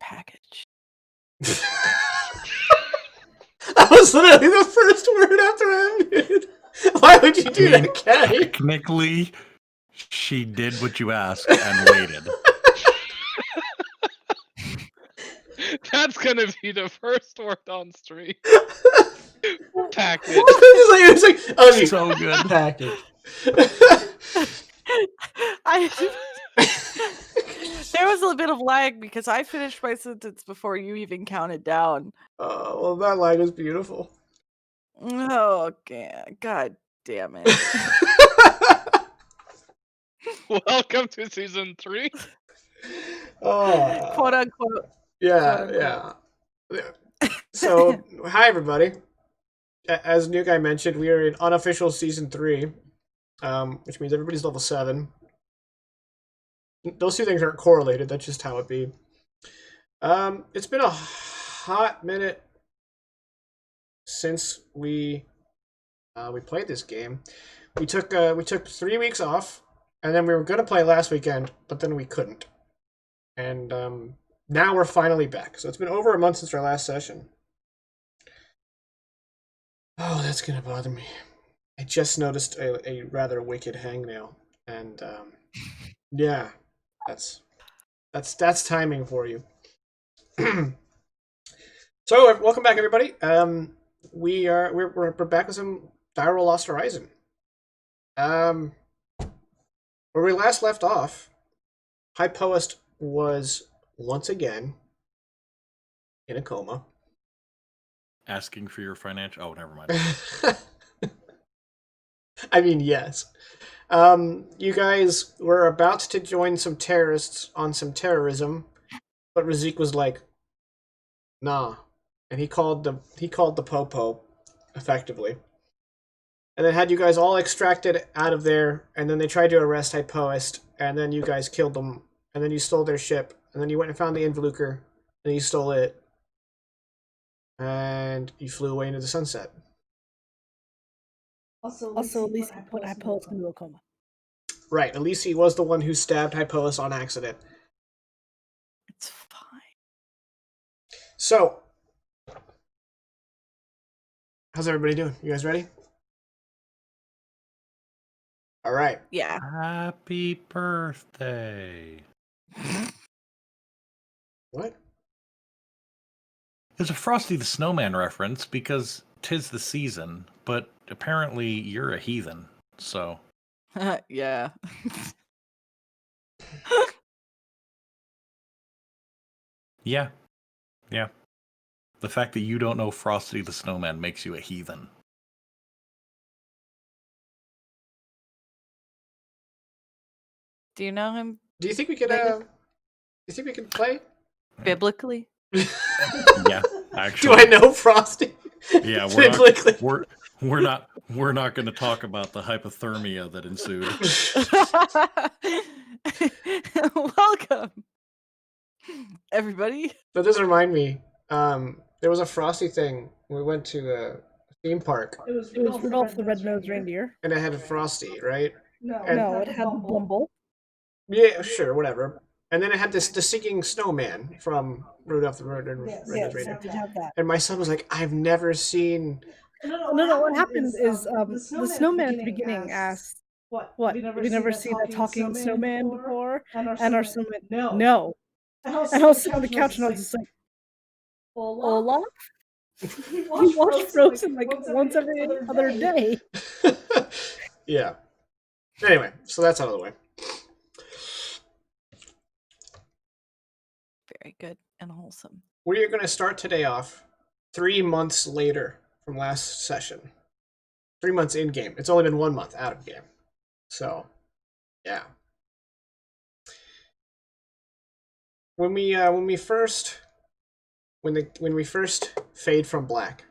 package. That was literally the first word after I unmuted. Why would you do that, Caddy? Technically, she did what you asked and waited. That's gonna be the first word on stream. Package. It was like unmute. So good. Package. There was a bit of lag because I finished my sentence before you even counted down. Oh, well, that line was beautiful. Oh, okay. God damn it. Welcome to season 3. Oh, Quote unquote. yeah. So, hi everybody. As New Guy mentioned, we are in unofficial season 3, which means everybody's level 7. Those two things aren't correlated. That's just how it be. It's been a hot minute since we played this game. We took 3 weeks off, and then we were gonna play last weekend, but then we couldn't. And now we're finally back. So it's been over a month since our last session. Oh, that's gonna bother me. I just noticed a rather wicked hangnail, and yeah, that's timing for you. So welcome back, everybody. We're back with some Dire Lost Horizon. Where we last left off, High Poest was once again in a coma. Asking for your financial... Oh, never mind. I mean, yes. You guys were about to join some terrorists on some terrorism, but Razik was like, nah. And he called the Popo, effectively. And then had you guys all extracted out of there, and then they tried to arrest High Poest, and then you guys killed them, and then you stole their ship, and then you went and found the Involuker, and you stole it, and you flew away into the sunset. Also, at least he put Hypolis into a coma. Right, at least he was the one who stabbed Hypolis on accident. It's fine. So, how's everybody doing? You guys ready? All right. Yeah. Happy birthday. What? It's a Frosty the Snowman reference because 'tis the season, but apparently you're a heathen, so... Yeah. Yeah. The fact that you don't know Frosty the Snowman makes you a heathen. Do you know him Do you think we could play? biblically? Yeah, actually. Do I know Frosty? Yeah, we're not going to talk about the hypothermia that ensued. Welcome, everybody. That does remind me. There was a Frosty thing. We went to a theme park. It was Rudolph the Red-Nosed Reindeer. And it had a Frosty, right? No, it had Bumble. Yeah, sure, whatever. And then it had the singing snowman from Rudolph the Red-Nosed Reindeer. It did have that. And my son was like, I've never seen... No, what happened is the snowman at the beginning asked, what, have you never seen a talking snowman before? And our snowman, no. And I was sitting on the couch and I was just like, Olaf? We watch Frozen like once every other day. Yeah. Anyway, so that's out of the way. Very good and wholesome. We are going to start today off 3 months later from last session. 3 months in game. It's only been 1 month out of game. So, yeah. When we first fade from black,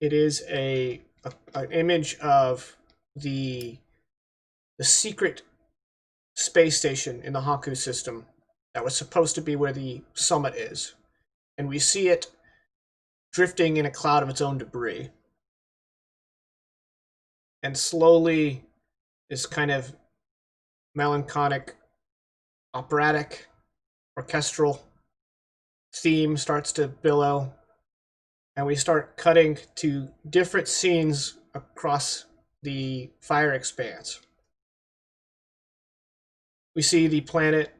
it is an image of the secret space station in the Haku system that was supposed to be where the summit is, and we see it drifting in a cloud of its own debris, and slowly this kind of melancholic, operatic, orchestral theme starts to billow, and we start cutting to different scenes across the fire expanse. We see the planet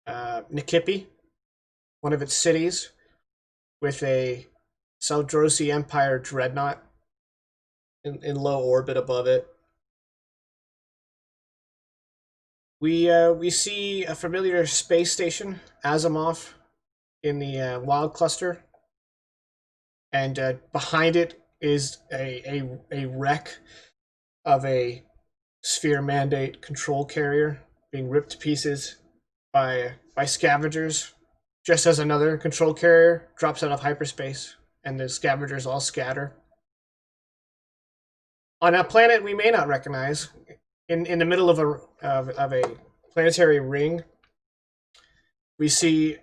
Nikipi, one of its cities, with a Seldrosi Empire dreadnought in low orbit above it. We see a familiar space station, Asimov, in the Wild Cluster, and behind it is a wreck of a Sphere Mandate control carrier being ripped to pieces by scavengers, just as another control carrier drops out of hyperspace and the scavengers all scatter. On a planet we may not recognize, in the middle of a planetary ring, we see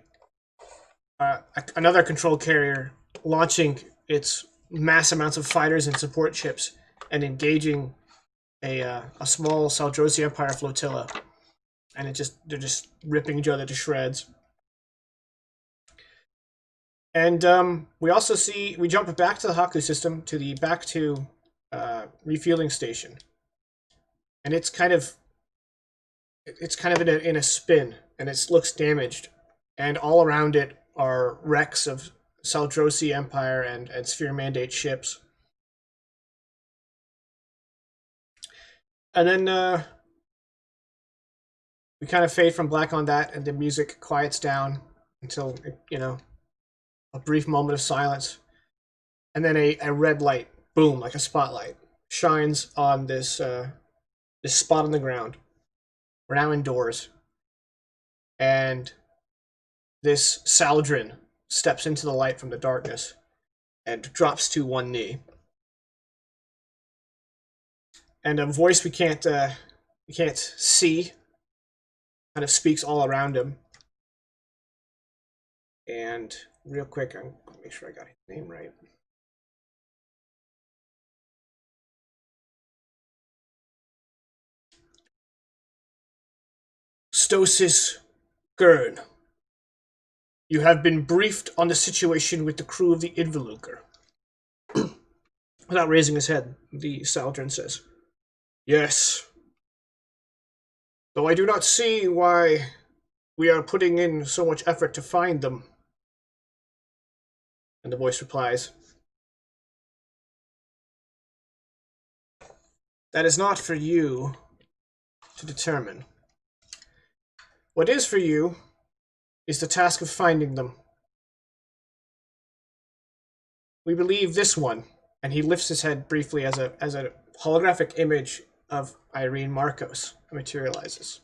another control carrier launching its mass amounts of fighters and support ships and engaging a small Seldrosi Empire flotilla, and they're just ripping each other to shreds. And we also we jump back to the Haku system, to the refueling station, and it's kind of in a spin, and it looks damaged, and all around it are wrecks of Seldrosi Empire and Sphere Mandate ships. And then we kind of fade from black on that, and the music quiets down until, a brief moment of silence. And then a red light, boom, like a spotlight, shines on this spot on the ground. We're now indoors. And this Saldrin steps into the light from the darkness and drops to one knee. And a voice we can't see kind of speaks all around him. And real quick, I'm gonna make sure I got his name right. Stosis Gurn, you have been briefed on the situation with the crew of the Involuker. Without raising his head, the Saldrin says, "Yes. Though I do not see why we are putting in so much effort to find them." And the voice replies, "That is not for you to determine. What is for you is the task of finding them. We believe this one," and he lifts his head briefly as a holographic image of Irene Marcos materializes,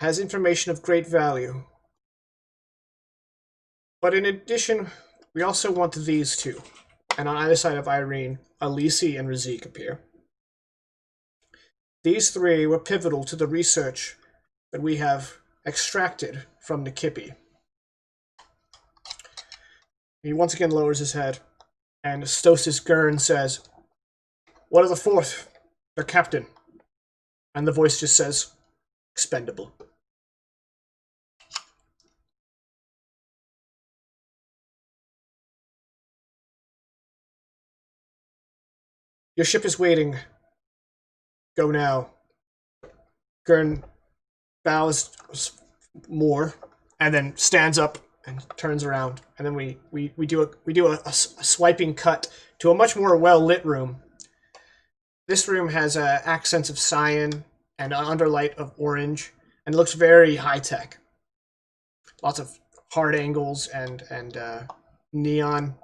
"has information of great value. But in addition, we also want these two." And on either side of Irene, Alisi and Razik appear. "These three were pivotal to the research that we have extracted from Nikipi." He once again lowers his head, and Stosis Gurn says, "What of the fourth? Their captain?" And the voice just says, "Expendable." "Your ship is waiting. Go now." Gurn bows more, and then stands up and turns around, and then we do a swiping cut to a much more well lit room. This room has accents of cyan and an underlight of orange, and looks very high tech. Lots of hard angles and neon.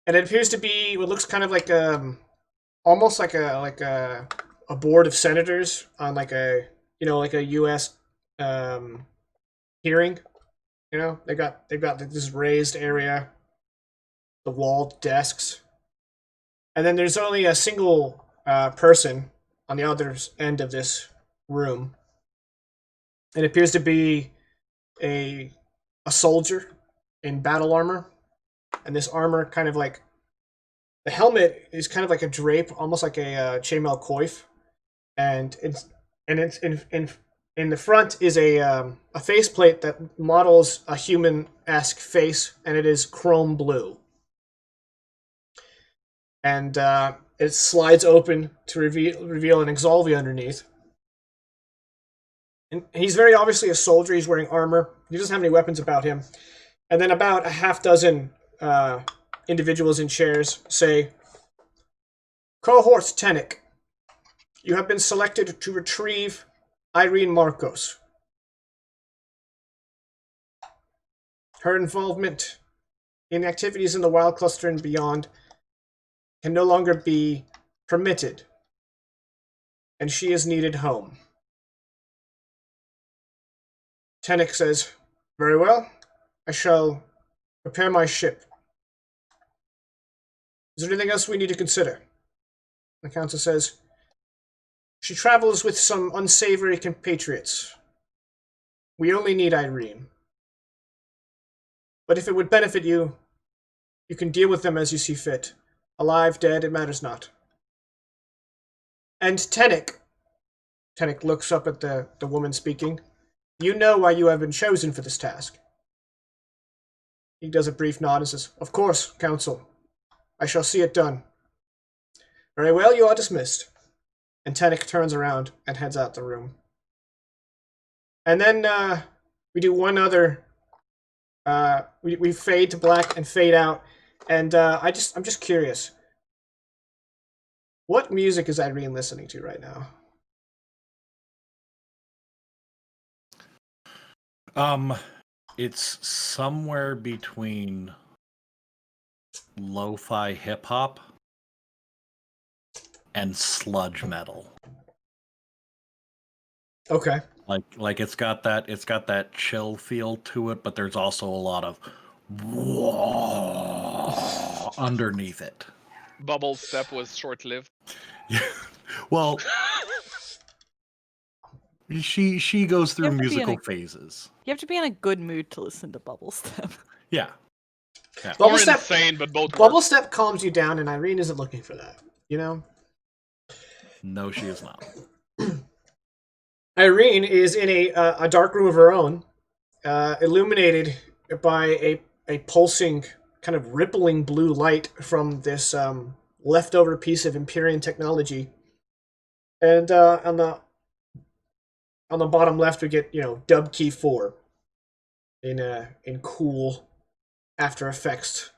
And it appears to be what looks kind of like almost like a board of senators on like a U.S. hearing. They've got this raised area, the walled desks, and then there's only a single person on the other end of this room. It appears to be a soldier in battle armor, and this armor kind of like, the helmet is kind of like a drape, almost like a chainmail coif, and it's In the front is a faceplate that models a human-esque face, and it is chrome blue. And it slides open to reveal an Exalvi underneath. And he's very obviously a soldier. He's wearing armor. He doesn't have any weapons about him. And then about a half dozen individuals in chairs say, Cohort Tenek, you have been selected to retrieve Irene Marcos. Her involvement in activities in the Wild Cluster and beyond can no longer be permitted, and she is needed home. Tenek says, very well, I shall prepare my ship. Is there anything else we need to consider? The council says, she travels with some unsavory compatriots. We only need Irene. But if it would benefit you, you can deal with them as you see fit. Alive, dead, it matters not. And Tenek looks up at the woman speaking. You know why you have been chosen for this task. He does a brief nod and says, of course, Council. I shall see it done. Very well, you are dismissed. And Tenek turns around and heads out the room. And then we do one other... we fade to black and fade out. And I'm just curious. What music is Irene listening to right now? It's somewhere between lo-fi hip-hop and sludge metal. Okay. Like it's got that chill feel to it, but there's also a lot of underneath it. Bubble Step was short-lived. Well, she goes through musical phases. You have to be in a good mood to listen to Bubble Step. Yeah. Bubble Or Step, insane, but both Bubble work. Step calms you down, and Irene isn't looking for that. You know? No, she is not. Irene is in a dark room of her own, illuminated by a pulsing, kind of rippling blue light from this leftover piece of Empyrean technology. And on the bottom left, we get dub key 4 in cool After Effects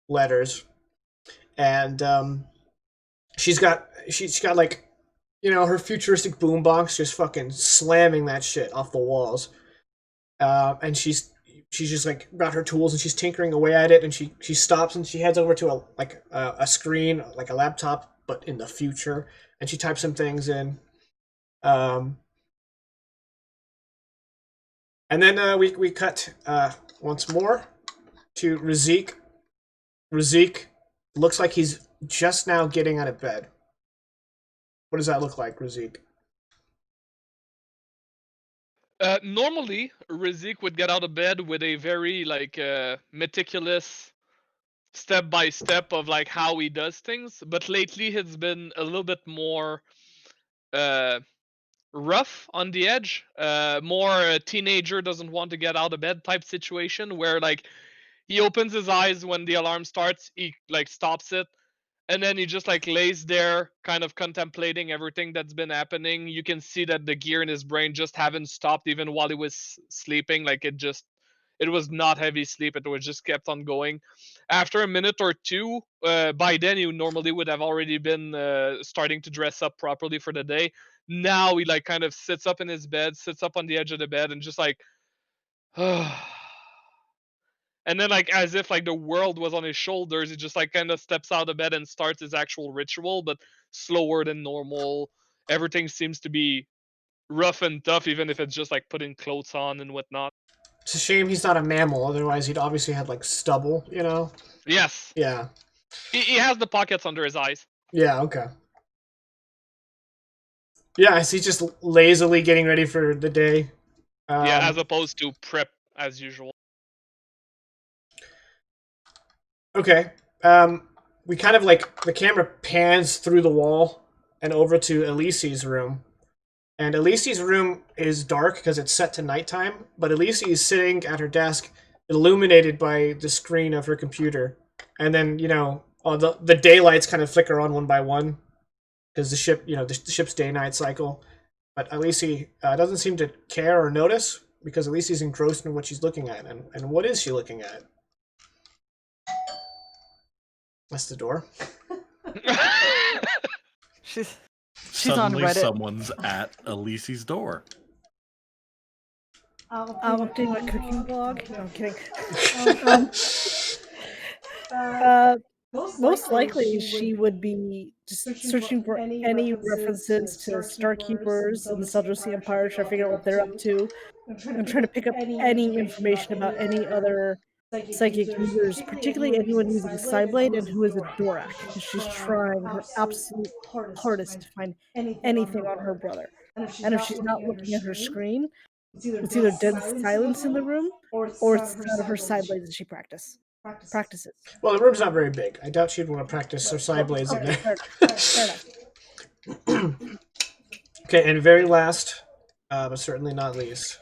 letters, and she's got like her futuristic boombox just fucking slamming that shit off the walls, and she's just like got her tools and she's tinkering away at it, and she stops and she heads over to a screen, like a laptop but in the future, and she types some things in. And then we cut once more to Razik. Razik looks like he's just now getting out of bed. What does that look like, Razik? Normally, Razik would get out of bed with a very meticulous step-by-step of like how he does things, but lately it's been a little bit more rough on the edge, more a teenager doesn't want to get out of bed type situation, where like he opens his eyes when the alarm starts, he like stops it, and then he just like lays there kind of contemplating everything that's been happening. You can see that the gear in his brain just haven't stopped even while he was sleeping. Like it was not heavy sleep, it was just kept on going. After a minute or two, by then you normally would have already been starting to dress up properly for the day. Now he like kind of sits up in his bed, sits up on the edge of the bed, and just like and then like as if like the world was on his shoulders, he just like kind of steps out of bed and starts his actual ritual, but slower than normal. Everything seems to be rough and tough, even if it's just like putting clothes on and whatnot. It's a shame he's not a mammal, otherwise he'd obviously had like stubble, Yes. Yeah. He has the pockets under his eyes. Yeah, okay. Yeah, so he's just lazily getting ready for the day. Yeah, as opposed to prep as usual. Okay. We kind of like the camera pans through the wall and over to Elise's room, And Elise's room is dark because it's set to nighttime, but Elise is sitting at her desk, illuminated by the screen of her computer. And then, all the daylights kind of flicker on one by one because the ship, the ship's day-night cycle. But Elise doesn't seem to care or notice because Elise is engrossed in what she's looking at. And what is she looking at? That's the door. She's Suddenly, on Reddit. someone's at Elise's door. I'm updating my cooking blog. No, I'm kidding. Most likely, she would be just searching for any references to Starkeepers and the Seldrosi Empire, trying to figure out what they're up to, and trying to pick up any information about any other psychic users, particularly anyone using Psyblade and who is a Dorak, because she's trying her absolute hardest to find anything on her brother. And if she's not looking at her screen, it's either dead silence in the room, or it's the sound of her Psyblades that she practices. Well, the room's not very big. I doubt she'd want to practice her side blades in there. Fair enough. Okay, and very last, but certainly not least.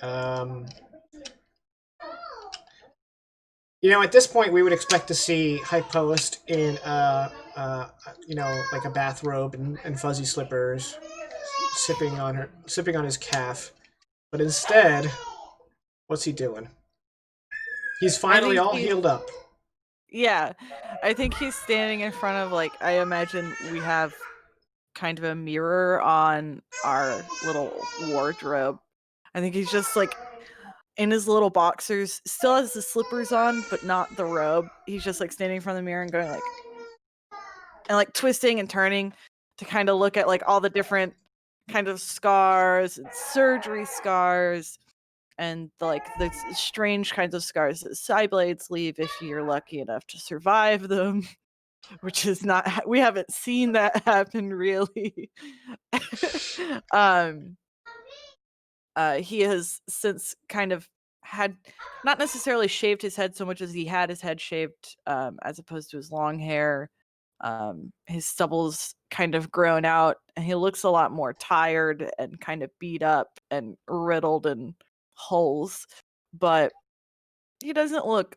At this point, we would expect to see Hypoist in, like a bathrobe and fuzzy slippers, sipping on his calf. But instead, what's he doing? He's finally all healed up. Yeah, I think he's standing in front of, like, I imagine we have kind of a mirror on our little wardrobe. I think he's just, like, in his little boxers, still has the slippers on, but not the robe. He's just, like, standing in front of the mirror and going, like, twisting and turning to kind of look at, like, all the different kind of scars and surgery scars and, like, the strange kinds of scars that Psyblades leave if you're lucky enough to survive them, which is not, we haven't seen that happen really. He has since kind of had not necessarily shaved his head so much as he had his head shaved, as opposed to his long hair. His stubble's kind of grown out and he looks a lot more tired and kind of beat up and riddled in holes, but he doesn't look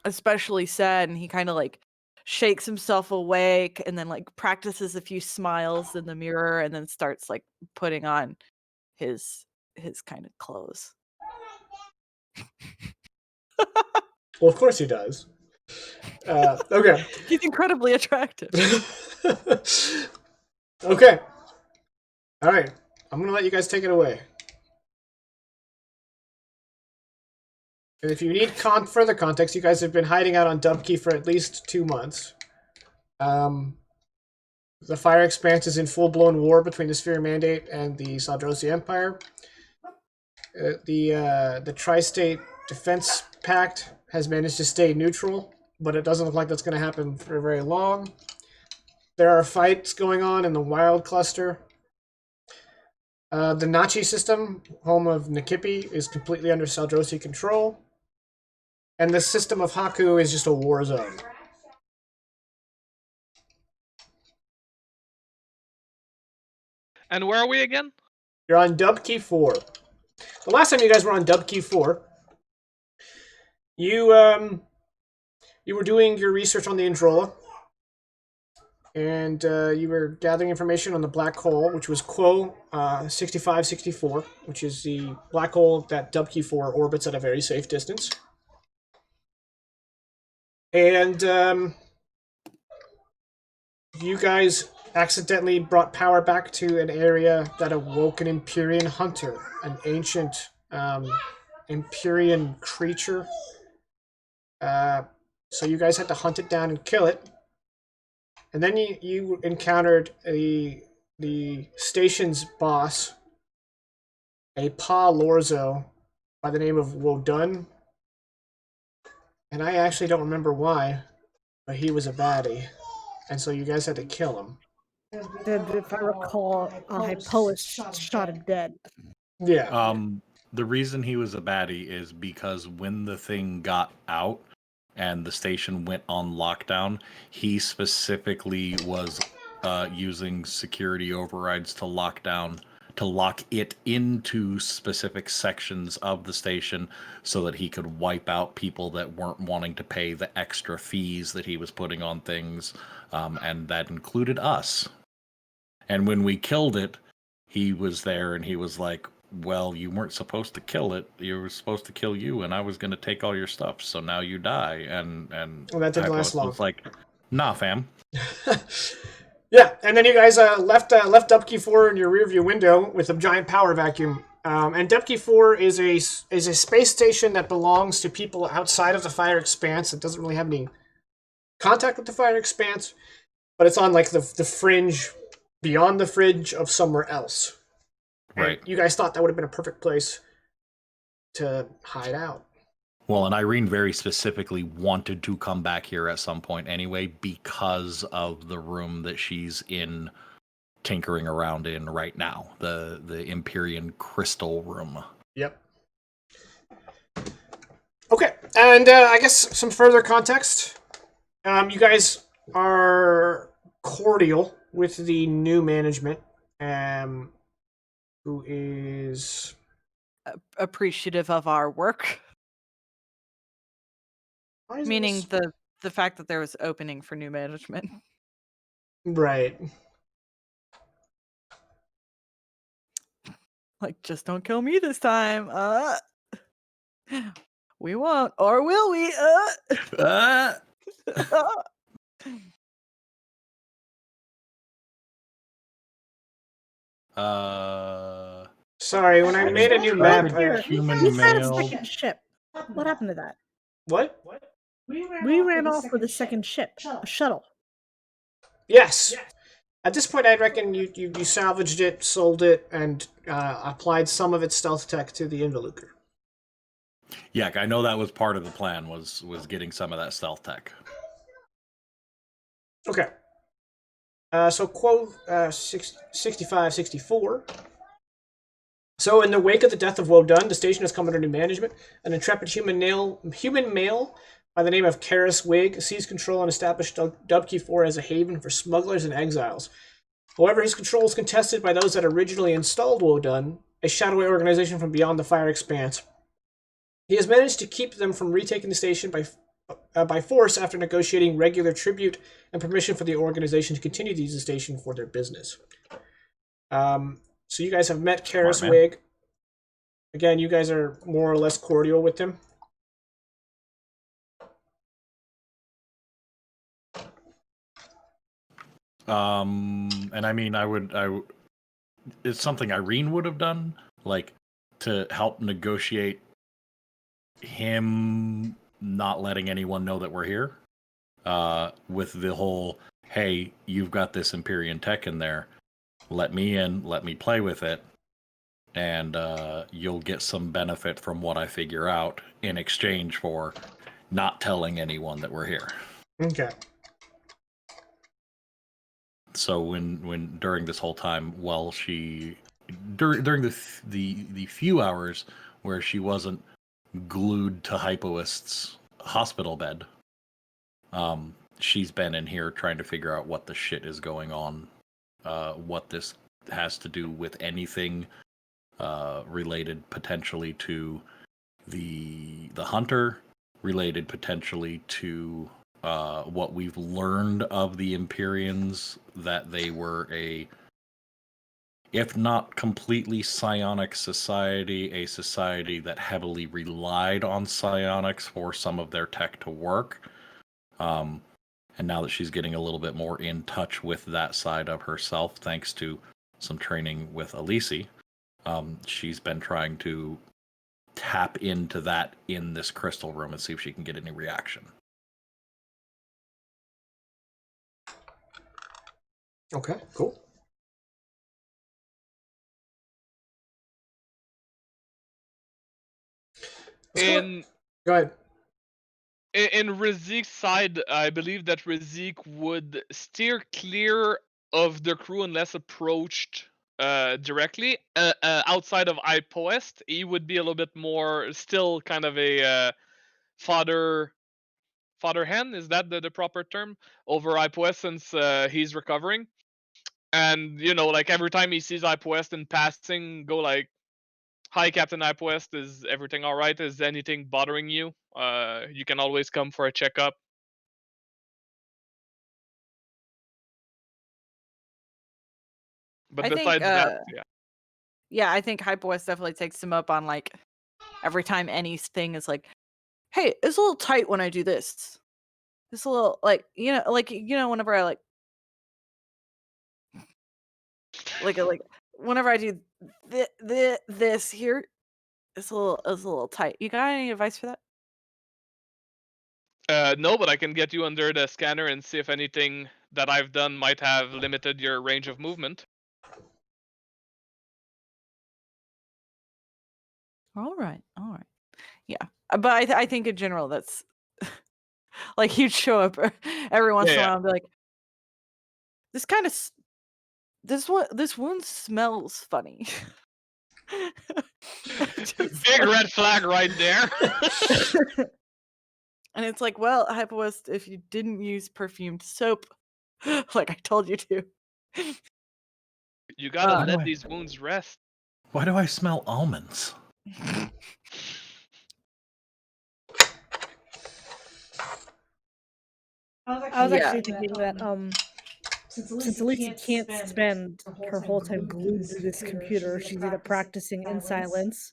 especially sad, and he kind of like shakes himself awake and then like practices a few smiles in the mirror and then starts like putting on his kind of clothes. Well, of course he does. Okay. He's incredibly attractive. Okay. All right. I'm going to let you guys take it away. And if you need further context, you guys have been hiding out on Dubkey for at least 2 months. The Fire Expanse is in full-blown war between the Sphere Mandate and the Seldrosi Empire. The Tri-State Defense Pact has managed to stay neutral, but it doesn't look like that's going to happen for very long. There are fights going on in the Wild Cluster. The Nachi system, home of Nikipi, is completely under Seldrosi control. And the system of Haku is just a war zone. And where are we again? You're on Dubkey 4. The last time you guys were on Dubkey 4, you were doing your research on the Androla, and you were gathering information on the black hole, which was Quo 6564, which is the black hole that Dubkey 4 orbits at a very safe distance. And you guys accidentally brought power back to an area that awoke an Empyrean hunter, an ancient Empyrean creature. So you guys had to hunt it down and kill it. And then you encountered the station's boss, a Pa Lorzo by the name of Wodun. And I actually don't remember why, but he was a baddie. And so you guys had to kill him. If I recall, Hypoist shot him dead. Yeah. The reason he was a baddie is because when the thing got out and the station went on lockdown, he specifically was using security overrides to lock it into specific sections of the station so that he could wipe out people that weren't wanting to pay the extra fees that he was putting on things, and that included us. And when we killed it, he was there and he was like, well, you weren't supposed to kill it. You were supposed to kill you, and I was going to take all your stuff. So now you die. And Well, that didn't last Hypos long. was like, nah, fam. Yeah, and then you guys left Dupkey 4 in your rearview window with a giant power vacuum. And Dupkey 4 is a space station that belongs to people outside of the Fire Expanse. It doesn't really have any contact with the Fire Expanse, but it's on like the fringe, beyond the fringe of somewhere else. Right. And you guys thought that would have been a perfect place to hide out. Well, and Irene very specifically wanted to come back here at some point anyway because of the room that she's in, tinkering around in right now, the Empyrean crystal room. Yep. Okay, and I guess some further context. You guys are cordial with the new management, who is appreciative of our work. Meaning the fact that there was opening for new management. Right. Like, just don't kill me this time. We won't, or will we? Sorry, when I made a new map. Human We had a male. second ship. What happened to that? What? We ran off with a second ship, a shuttle. Yes. At this point, I reckon you salvaged it, sold it, and applied some of its stealth tech to the Involuker. Yeah, I know that was part of the plan, was getting some of that stealth tech. Okay. So quote 65-64. So in the wake of the death of Wodan, the station has come under new management. An intrepid human male by the name of Karis Wig seized control and established Dubkey 4 as a haven for smugglers and exiles. However, his control is contested by those that originally installed Wodan, a shadowy organization from beyond the Fire Expanse. He has managed to keep them from retaking the station by force after negotiating regular tribute and permission for the organization to continue to use the station for their business. So you guys have met Karis Wig. Again, you guys are more or less cordial with him. And I mean, it's something Irene would have done, like to help negotiate him not letting anyone know that we're here. With the whole, hey, you've got this Empyrean tech in there. Let me in, let me play with it, and you'll get some benefit from what I figure out in exchange for not telling anyone that we're here. Okay. So when during this whole time, while during the few hours where she wasn't glued to Hypoist's hospital bed, she's been in here trying to figure out what the shit is going on, what this has to do with anything related potentially to the hunter, related potentially to what we've learned of the Empyreans, that they were if not completely psionic society, a society that heavily relied on psionics for some of their tech to work. And now that she's getting a little bit more in touch with that side of herself, thanks to some training with Elise, she's been trying to tap into that in this crystal room and see if she can get any reaction. Okay, cool. Go ahead. In Rizik's side, I believe that Rizik would steer clear of the crew unless approached directly. Outside of Ipoest, he would be a little bit more, still kind of a father hen. Is that the proper term over Ipoest, since he's recovering? And like every time he sees West in passing, go like, "Hi, Captain West. Is everything all right? Is anything bothering you? You can always come for a checkup." But I think besides that, yeah. yeah, I think Hyper West definitely takes him up on like every time anything is like, hey, it's a little tight when I do this. It's a little like whenever I like whenever I do this here, it's a little tight. You got any advice for that? No, but I can get you under the scanner and see if anything that I've done might have limited your range of movement. All right. Yeah, but I think in general that's like he'd show up every once Yeah, in a yeah. while and be like, this kind of this wound smells funny. Just Big like- red flag right there. And it's like, well, Hypowest, if you didn't use perfumed soap, like I told you to, You gotta Why do let I- these wounds rest. Why do I smell almonds? I was Yeah. actually thinking that since Alicia can't spend her whole time glued to this computer, she's either practicing in silence.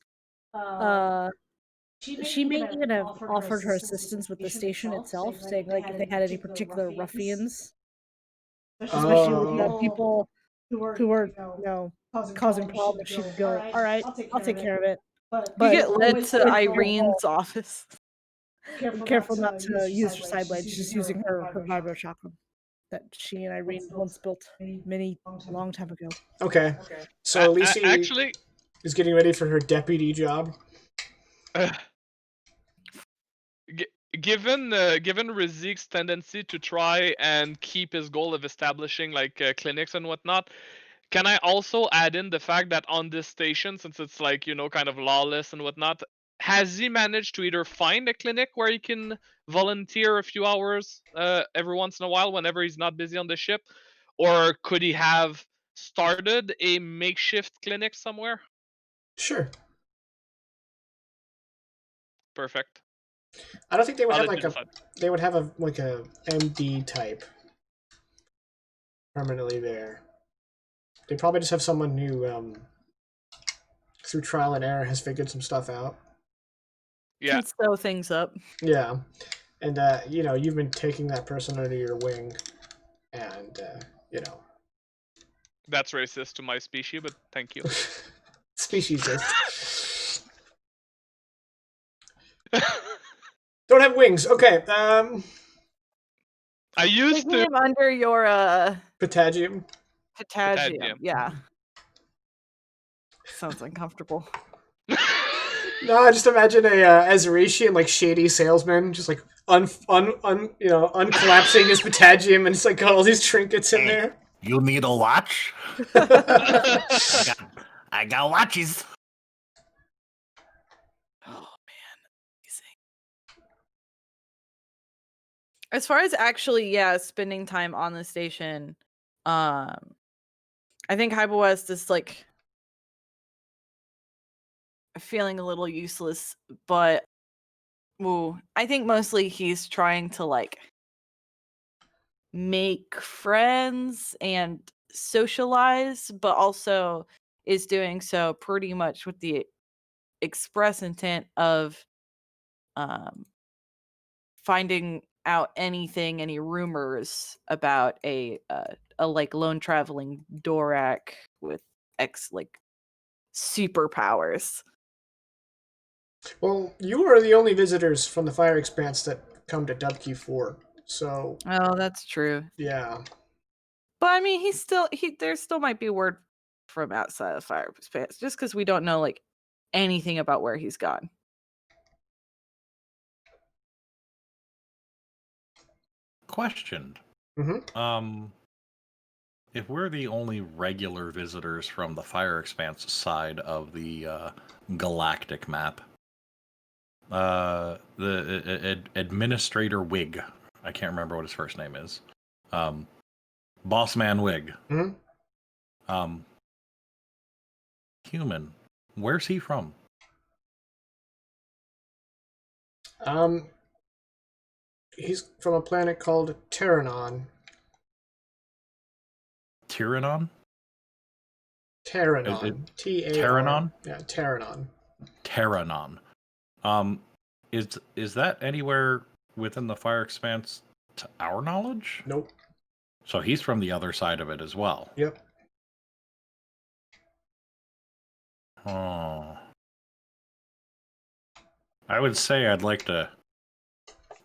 She may even have offered her assistance with the station itself, saying like if they had any particular ruffians, especially with people who were causing problems, she could go, "All right, I'll take care of it." You But get led always to Irene's office. careful not to use her side blade, just using her vibro chakra that she and Irene once built a long time ago. Okay. So Alicia Actually, is getting ready for her deputy job. given Rizik's tendency to try and keep his goal of establishing like clinics and whatnot, can I also add in the fact that on this station, since it's like kind of lawless and whatnot, has he managed to either find a clinic where he can volunteer a few hours every once in a while whenever he's not busy on the ship, or could he have started a makeshift clinic somewhere? Sure. Perfect. I don't think they would I'll have let like you a decide. they would have a MD type permanently there. They probably just have someone who through trial and error has figured some stuff out. Yeah, Can sew things up. Yeah. And you've been taking that person under your wing and that's racist to my species, but thank you. speciesist. Don't have wings. Okay. I used Taking to. him under your Potagium. potassium. Yeah. Sounds uncomfortable. No, I just imagine a Azaretian like shady salesman, just like uncollapsing his potagium and it's like got all these trinkets in there. You need a watch? Oh I got watches. Oh man, amazing. As far as actually, spending time on the station, I think Hyper West is like feeling a little useless, but I think mostly he's trying to like make friends and socialize, but also is doing so pretty much with the express intent of finding out any rumors about a like lone traveling Dorak with superpowers. Well, you are the only visitors from the Fire Expanse that come to Dubkey 4, so Oh, that's true. yeah. But I mean, there still might be word from outside of Fire Expanse, just because we don't know like anything about where he's gone. Question. Mm-hmm. If we're the only regular visitors from the Fire Expanse side of the galactic map, the Administrator Wig, I can't remember what his first name is, Boss Man Wig, Mm-hmm. Um, human. Where's he from? He's from a planet called Terranon. Tyrannon? Terranon. T-A-R. Terranon? Yeah, Terranon. Terranon. Is that anywhere within the Fire Expanse to our knowledge? Nope. So he's from the other side of it as well. Yep. Oh. I would say I'd like to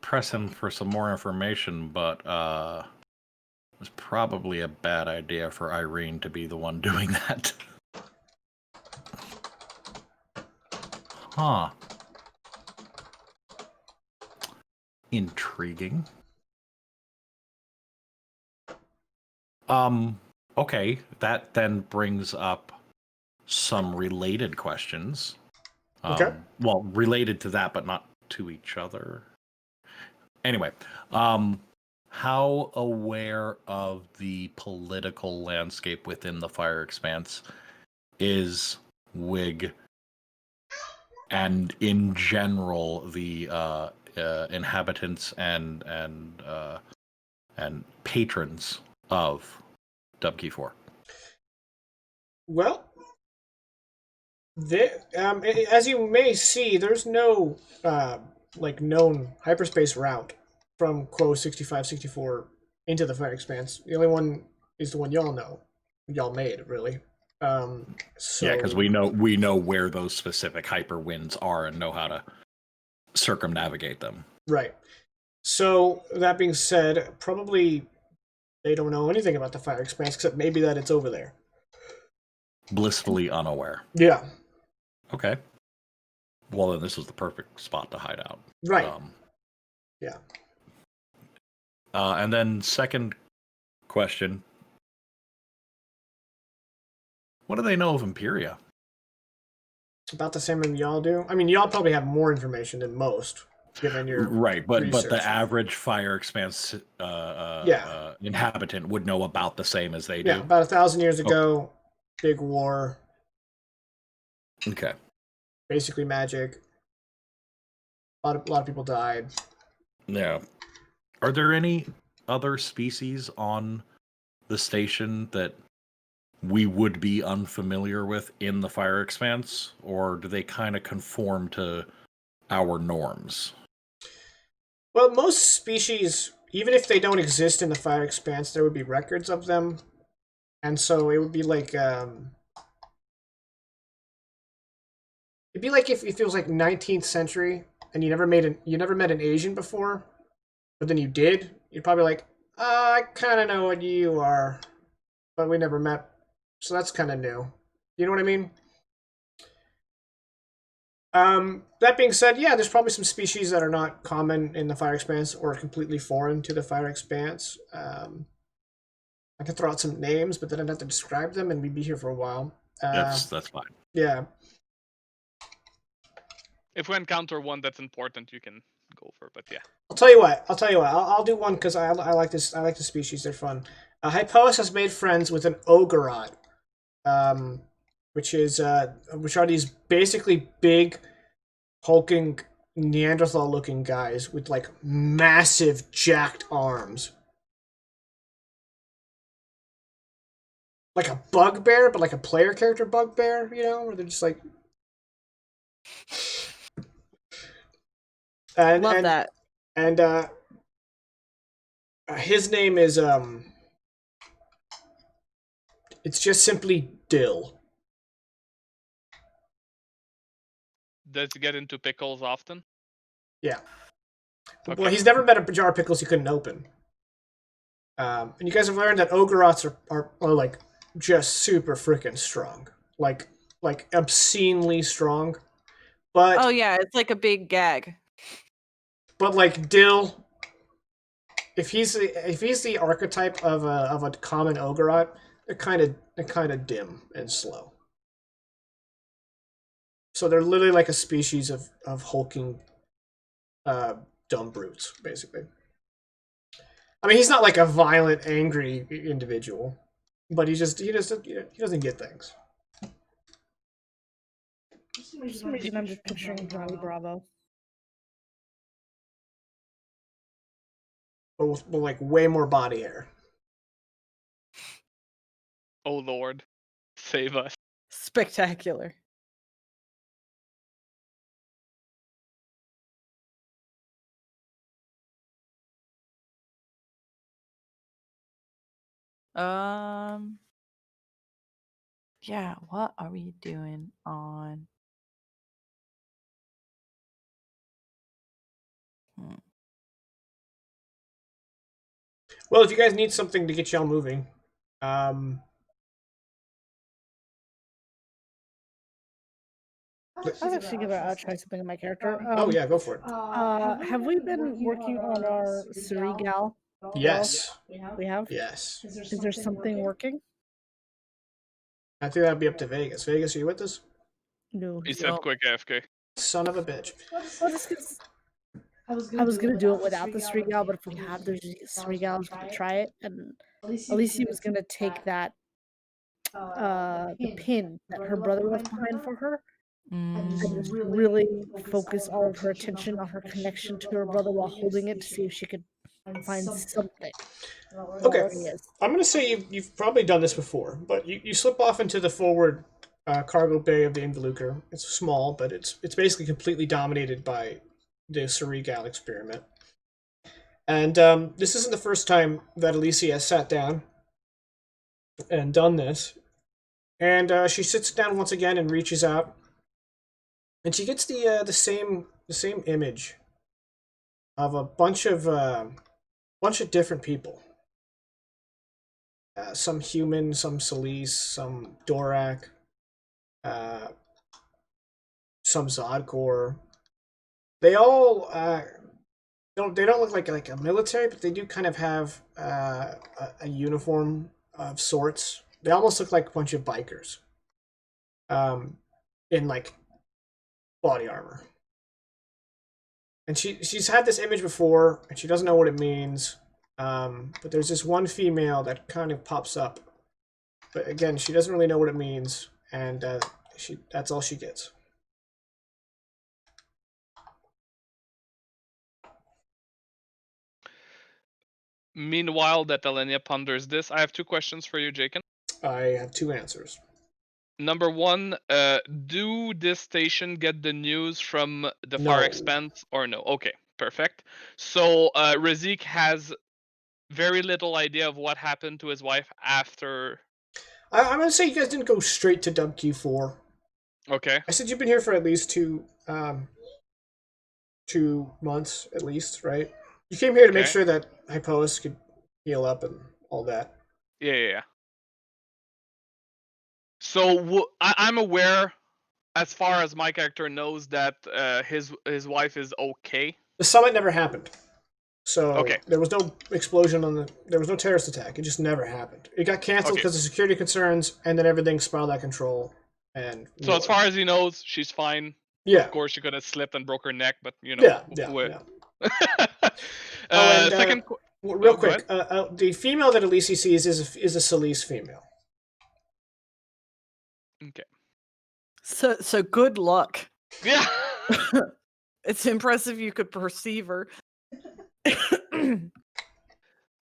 press him for some more information, but it's probably a bad idea for Irene to be the one doing that. Huh. Intriguing. Okay, that then brings up some related questions. Okay. Well, related to that, but not to each other. Anyway, how aware of the political landscape within the Fire Expanse is Wig, and in general the inhabitants and patrons of Dubkey 4? Well, as you may see, there's no like known hyperspace route from Quo 6564 into the Fire Expanse. The only one is the one y'all know, y'all made, really. So Yeah, because we know where those specific hyper winds are and know how to circumnavigate them. right. So that being said, probably they don't know anything about the Fire Expanse except maybe that it's over there. Blissfully unaware. Yeah. Okay. Well, then this is the perfect spot to hide out. Right. Yeah. And then second question. What do they know of Imperia? About the same as y'all do. I mean, y'all probably have more information than most, given your Right, but research. the average Fire Expanse inhabitant would know about the same as they do. Yeah, about 1,000 years ago, big war. Okay. Basically magic. A lot of people died. Yeah. Are there any other species on the station that we would be unfamiliar with in the Fire Expanse, or do they kind of conform to our norms? Well, most species, even if they don't exist in the Fire Expanse, there would be records of them, and so it would be like it'd be like if it was like 19th century and you never met an Asian before, but then you did. You'd probably like, I kind of know what you are, but we never met. So that's kind of new. You know what I mean? That being said, yeah, there's probably some species that are not common in the Fire Expanse or completely foreign to the Fire Expanse. I could throw out some names, but then I'd have to describe them, and we'd be here for a while. That's fine. Yeah. If we encounter one that's important, you can go for it. But yeah. I'll tell you what. I'll do one because I like this. I like the species. They're fun. Hypois has made friends with an Ogorot, which are these basically big, hulking Neanderthal-looking guys with like massive, jacked arms, like a bugbear, but like a player character bugbear. You know, where they're just like. Love that. And his name is it's just simply Dill. Does he get into pickles often? Yeah. Okay. Well, he's never met a jar of pickles he couldn't open. And you guys have learned that Ogorots are like just super freaking strong, like obscenely strong. But Oh yeah, it's like a big gag. But like Dill, if he's the archetype of a common Ogorot, they're kind of dim and slow. So they're literally like a species of hulking, dumb brutes, basically. I mean, he's not like a violent, angry individual, but he doesn't get things. For some reason, I'm just picturing Johnny Bravo. But with like way more body hair. Oh Lord, save us. Spectacular. Yeah, what are we doing on? Well, if you guys need something to get y'all moving, I was actually gonna try something in my character. oh yeah, go for it. Have we been working on our Ceregal? Yes. We have. Yes. Is there something working? I think that'd be up to Vegas. Vegas, are you with us? No. He said quick AFK. Son of a bitch. Well, just 'cause I was gonna do it without the Ceregal, but if we have the Ceregal, I was gonna try it, and Alicia was gonna take that the pin that her brother left behind for her and just really focus all of her attention on her connection to her brother while holding it to see if she could find something. Okay. Whatever it is. I'm gonna say you've probably done this before, but you slip off into the forward cargo bay of the Involucre. It's small, but it's basically completely dominated by the Ceregal experiment. And this isn't the first time that Alicia has sat down and done this. And she sits down once again and reaches out, and she gets the same image of a bunch of different people. Some human, some Solis, some Dorak, some Zodkor. They all don't look like a military, but they do kind of have a uniform of sorts. They almost look like a bunch of bikers, in like body armor. And she's had this image before, and she doesn't know what it means. But there's this one female that kind of pops up, but again, she doesn't really know what it means, and that's all she gets. Meanwhile, that Elenia ponders this, I have 2 questions for you, Jacob. I have 2 answers. Number 1, do this station get the news from the No. Far Expanse or no? Okay, perfect. So Razik has very little idea of what happened to his wife after. I'm gonna say you guys didn't go straight to Dub Q4. Okay. I said you've been here for at least 2 months at least, right? You came here to make Okay. sure that Hypois could heal up and all that. Yeah. So I'm aware, as far as my character knows, that his wife is okay. The summit never happened. So Okay. there was no explosion there was no terrorist attack. It just never happened. It got canceled Okay. because of security concerns, and then everything spiraled out of control. And So as far as he knows, she's fine. yeah, Of course, she could have slipped and broke her neck, but you know. yeah. Second. Real go quick, the female that Elise sees is a Solis female. Okay. So good luck. Yeah. It's impressive you could perceive her.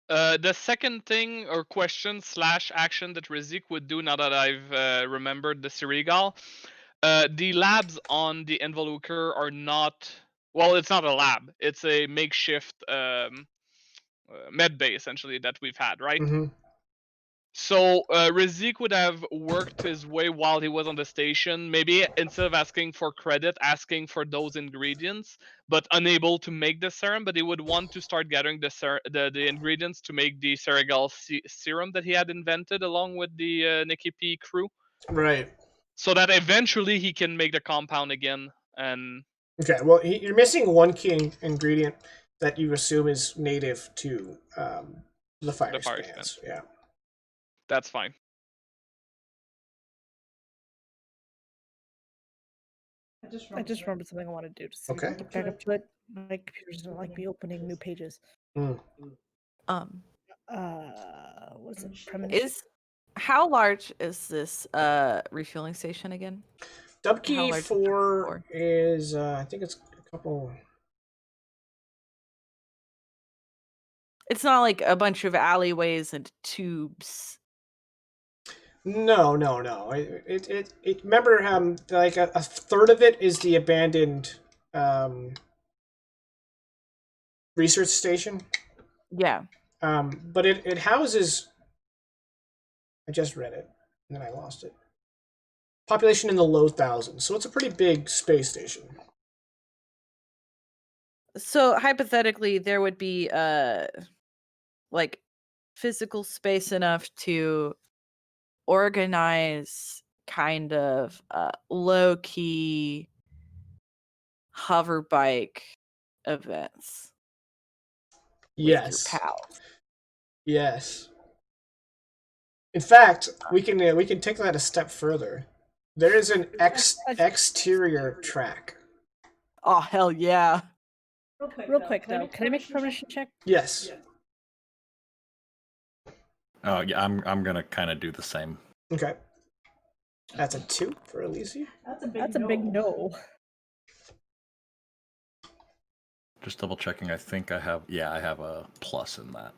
The second thing or question / action that Razik would do, now that I've remembered the Ceregal, the labs on the Involucre are not. Well, it's not a lab. It's a makeshift med bay essentially that we've had, right? Mm-hmm. So Razik would have worked his way while he was on the station. Maybe instead of asking for credit, asking for those ingredients, but unable to make the serum. But he would want to start gathering the ingredients to make the Ceregal serum that he had invented along with the Nikki P crew. Right. So that eventually he can make the compound again. And okay, well, you're missing one key ingredient that you assume is native to the fire expanse. Yeah. That's fine. I just remembered something I want to do. To okay. Get back up to it. My computer doesn't like me opening new pages. Mm. What's it? Premonition? How large is this refueling station again? How Dubkey large is 4 is, I think it's a couple. It's not like a bunch of alleyways and tubes. No. Remember, like a third of it is the abandoned research station. Yeah. But it houses. I just read it and then I lost it. Population in the low thousands, so it's a pretty big space station. So hypothetically, there would be like physical space enough to organize kind of low key hover bike events with your Yes. pals. Yes. In fact, we can take that a step further. There is an exterior track. Oh hell yeah. Real quick though, can I make a permission check? Yes. Oh yeah, I'm gonna kind of do the same. Okay. That's a 2 for Elise. That's a big no. Just double checking. I think I have. Yeah, I have a plus in that.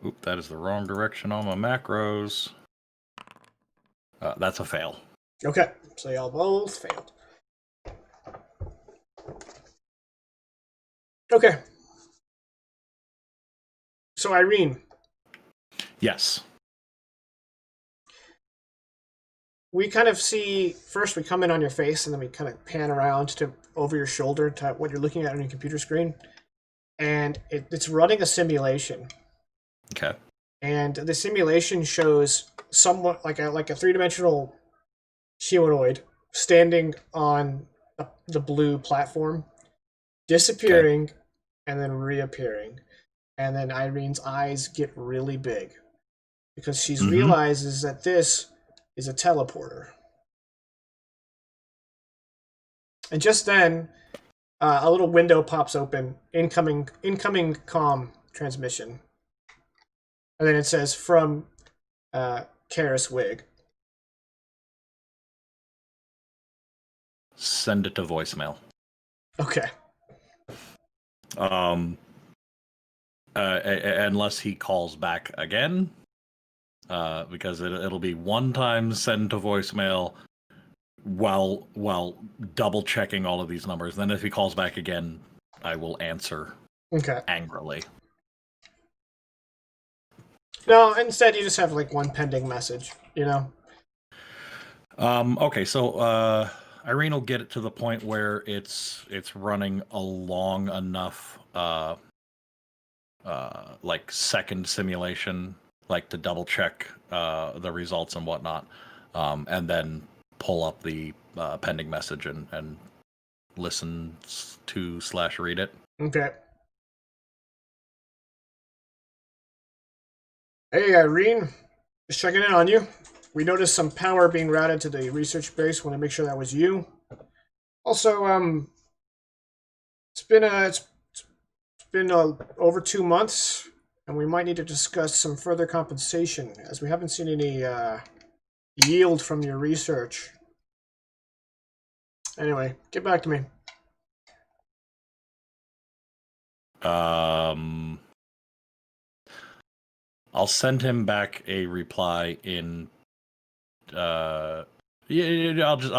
Oop, that is the wrong direction on my macros. That's a fail. Okay, so y'all both failed. Okay. So Irene, Yes. we kind of see first we come in on your face and then we kind of pan around to over your shoulder to what you're looking at on your computer screen, and it's running a simulation. Okay. And the simulation shows somewhat like a three-dimensional humanoid standing on the blue platform, disappearing, and then reappearing. And then Irene's eyes get really big because she realizes that this is a teleporter. And just then, a little window pops open, incoming comm transmission. And then it says from Karis Wig. Send it to voicemail. Okay. Unless he calls back again, because it'll be one time send to voicemail while double checking all of these numbers. Then if he calls back again, I will answer angrily. No, instead you just have like one pending message, you know? Okay, so Irene will get it to the point where it's running along enough like second simulation, like to double check the results and whatnot, and then pull up the pending message and listen to / read it. Okay. Hey, Irene. Just checking in on you. We noticed some power being routed to the research base. Want to make sure that was you. Also, it's been over 2 months, and we might need to discuss some further compensation, as we haven't seen any yield from your research. Anyway, get back to me. I'll send him back a reply in. I'll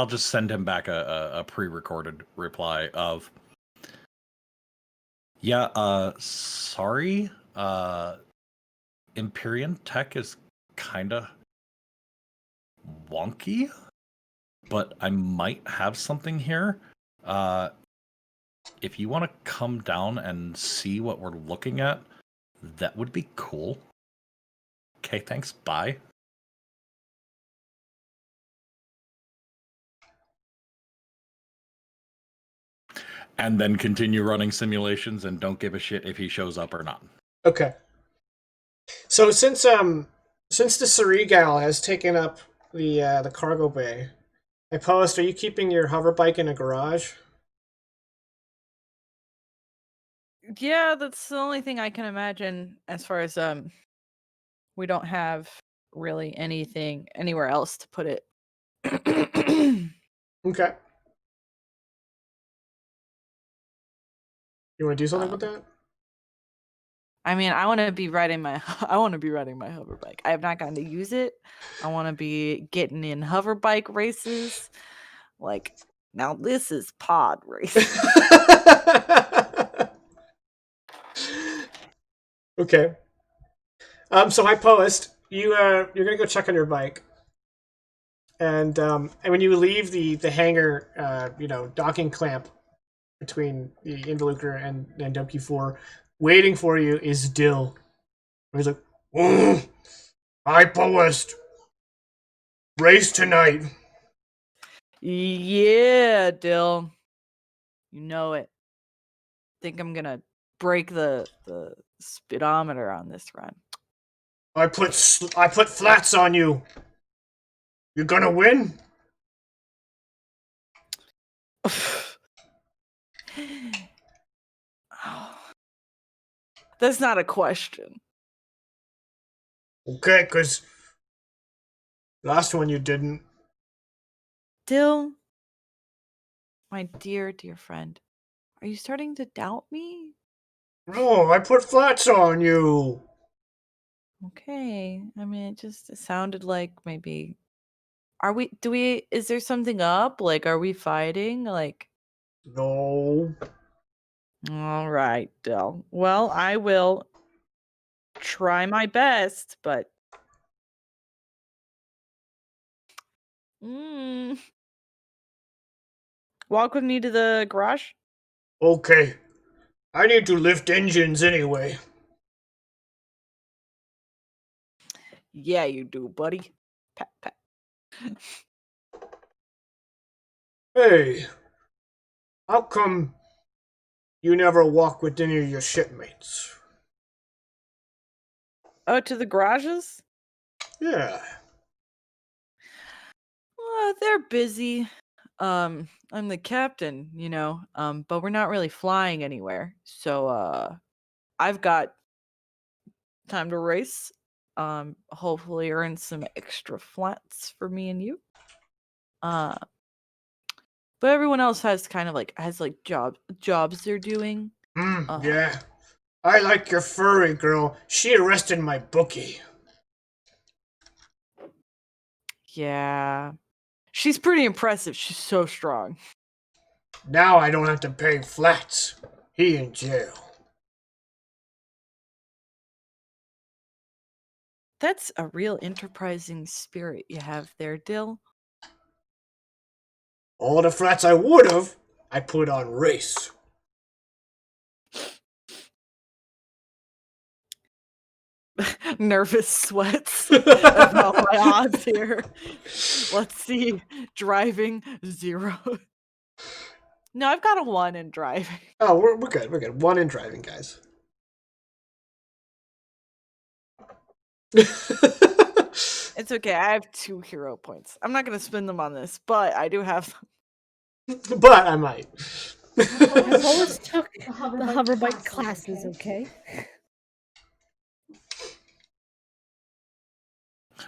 just send him back a pre-recorded reply of. Yeah. Sorry. Empyrean tech is kinda wonky, but I might have something here. If you want to come down and see what we're looking at, that would be cool. Okay, thanks. Bye. And then continue running simulations and don't give a shit if he shows up or not. Okay. So since the Ceregal has taken up the cargo bay, I posed, are you keeping your hover bike in a garage? Yeah, that's the only thing I can imagine as far as We don't have really anything anywhere else to put it. Okay. You want to do something with that? I mean, I want to be riding my hover bike. I have not gotten to use it. I want to be getting in hover bike races. Like, now this is pod racing. Okay. So I post. You're gonna go check on your bike, and when you leave the hangar, docking clamp between the Involucre and WQ4, waiting for you is Dill. He's like, I post. Race tonight. Yeah, Dill. You know it. Think I'm gonna break the speedometer on this run. I put flats on you. You're gonna win. That's not a question. Okay, cause last one you didn't. Dill, my dear friend, are you starting to doubt me? No, I put flats on you. Okay. I mean, it sounded like maybe. Is there something up? Like, are we fighting? Like, No. all right, Dill. Well, I will try my best, but. Walk with me to the garage. Okay. I need to lift engines anyway. Yeah, you do, buddy. Pat, pat. Hey. How come you never walk with any of your shipmates? Oh, to the garages? Yeah. They're busy. I'm the captain, but we're not really flying anywhere. So, I've got time to race. Hopefully earn some extra flats for me and you. But everyone else has jobs they're doing. Yeah. I like your furry girl. She arrested my bookie. Yeah. She's pretty impressive. She's so strong. Now I don't have to pay flats. He in jail. That's a real enterprising spirit you have there, Dill. All the flats I would've, I put on race. Nervous sweats about my odds here. Let's see. Driving 0. No, I've got a 1 in driving. Oh, we're good. We're good. 1 in driving, guys. It's okay. I have 2 hero points. I'm not going to spend them on this, but I do have them. But I might. I've always took the hoverbike classes, okay?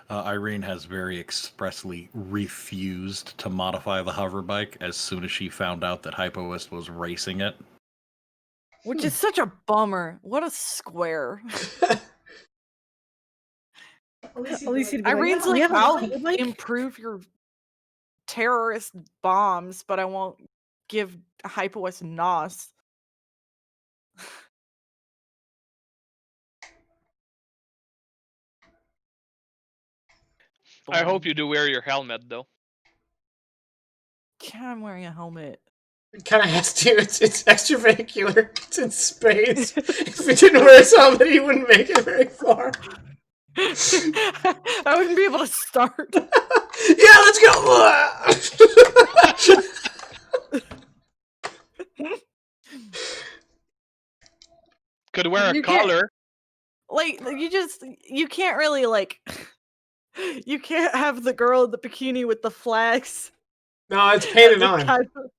Irene has very expressly refused to modify the hoverbike as soon as she found out that Hypoist was racing it. Which is such a bummer. What a square. At least he'd be Irene's "We like, have a I'll hoverbike?" improve your terrorist bombs, but I won't give Hypoist NOS. I hope you do wear your helmet, though. Yeah, I'm wearing a helmet. It kind of has to. It's extravehicular. It's in space. If it didn't wear his helmet, he wouldn't make it very far. I wouldn't be able to start. Yeah, let's go. Could wear a You can't- collar. Like, you can't really, like, you can't have the girl in the bikini with the flags. No, it's painted and on. kind of-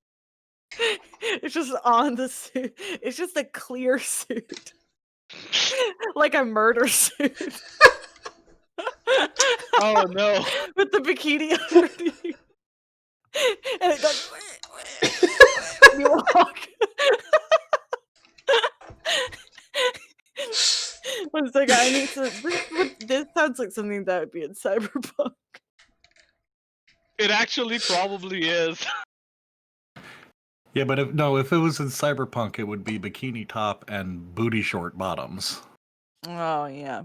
it's just on the suit. It's just a clear suit. Like a murder suit. Oh no. With the bikini underneath. And it goes when you walk. One second, I need to. This sounds like something that would be in Cyberpunk. It actually probably is. Yeah, but if it was in Cyberpunk, it would be bikini top and booty short bottoms. Oh yeah.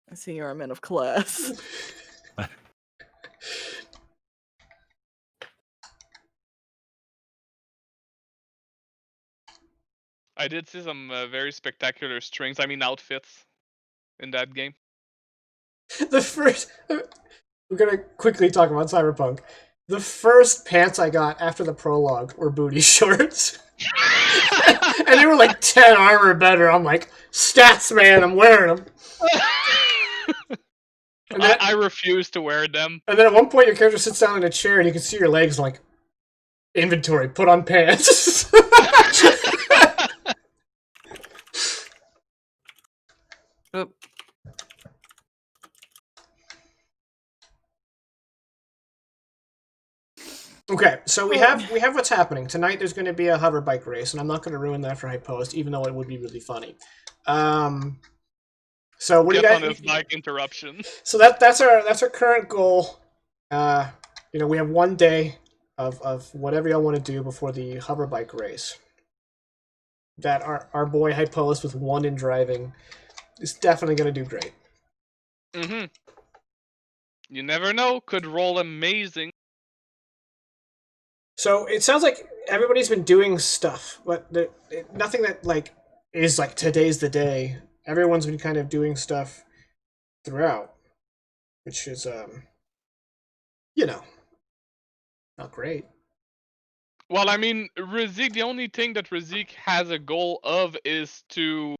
I see you're a man of class. I did see some very spectacular strings. I mean outfits in that game. The first, we're gonna quickly talk about Cyberpunk. The first pants I got after the prologue were booty shorts. And they were like 10 armor better. I'm like, stats, man, I'm wearing them. And then, I refuse to wear them. and then at one point, your character sits down in a chair and you can see your legs like, inventory, put on pants. Oop. Okay, so we have what's happening tonight. There's going to be a hover bike race, and I'm not going to ruin that for Hype Post, even though it would be really funny. So what do you Get on guys? his mic interruption. So that's our current goal. We have one day of whatever y'all want to do before the hover bike race. That our boy Hype Post with 1 in driving is definitely going to do great. Mm-hmm. You never know. Could roll amazing. So it sounds like everybody's been doing stuff, but nothing that like is like today's the day. Everyone's been kind of doing stuff throughout, which is not great. Well, I mean, Rizik, the only thing that Rizik has a goal of is to,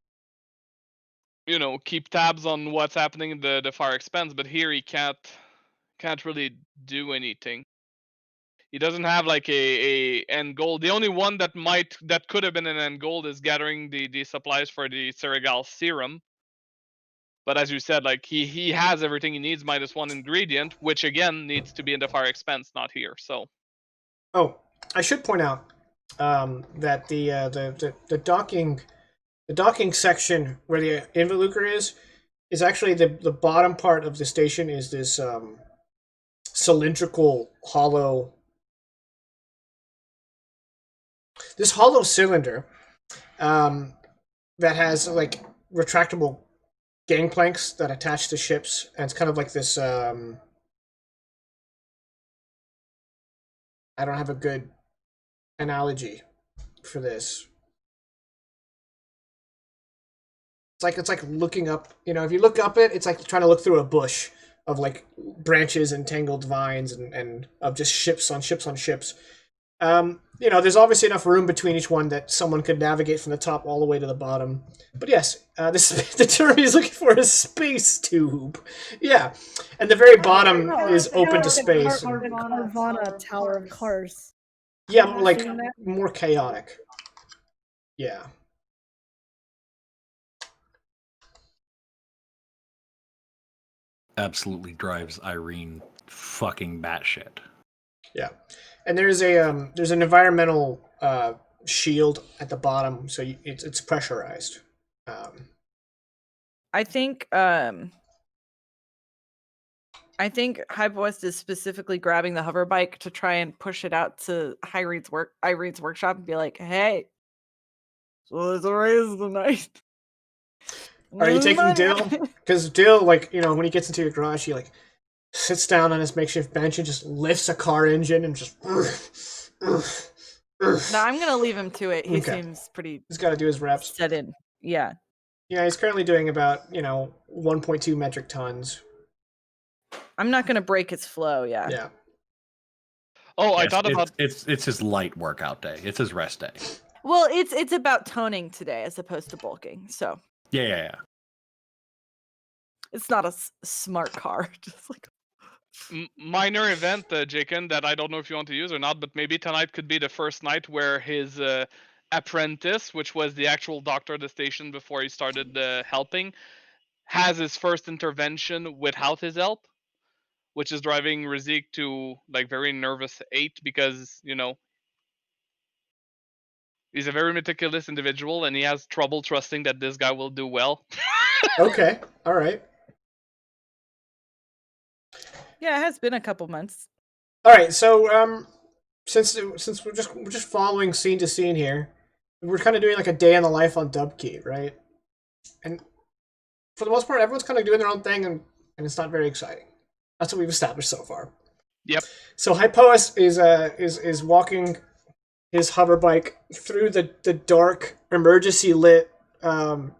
keep tabs on what's happening in the fire expense, but here he can't really do anything. He doesn't have like a end goal. The only one that could have been an end goal is gathering the supplies for the Ceregal serum. But as you said, like he has everything he needs minus 1 ingredient, which again needs to be in the fire expense, not here. So Oh, I should point out that the docking section where the Involucre is actually the bottom part of the station is this cylindrical hollow. This hollow cylinder that has like retractable gangplanks that attach to ships, and it's kind of like this. I don't have a good analogy for this. It's like looking up. If you look up it's like trying to look through a bush of like branches and tangled vines and of just ships on ships on ships. There's obviously enough room between each one that someone could navigate from the top all the way to the bottom. But yes, the term he's looking for is space tube. Yeah, and the very bottom is open to space. Carvana Tower of Cars. Yeah, but like more chaotic. Yeah. Absolutely drives Irene fucking batshit. Yeah, and there's an environmental shield at the bottom, so it's pressurized. I think Hype West is specifically grabbing the hover bike to try and push it out to Irene's workshop and be like, "Hey, so there's a raise tonight." Are you taking Money. Dill? Because Dill, like, when he gets into your garage, he like sits down on his makeshift bench and just lifts a car engine and just. No, I'm gonna leave him to it. He Okay. seems pretty He's got to do his reps. set in. Yeah. Yeah, he's currently doing about 1.2 metric tons. I'm not gonna break his flow. Yeah. Yeah. I Yes, thought about it's his light workout day. It's his rest day. Well, it's about toning today as opposed to bulking. So Yeah. it's not a smart car. Just like minor event, Jaken, that I don't know if you want to use or not, but maybe tonight could be the first night where his apprentice, which was the actual doctor at the station before he started helping, has his first intervention without his help, which is driving Rizik to like very nervous 8 because he's a very meticulous individual and he has trouble trusting that this guy will do well. Okay, all right. Yeah, it has been a couple months. All right, so since we're just following scene to scene here, we're kind of doing like a day in the life on Dubkey, right? And for the most part, everyone's kind of doing their own thing, and it's not very exciting. That's what we've established so far. Yep. So Hypoas is walking his hover bike through the dark, emergency lit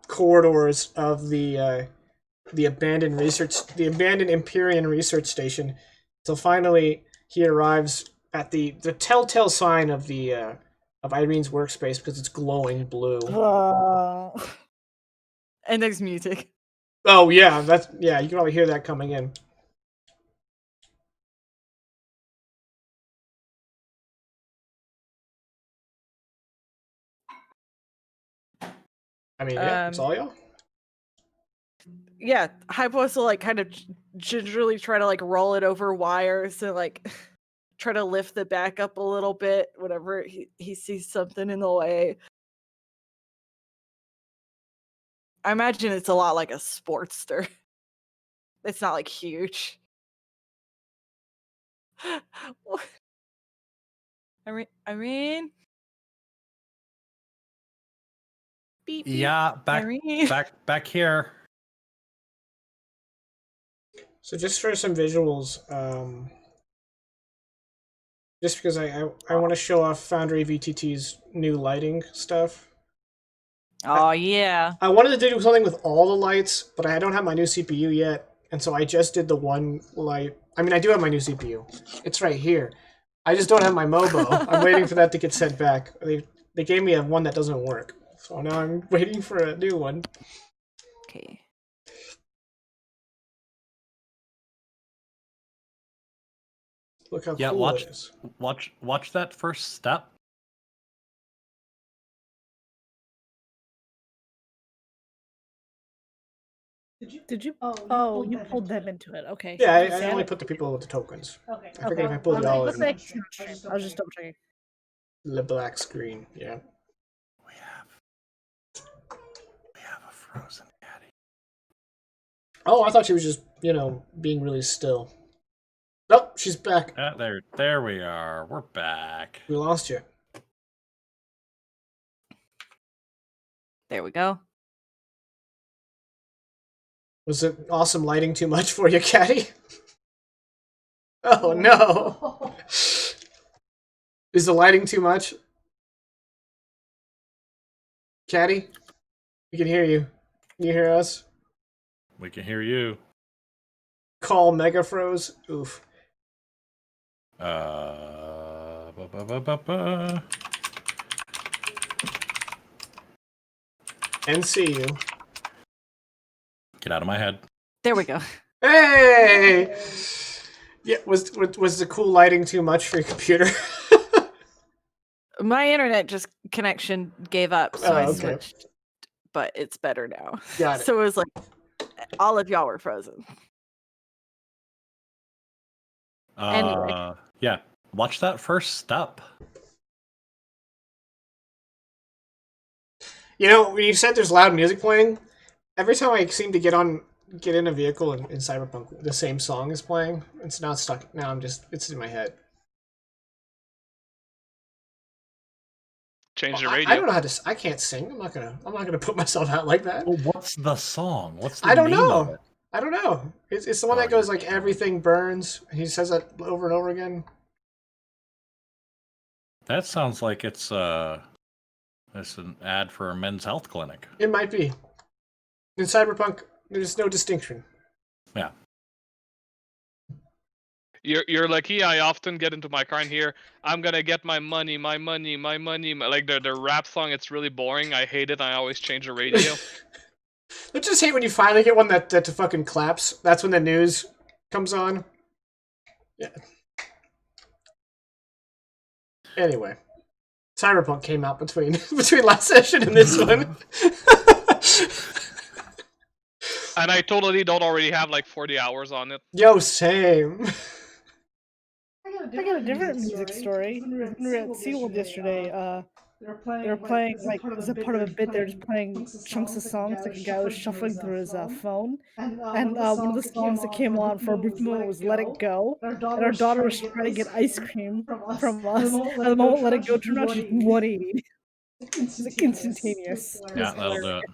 corridors of the abandoned Empyrean research station. So finally, he arrives at the telltale sign of of Irene's workspace because it's glowing blue. And there's music. Oh yeah, you can probably hear that coming in. I mean, yeah, it's all y'all. Yeah, Hypos will like kind of gingerly try to like roll it over wires and like try to lift the back up a little bit whenever he sees something in the way. I imagine it's a lot like a Sportster. It's not like huge. I mean, beep, beep. Yeah, Irene. back here. So just for some visuals, just because I want to show off Foundry VTT's new lighting stuff. Oh yeah. I wanted to do something with all the lights, but I don't have my new CPU yet, and so I just did the one light. I mean, I do have my new CPU. It's right here. I just don't have my Mobo. I'm waiting for that to get sent back. They gave me one that doesn't work, so now I'm waiting for a new one. Okay. Look how cool it is. Watch that first step. Did you? Oh, you pulled them into it. Okay. Yeah, I only put the people with the tokens. Okay. I figured if I pulled it all in. I was just double checking. The black screen, yeah. We have a frozen caddy. Oh, I thought she was just, being really still. Nope, she's back. There we are. We're back. We lost you. There we go. Was it awesome lighting too much for you, Caddy? Oh no! Is the lighting too much? Caddy? We can hear you. Can you hear us? We can hear you. Call Mega Froze. Oof. And see you. Get out of my head. There we go. Hey! Yeah, was the cool lighting too much for your computer? My internet connection gave up, so I okay. switched. But it's better now. Got it. So it was like all of y'all were frozen. Anyway. Yeah. Watch that first step. When you said there's loud music playing, every time I seem to get in a vehicle in Cyberpunk, the same song is playing. It's not stuck. Now it's in my head. Change the radio. I don't know how to. I can't sing. I'm not gonna put myself out like that. Well, what's the song? What's the I don't name know. of it? I don't know. It's the one that goes like everything burns. He says that over and over again. That sounds like it's an ad for a men's health clinic. It might be. In Cyberpunk, there's no distinction. Yeah. You're lucky. I often get into my car and hear, "I'm gonna get my money, my money, my money." Like the rap song, it's really boring. I hate it. I always change the radio. I just hate when you finally get one that fucking claps. That's when the news comes on. Yeah. Anyway, Cyberpunk came out between last session and this one. And I totally don't already have like 40 hours on it. Yo, same. I got a different music story. When we were at SeaWorld yesterday, they were playing like as a part of a bit. They were just playing chunks of songs. Like a guy was shuffling through his phone, and one of the songs that came on for a brief moment was "Let It Go," and our daughter was trying to get ice cream from us. And the moment "Let It Go" turned on, she's 180. It's like instantaneous. It was Yeah, that'll do it.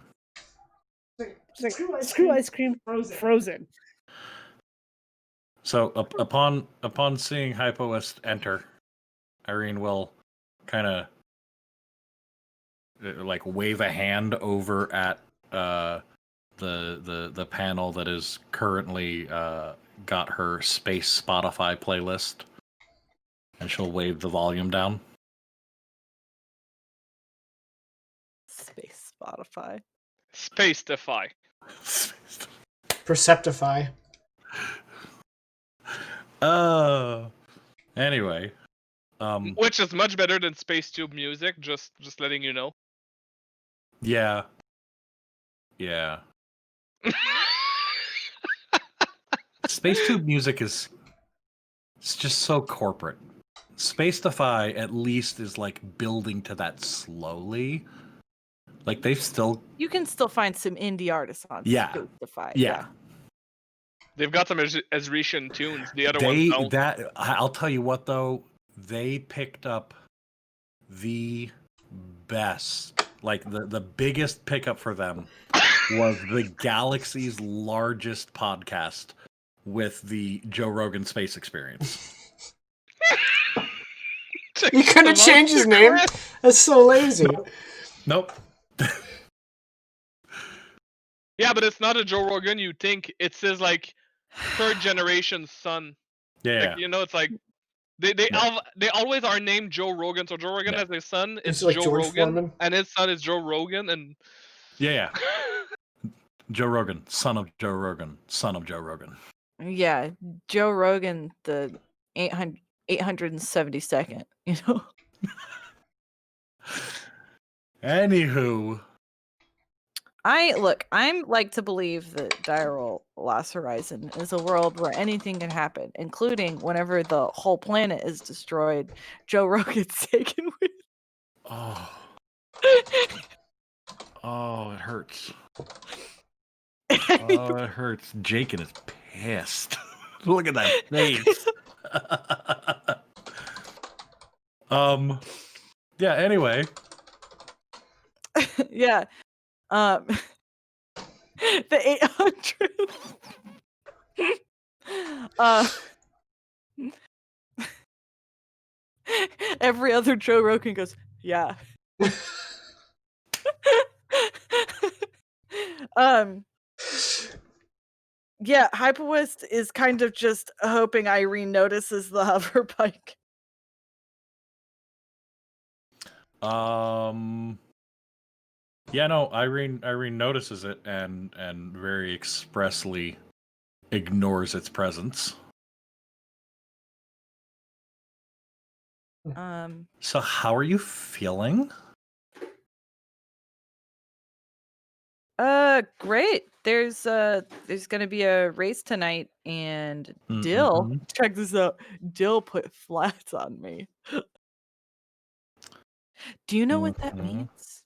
She's like, "Screw ice cream, frozen." So upon seeing Hypoest enter, Irene will kind of like wave a hand over at the panel that is currently got her Space Spotify playlist, and she'll wave the volume down. Space Spotify. Space-defy. Perceptify. Anyway, Which is much better than Space Tube music, just letting you know. yeah. Space Tube music it's just so corporate. Space Defy at least is like building to that slowly. Like they've still You can still find some indie artists on Yeah. Space Defy. yeah. They've got some Ezrician tunes. The other ones don't. I'll tell you what though, they picked up the best, like the biggest pickup for them was the galaxy's largest podcast with the Joe Rogan Space Experience. You couldn't change his name? That's so lazy. Nope. Yeah, but it's not a Joe Rogan. You think it says like third generation son. Yeah. Like, you know, it's like they always are named Joe Rogan. So Joe Rogan has a son. It's like Joe George Rogan, Foreman? and his son is Joe Rogan, and Yeah. Joe Rogan, son of Joe Rogan, son of Joe Rogan. Yeah, Joe Rogan, the 872nd, you know? Anywho. I'm like to believe that Diral Lost Horizon is a world where anything can happen, including whenever the whole planet is destroyed, Joe Rogan's taken with. Oh, it hurts. Oh, it hurts. Jakin is pissed. Look at that face. Yeah, anyway. Yeah. The 800. Every other Joe Rogan goes, yeah. Yeah, Hyperwest is kind of just hoping Irene notices the hover bike. Yeah, no, Irene notices it and very expressly ignores its presence. So how are you feeling? Great. There's gonna be a race tonight, and Dill, check this out. Dill put flats on me. Do you know what that means?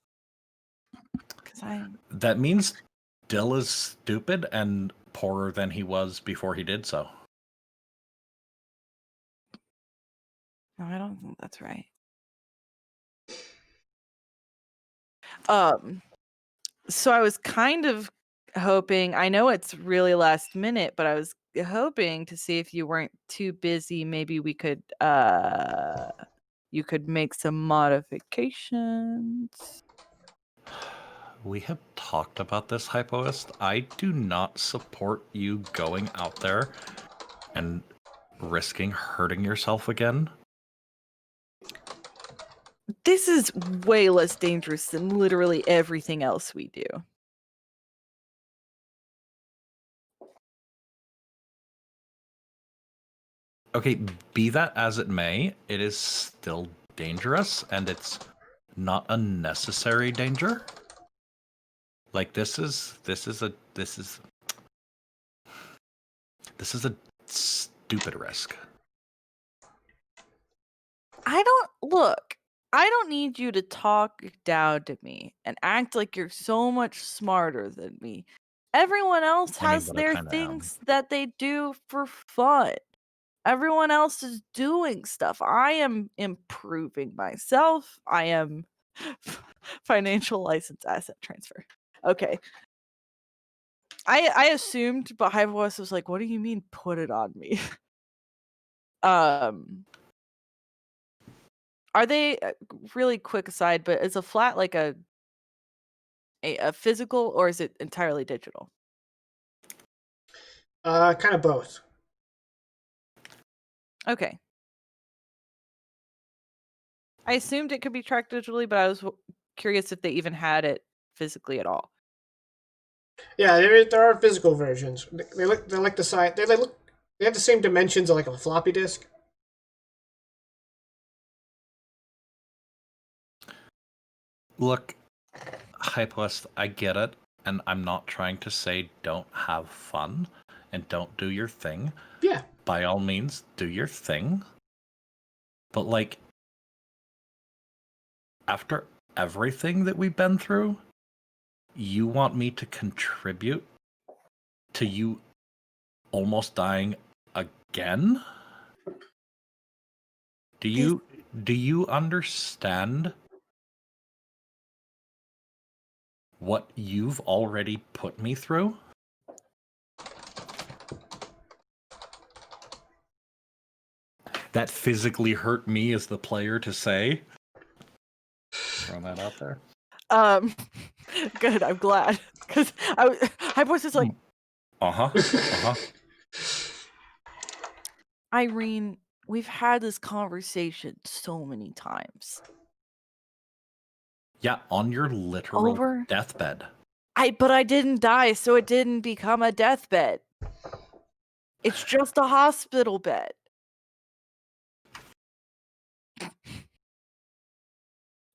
That means Dill is stupid and poorer than he was before he did so. No, I don't think that's right. So I was kind of hoping, I know it's really last minute, but I was hoping to see if you weren't too busy, maybe we could you could make some modifications. We have talked about this, Hypoist. I do not support you going out there and risking hurting yourself again. This is way less dangerous than literally everything else we do. Okay, be that as it may, it is still dangerous, and it's not a necessary danger. Like this is This is a stupid risk. I don't need you to talk down to me and act like you're so much smarter than me. Everyone else I mean, has but I their kinda am. things that they do for fun. Everyone else is doing stuff. I am improving myself. I am financial license asset transfer. Okay. I assumed, but Hyperwest was like, what do you mean put it on me? Are they really quick aside, but is a flat like a physical or is it entirely digital? Kind of both. Okay. I assumed it could be tracked digitally, but I was curious if they even had it physically at all. Yeah, there are physical versions. They're like the size. They have the same dimensions of like a floppy disk. Look, Hypewest, I get it, and I'm not trying to say don't have fun and don't do your thing. Yeah. By all means, do your thing. But like, after everything that we've been through, you want me to contribute to you almost dying again? Do you understand what you've already put me through? That physically hurt me as the player to say. Throwing that out there. Good. I'm glad because Hyperwest is like, Irene, we've had this conversation so many times. Yeah, on your literal deathbed. But I didn't die, so it didn't become a deathbed. It's just a hospital bed.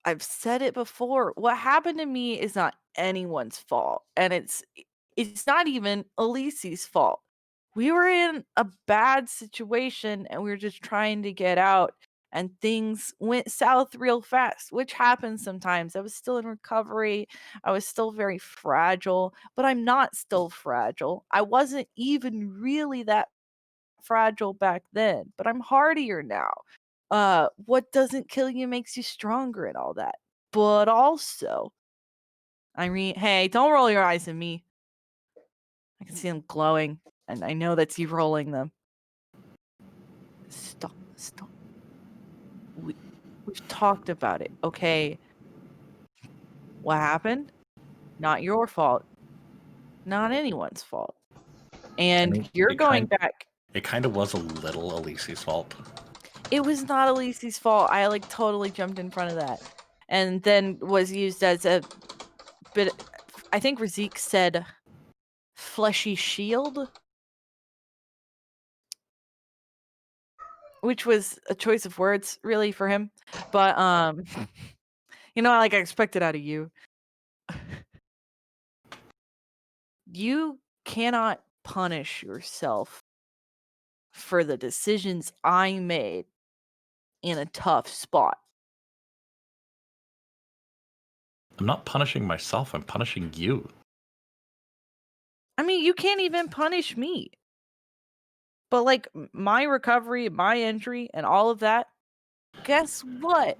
I've said it before. What happened to me is not anyone's fault, and it's not even Elise's fault. We were in a bad situation, and we were just trying to get out, and things went south real fast, which happens sometimes. I was still in recovery. I was still very fragile, but I'm not still fragile. I wasn't even really that fragile back then, but I'm hardier now. What doesn't kill you makes you stronger and all that. But also, Irene, hey, don't roll your eyes at me. I can see them glowing, and I know that's you rolling them. Stop. We've talked about it, okay? What happened? Not your fault. Not anyone's fault. And I mean, you're going back. It kind of was a little Elise's fault. It was not Elise's fault. I like totally jumped in front of that. And then was used as a bit. I think Razik said fleshy shield, which was a choice of words really for him. But like I expected out of you. You cannot punish yourself for the decisions I made in a tough spot. I'm not punishing myself, I'm punishing you. I mean, you can't even punish me. But like my recovery, my injury, and all of that, guess what?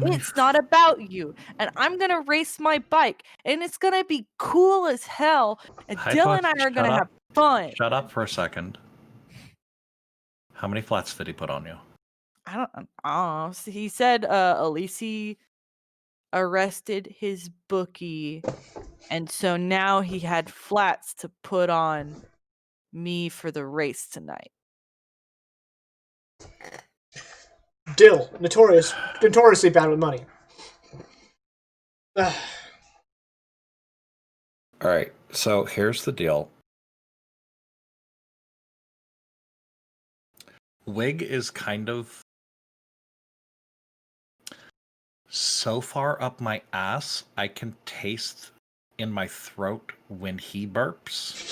It's not about you. And I'm going to race my bike. And it's going to be cool as hell. And Dylan and I are going to have fun. Shut up for a second. How many flats did he put on you? I don't know. So he said Elise arrested his bookie. And so now he had flats to put on me for the race tonight. Dill, notoriously bad with money. All right, so here's the deal. Wig is kind of so far up my ass, I can taste in my throat when he burps.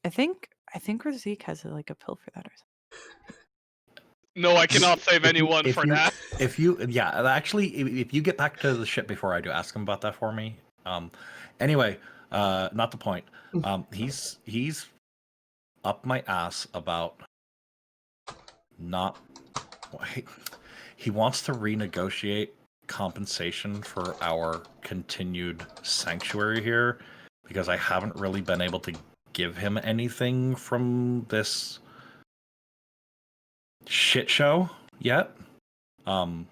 I think Razik has like a pill for that or something. No, I cannot save anyone if for you, that. If you, yeah, actually, if you get back to the ship before I do, ask him about that for me. Anyway, not the point. He's up my ass about not. He wants to renegotiate compensation for our continued sanctuary here because I haven't really been able to give him anything from this shit show yet. And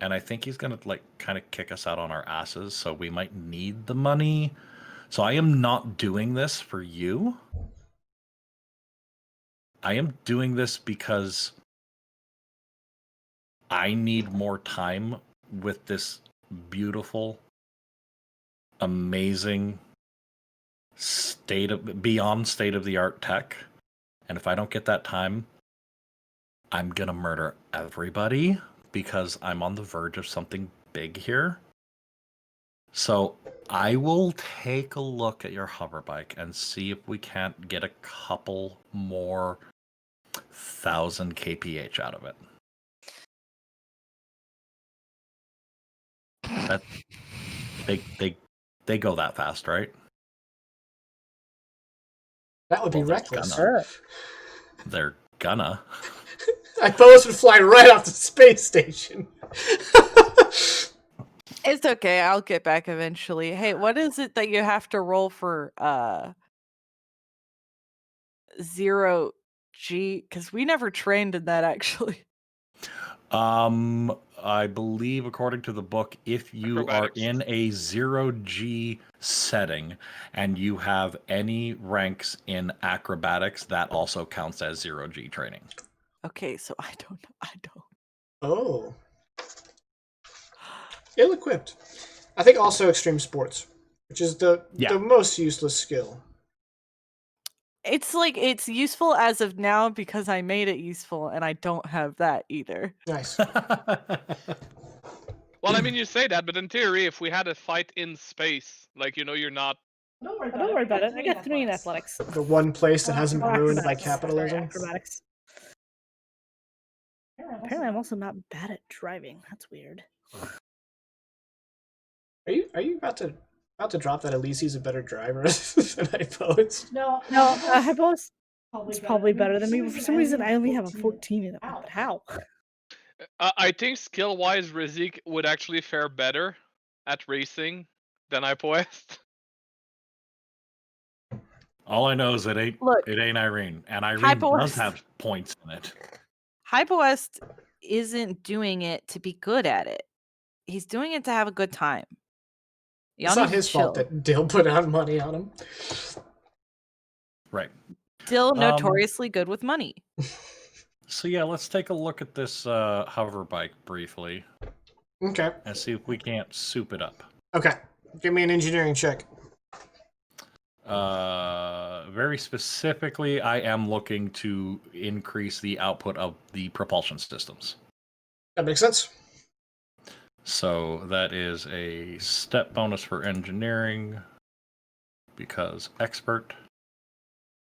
I think he's gonna like kind of kick us out on our asses, so we might need the money. So I am not doing this for you. I am doing this because I need more time with this beautiful, amazing beyond state of the art tech. And if I don't get that time, I'm gonna murder everybody because I'm on the verge of something big here. So I will take a look at your hoverbike and see if we can't get a couple more 1,000 kph out of it. That they go that fast, right? That would be Well, they're reckless. gonna. They're gonna. Hypos would fly right off the space station. It's okay. I'll get back eventually. Hey, what is it that you have to roll for 0G? Because we never trained in that actually. I believe according to the book, if you Acrobatics. are in a 0G setting and you have any ranks in acrobatics, that also counts as 0G training. Okay, so I don't. Oh. Ill-equipped. I think also extreme sports, which is the most useless skill. It's like it's useful as of now because I made it useful, and I don't have that either. Nice. Well, I mean, you say that, but in theory, if we had a fight in space, like, you know, you're not... Don't worry about it. I got 3 in athletics. The one place that hasn't been ruined by Acrobatics. capitalism. Acrobatics. Apparently, I'm also not bad at driving. That's weird. Are you about to drop that Elise's a better driver than Hypos? No, Hypos is probably better than me, but for some reason, I only have a 14 in it. But how? I think skill-wise, Razik would actually fare better at racing than Hypoest. All I know is it ain't Irene, and Irene does have points in it. Hypoest isn't doing it to be good at it. He's doing it to have a good time. It's not his fault that Dill put out money on him. Right. Dill notoriously good with money. So yeah, let's take a look at this hoverbike briefly. Okay. And see if we can't soup it up. Okay. Give me an engineering check. Very specifically, I am looking to increase the output of the propulsion systems. That makes sense. So that is a step bonus for engineering because expert,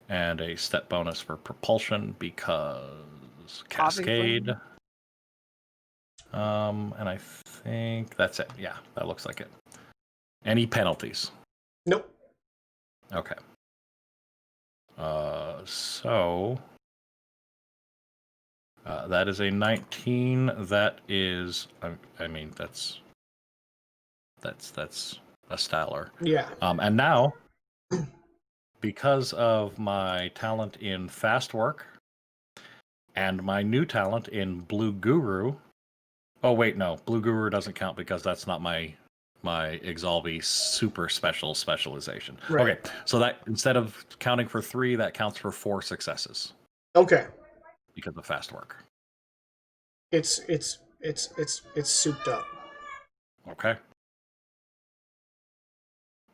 and a step bonus for propulsion because cascade. And I think that's it. Yeah, that looks like it. Any penalties? Nope. Okay. So that is a 19. That is, I mean, that's a stellar. Yeah. And now, because of my talent in fast work and my new talent in Blue Guru. Oh wait, no, Blue Guru doesn't count because that's not my Exalvi super specialization. Right. Okay, so that instead of counting for 3, that counts for 4 successes. Okay. Because of fast work. It's souped up. Okay.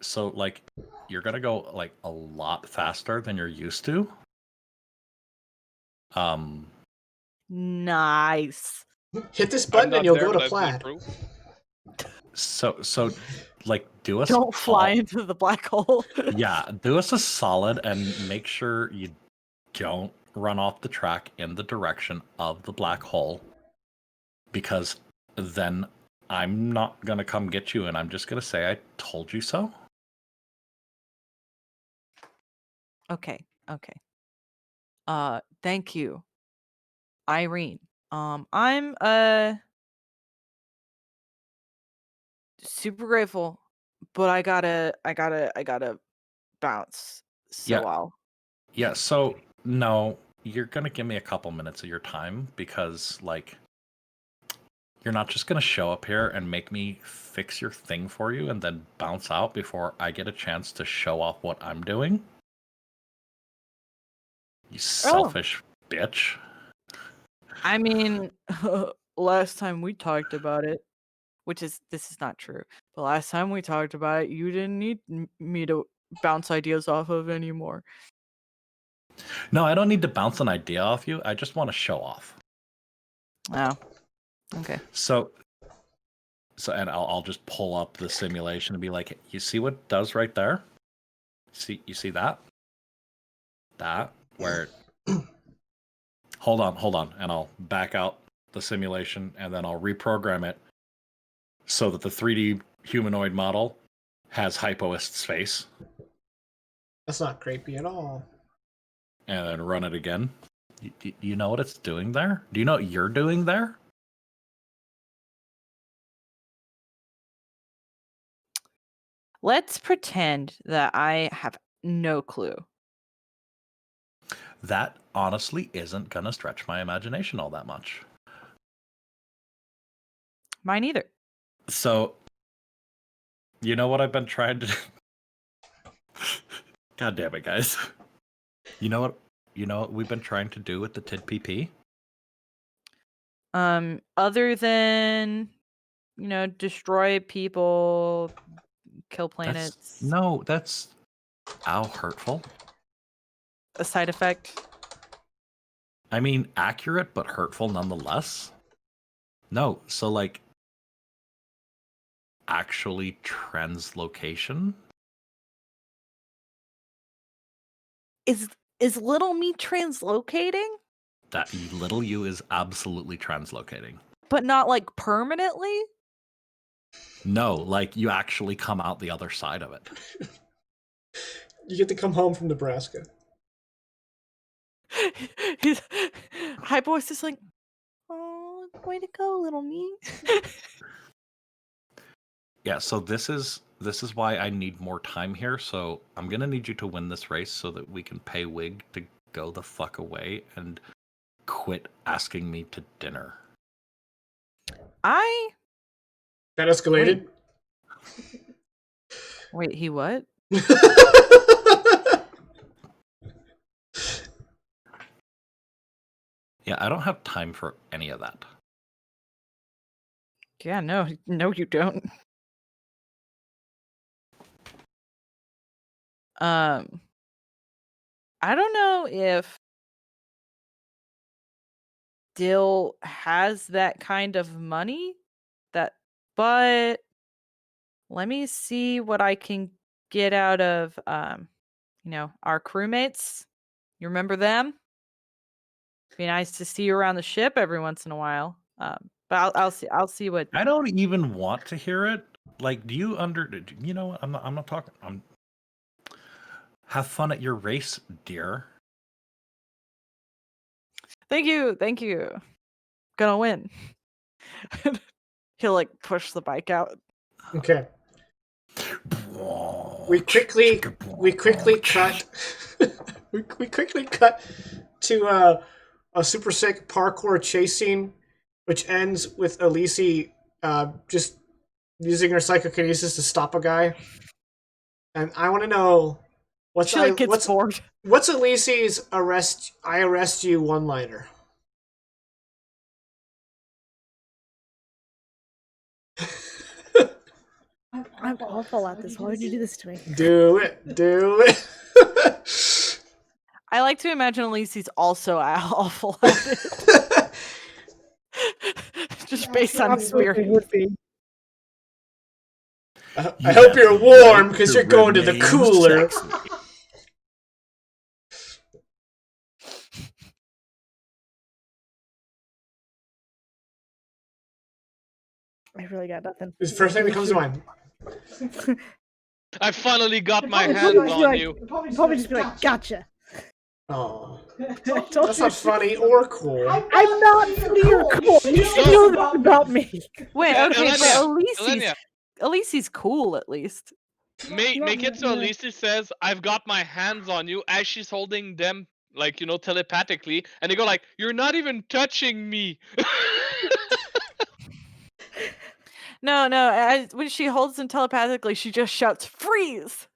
So like you're gonna go like a lot faster than you're used to. Nice. Hit this button and you'll go to plaid. So like do us Don't fly into the black hole. Yeah, do us a solid and make sure you don't run off the track in the direction of the black hole, because then I'm not gonna come get you and I'm just gonna say I told you so. Okay. Thank you, Irene. I'm super grateful, but I gotta bounce. So Yeah. Yeah, so no, you're gonna give me a couple minutes of your time, because like you're not just gonna show up here and make me fix your thing for you and then bounce out before I get a chance to show off what I'm doing. You selfish bitch. I mean, last time we talked about it, this is not true. But last time we talked about it, you didn't need me to bounce ideas off of anymore. No, I don't need to bounce an idea off you. I just want to show off. Oh, okay. So and I'll just pull up the simulation and be like, you see what it does right there? You see that? That where hold on, and I'll back out the simulation and then I'll reprogram it so that the 3D humanoid model has Hypoist's face. That's not creepy at all. And then run it again. You know what it's doing there? Do you know what you're doing there? Let's pretend that I have no clue. That honestly isn't going to stretch my imagination all that much. Mine either. So, you know what I've been trying to do? God damn it, guys. You know what we've been trying to do with the TID PP? Other than, destroy people, kill planets. That's hurtful. A side effect. I mean, accurate but hurtful nonetheless. No, so like actually translocation. Is little me translocating? That little you is absolutely translocating. But not like permanently? No, like you actually come out the other side of it. You get to come home from Nebraska. Hypo is just like, oh, way to go, little me. Yeah, so this is why I need more time here. So I'm gonna need you to win this race so that we can pay Wig to go the fuck away and quit asking me to dinner. That escalated. Wait, he what? Yeah, I don't have time for any of that. Yeah, no, you don't. I don't know if Dill has that kind of money, but let me see what I can get out of our crewmates. You remember them? Be nice to see you around the ship every once in a while. But I'll see what. I don't even want to hear it. Like, do you you know what? I'm not talking. Have fun at your race, dear. Thank you. Gonna win. He'll like push the bike out. Okay. We quickly cut. we quickly cut to a super sick parkour chase scene, which ends with Elise just using her psychokinesis to stop a guy. And I want to know what's bored. What's Elise's I arrest you one-liner? I'm awful at this. Why would you do this to me? Do it. I like to imagine Elise's also awful at it. Just based on experience. Would be. I hope you're warm because you're going to the cooler. I really got nothing. It's the first thing that comes to mind. I finally got my You'd hands on you. probably just be like, gotcha. Oh, I told that's you. not funny or cool. I'm not funny or cool. You should know that about me. Wait, okay, but Elenia, Elise's cool at least. make it so Elise says, "I've got my hands on you," as she's holding them, like, you know, telepathically, and they go like, "You're not even touching me." No. When she holds him telepathically, she just shouts, "Freeze!"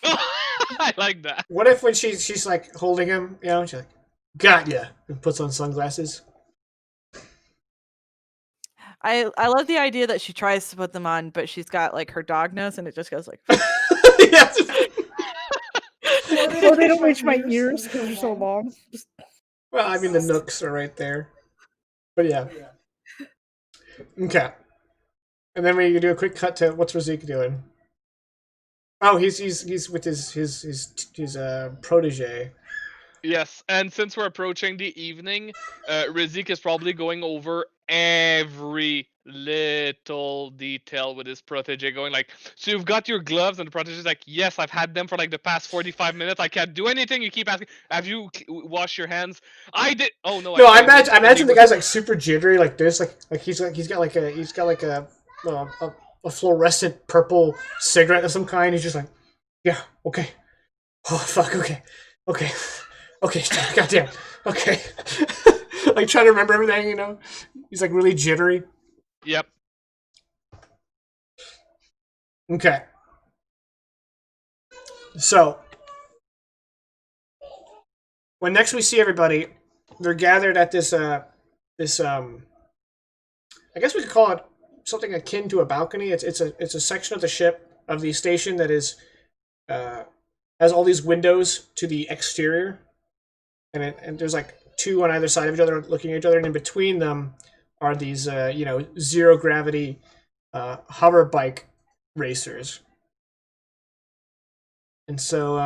I like that. What if when she's like holding him, you know, she's like, "Got ya," and puts on sunglasses. I love the idea that she tries to put them on, but she's got like her dog nose, and it just goes like. Yeah. Or they don't reach my ears because they're so long. Well, I mean the nooks are right there, but yeah. Okay, and then we do a quick cut to what's Razik doing. Oh, he's with his protege. Yes, and since we're approaching the evening, Rizik is probably going over every little detail with his protege, going like, "So you've got your gloves," and the protege's like, "Yes, I've had them for like the past 45 minutes. I can't do anything. You keep asking, have you washed your hands? I did. Oh no, No, I imagine the guy's like super jittery, like this, like he's got like a fluorescent purple cigarette of some kind. He's just like, yeah, okay, oh fuck, okay, goddamn, okay, like trying to remember everything, you know. He's like really jittery. Yep. Okay. So when next we see everybody, they're gathered at this I guess we could call it something akin to a balcony. It's a section of the ship of the station that is has all these windows to the exterior, and there's like two on either side of each other looking at each other, and in between them are these zero gravity hover bike racers. And so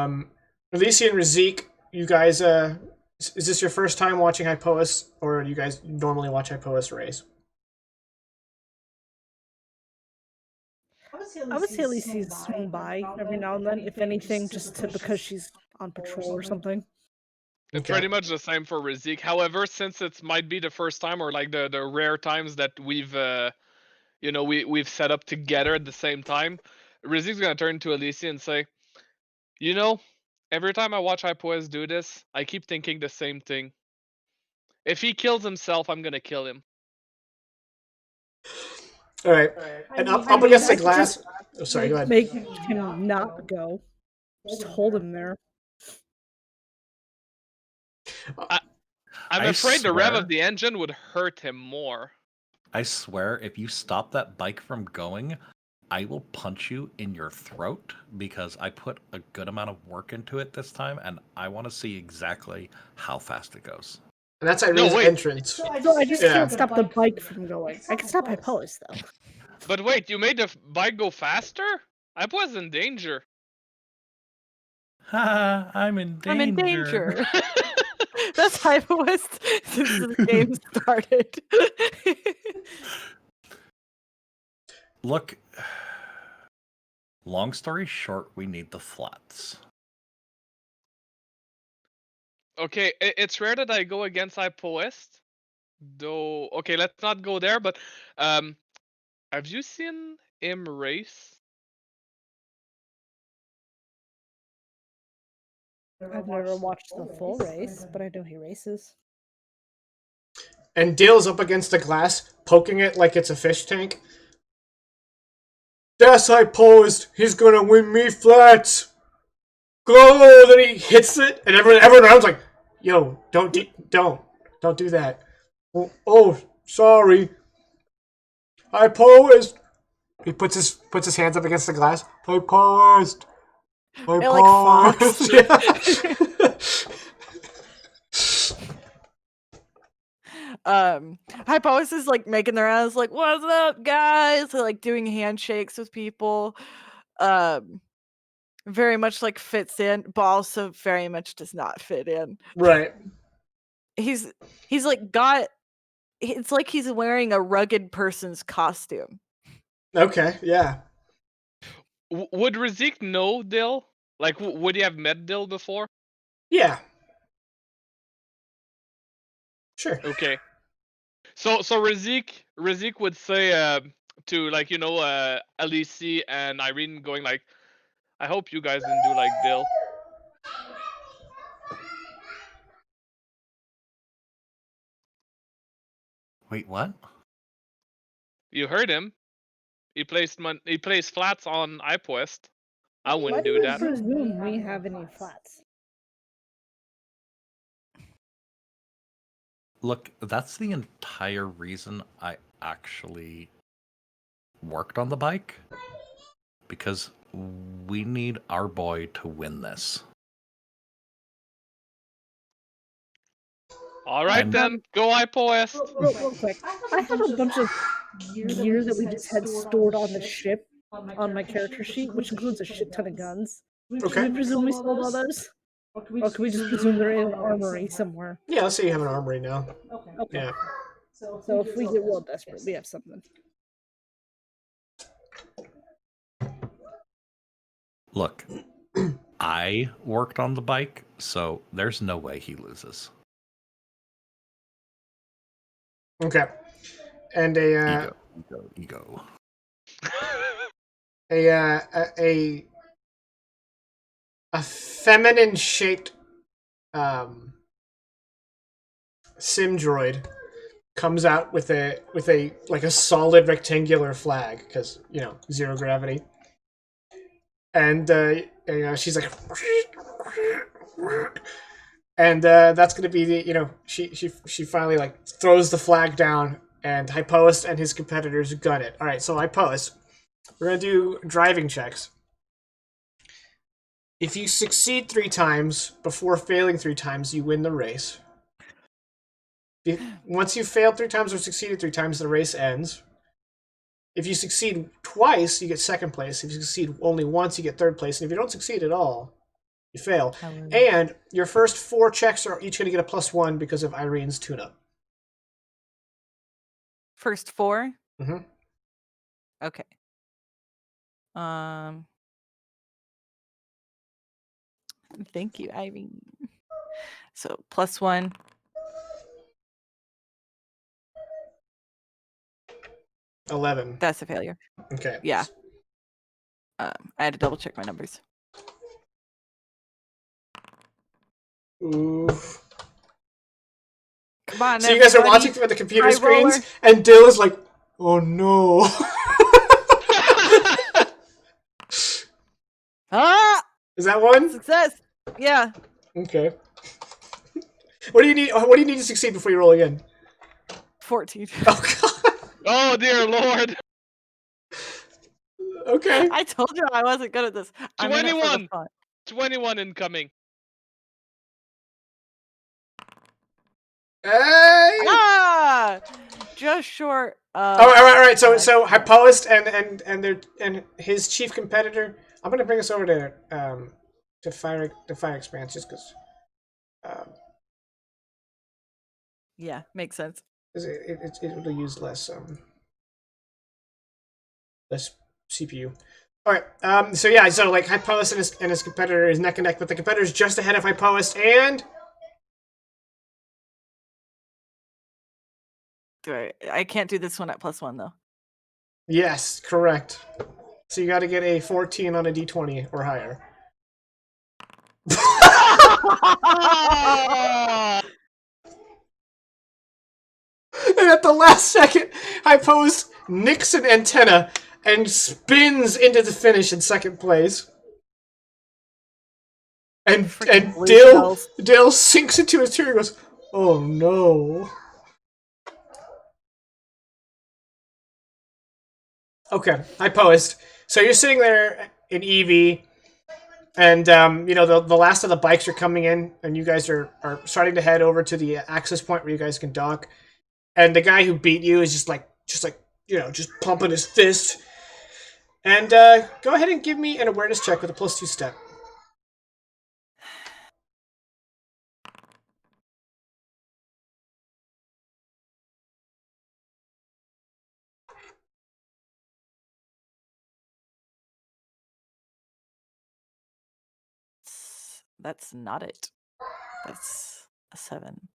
Alicia and Razik, you guys is this your first time watching Hypois, or do you guys normally watch Hypois race? I would say at least she's swing by every now and then, if anything, just because she's on patrol or something. It's Okay. pretty much the same for Rizik. However, since it might be the first time or like the rare times that we've we've set up together at the same time, Rizik's gonna turn to Alicia and say, "You know, every time I watch Hypoes do this, I keep thinking the same thing. If he kills himself, I'm gonna kill him." All right, and up against the glass. Oh, sorry, go ahead. Make him not go. Just hold him there. I'm afraid the rev of the engine would hurt him more. I swear, if you stop that bike from going, I will punch you in your throat, because I put a good amount of work into it this time, and I want to see exactly how fast it goes. And that's Irene's entrance. So I just can't stop the bike from going. I can stop Hypois, though. But wait, you made the bike go faster? I was in danger. Ha! I'm in danger. I'm in danger. That's Hypois since the game started. Look, long story short, we need the flats. Okay, it's rare that I go against Hypoest, though. Okay, let's not go there. But have you seen him race? I've never watched the full race, but I know he races. And Dale's up against the glass, poking it like it's a fish tank. That's Hypois. He's gonna win me flats. Go! Then he hits it, and everyone around's like, "Yo, don't do that." Oh, sorry. Hypois. He puts his hands up against the glass. Hypois. Fox. Yeah. Hypois is like making their rounds, like, "What's up, guys?" They're, like doing handshakes with people. Very much like fits in, but also very much does not fit in. Right. He's like got. It's like he's wearing a rugged person's costume. Okay. Yeah. Would Razik know Dill? Like, would he have met Dill before? Yeah. Sure. Okay. So Razik would say to, like, Alici and Irene, going like, I hope you guys didn't do like Dill. Wait, what? You heard him. He plays flats on iPoest. I Why wouldn't do do you that. presume we have any flats? Look, that's the entire reason I actually worked on the bike. Because we need our boy to win this. All right And- then, go iPoest. Real quick. I have a bunch of gear that we just had stored on the ship on my character sheet, which includes a shit ton of guns. Should Okay. we presume we sold all those? Or can we just presume they're in an armory somewhere? Yeah, let's say you have an armory now. Okay. Yeah. So if we get real desperate, we have something. Look, I worked on the bike, so there's no way he loses. Okay. And Ego. a feminine shaped sim droid comes out with a like a solid rectangular flag, because zero gravity, and she's like, and that's gonna be the she finally like throws the flag down, and Hypoist and his competitors gun it. All right, so Hypoist, we're gonna do driving checks. If you succeed 3 times before failing 3 times, you win the race. Once you've failed 3 times or succeeded 3 times, the race ends. If you succeed twice, you get second place. If you succeed only once, you get third place. And if you don't succeed at all, you fail. And your first 4 checks are each going to get a +1 because of Irene's tune-up. First 4? Mm-hmm. Okay. Thank you, Irene. So +1. $11. That's a failure. Okay. Yeah. I had to double check my numbers. Oof. Come on, So you guys are everybody. watching through the computer High screens, roller. and Dill is like, "Oh no!" Ah! Is that one? Success. Yeah. Okay. What do you need? What do you need to succeed before you roll again? 14. Oh god. Oh dear lord. Okay. I told you I wasn't good at this. I'm in it for the 21. fun. 21 incoming. Hey! Ah! Just short. All right. So Hypoist and his chief competitor. I'm gonna bring us over to fire expanse just because. Yeah, makes sense. It'll use less CPU. All right. So like Hypoist and his competitor is neck and neck, but the competitor is just ahead of Hypoist and. I can't do this one at +1 though. Yes, correct. So you got to get a 14 on a d20 or higher. And at the last second, Hypoist nicks an antenna and spins into the finish in second place. And blue Dill sinks into his chair and goes, "Oh no." Okay, Hypoist. So you're sitting there in EV, and the last of the bikes are coming in, and you guys are starting to head over to the access point where you guys can dock. And the guy who beat you is just pumping his fist. And go ahead and give me an awareness check with a +2 step. That's not it. That's a 7.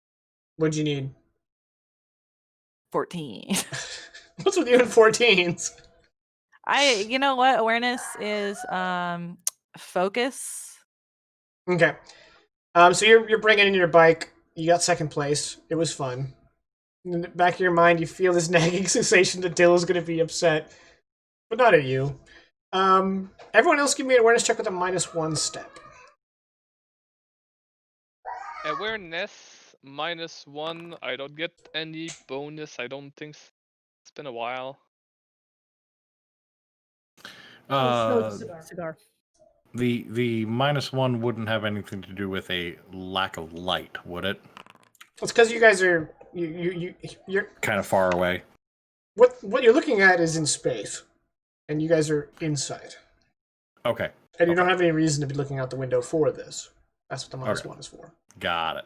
What'd you need? 14. What's with you and 14s? You know what? Awareness is focus. Okay. So you're bringing in your bike. You got second place. It was fun. In the back of your mind, you feel this nagging sensation that Dill is going to be upset, but not at you. Everyone else, give me an awareness check with a -1 step. Awareness -1. I don't get any bonus. I don't think. It's been a while. Cigar. The -1 wouldn't have anything to do with a lack of light, would it? It's because you guys are you're Kind of far away. what you're looking at is in space, and you guys are inside, Okay. and you don't have any reason to be looking out the window for this. That's what the -1 is for. Got it.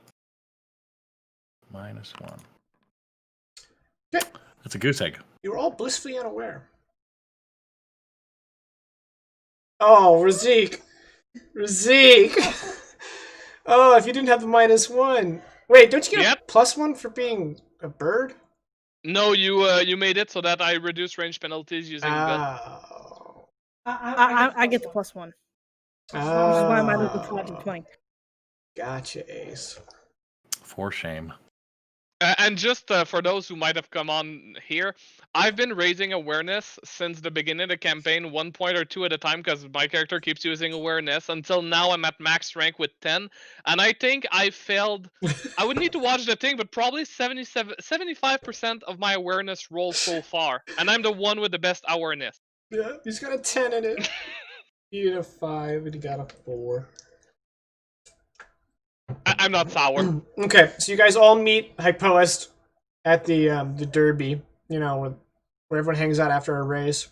-1. Okay. That's a goose egg. You were all blissfully unaware. Oh, Razik! Oh, if you didn't have the -1. Wait, don't you get a +1 for being a bird? No, you made it so that I reduce range penalties using gun. Oh. I get the +1. Which is why I'm at the 20. Gotcha, Ace. For shame. And just for those who might have come on here, I've been raising awareness since the beginning of the campaign, 1 point or 2 at a time, because my character keeps using awareness. Until now, I'm at max rank with 10, and I think I failed. I would need to watch the thing, but probably 75% of my awareness rolls so far, and I'm the one with the best awareness. Yeah, he's got a 10 in it. You get a 5, and he got a 4. I'm not sour. Okay, so you guys all meet Hypoest at the derby, where everyone hangs out after a race.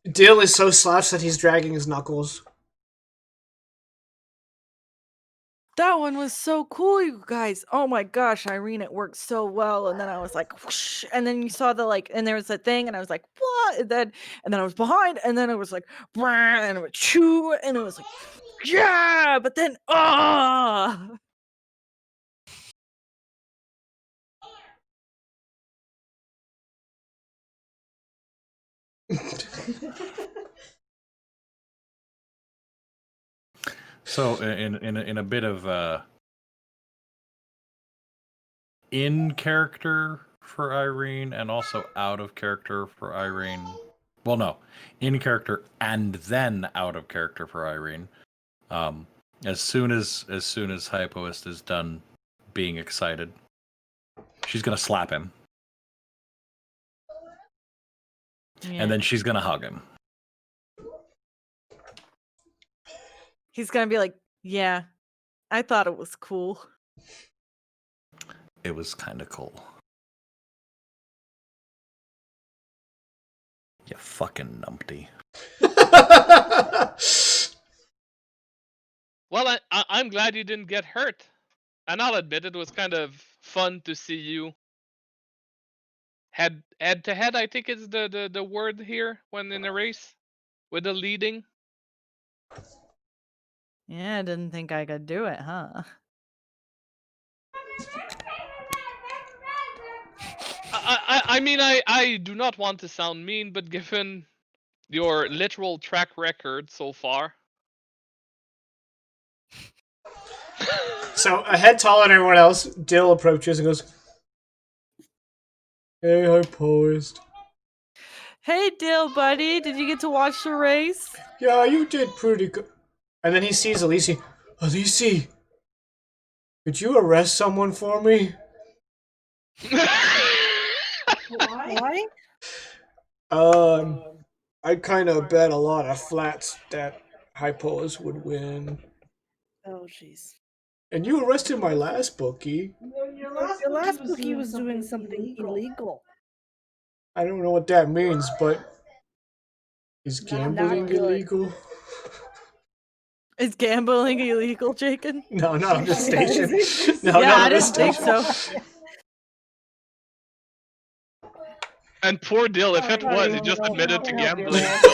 Dill is so slouched that he's dragging his knuckles. That one was so cool, you guys. Oh my gosh, Irene, it worked so well. And then I was like, whoosh, and then you saw and there was a thing, and I was like, what? And then I was behind, and then it was like, and it was choo, and it was like, yeah, but then, So in a bit of in character for Irene and also out of character for Irene. Well, no, in character and then out of character for Irene. As soon as Hypoist is done being excited, she's gonna slap him, and then she's gonna hug him. He's gonna be like, yeah, I thought it was cool. It was kind of cool. You fucking numpty. Well, I'm glad you didn't get hurt. And I'll admit it was kind of fun to see you head to head, I think is the word here when in a race with the leading. Yeah, I didn't think I could do it, huh? I mean, I do not want to sound mean, but given your literal track record so far. So, a head taller than everyone else, Dill approaches and goes, "Hey, Hypoist. Hey, Dill, buddy, did you get to watch the race? Yeah, you did pretty good." And then he sees Elise. "Elise, could you arrest someone for me?" Why? I kind of bet a lot of flats that Hypoist would win. Oh, jeez. And you arrested my last bookie. Your last bookie was doing something illegal. I don't know what that means, but is gambling Not good. illegal? Is gambling illegal, Jacob? No, not on this Yeah, station. is it? No, Yeah, not I on this didn't think station. so. And poor Dill, if it Sorry, was, he Dill, just Dill, admitted how to can I help you, gambling. Dill?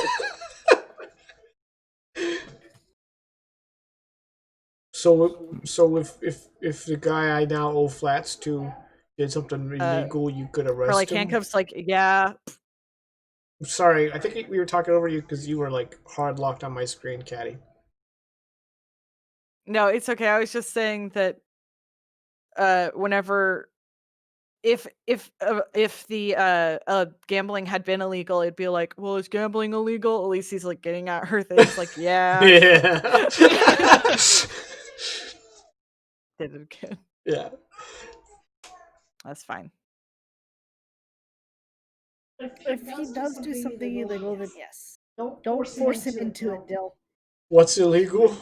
So if the guy I now owe flats to did something illegal, you could For arrest like him. handcuffs, like, yeah. Sorry, I think we were talking over you because you were like hard locked on my screen, Caddy. No, it's okay. I was just saying that whenever if the gambling had been illegal, it'd be like, well, is gambling illegal? At least he's like getting at her things like, yeah. Yeah. Did it again. Yeah. That's fine. If he does do something illegal, then yes. Don't force him into it, Dill. What's illegal?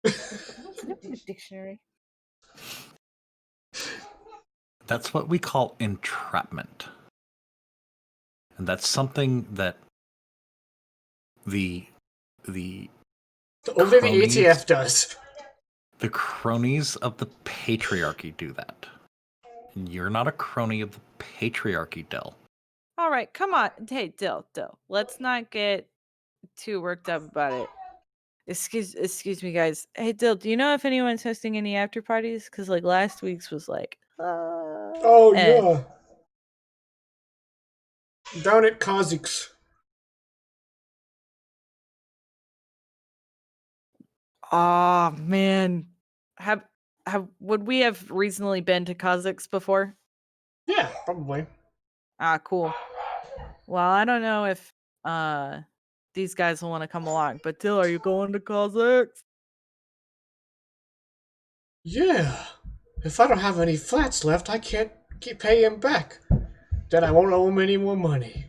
Look at the dictionary. That's what we call entrapment. And that's something that the Only the cronies- ATF does. the cronies of the patriarchy do that. And you're not a crony of the patriarchy, Del. All right, come on. Hey, Dill. Let's not get too worked up about it. Excuse me, guys. Hey, Dill, do you know if anyone's hosting any after parties? Because like last week's was like, Oh yeah. Down at Kazakh's. oh man, have would we have reasonably been to Kazakhs before? Yeah, probably. Ah, cool. Well, I don't know if these guys will want to come along, but Dill, are you going to Kazakhs? Yeah. If I don't have any flats left, I can't keep paying back. Then I won't owe him any more money.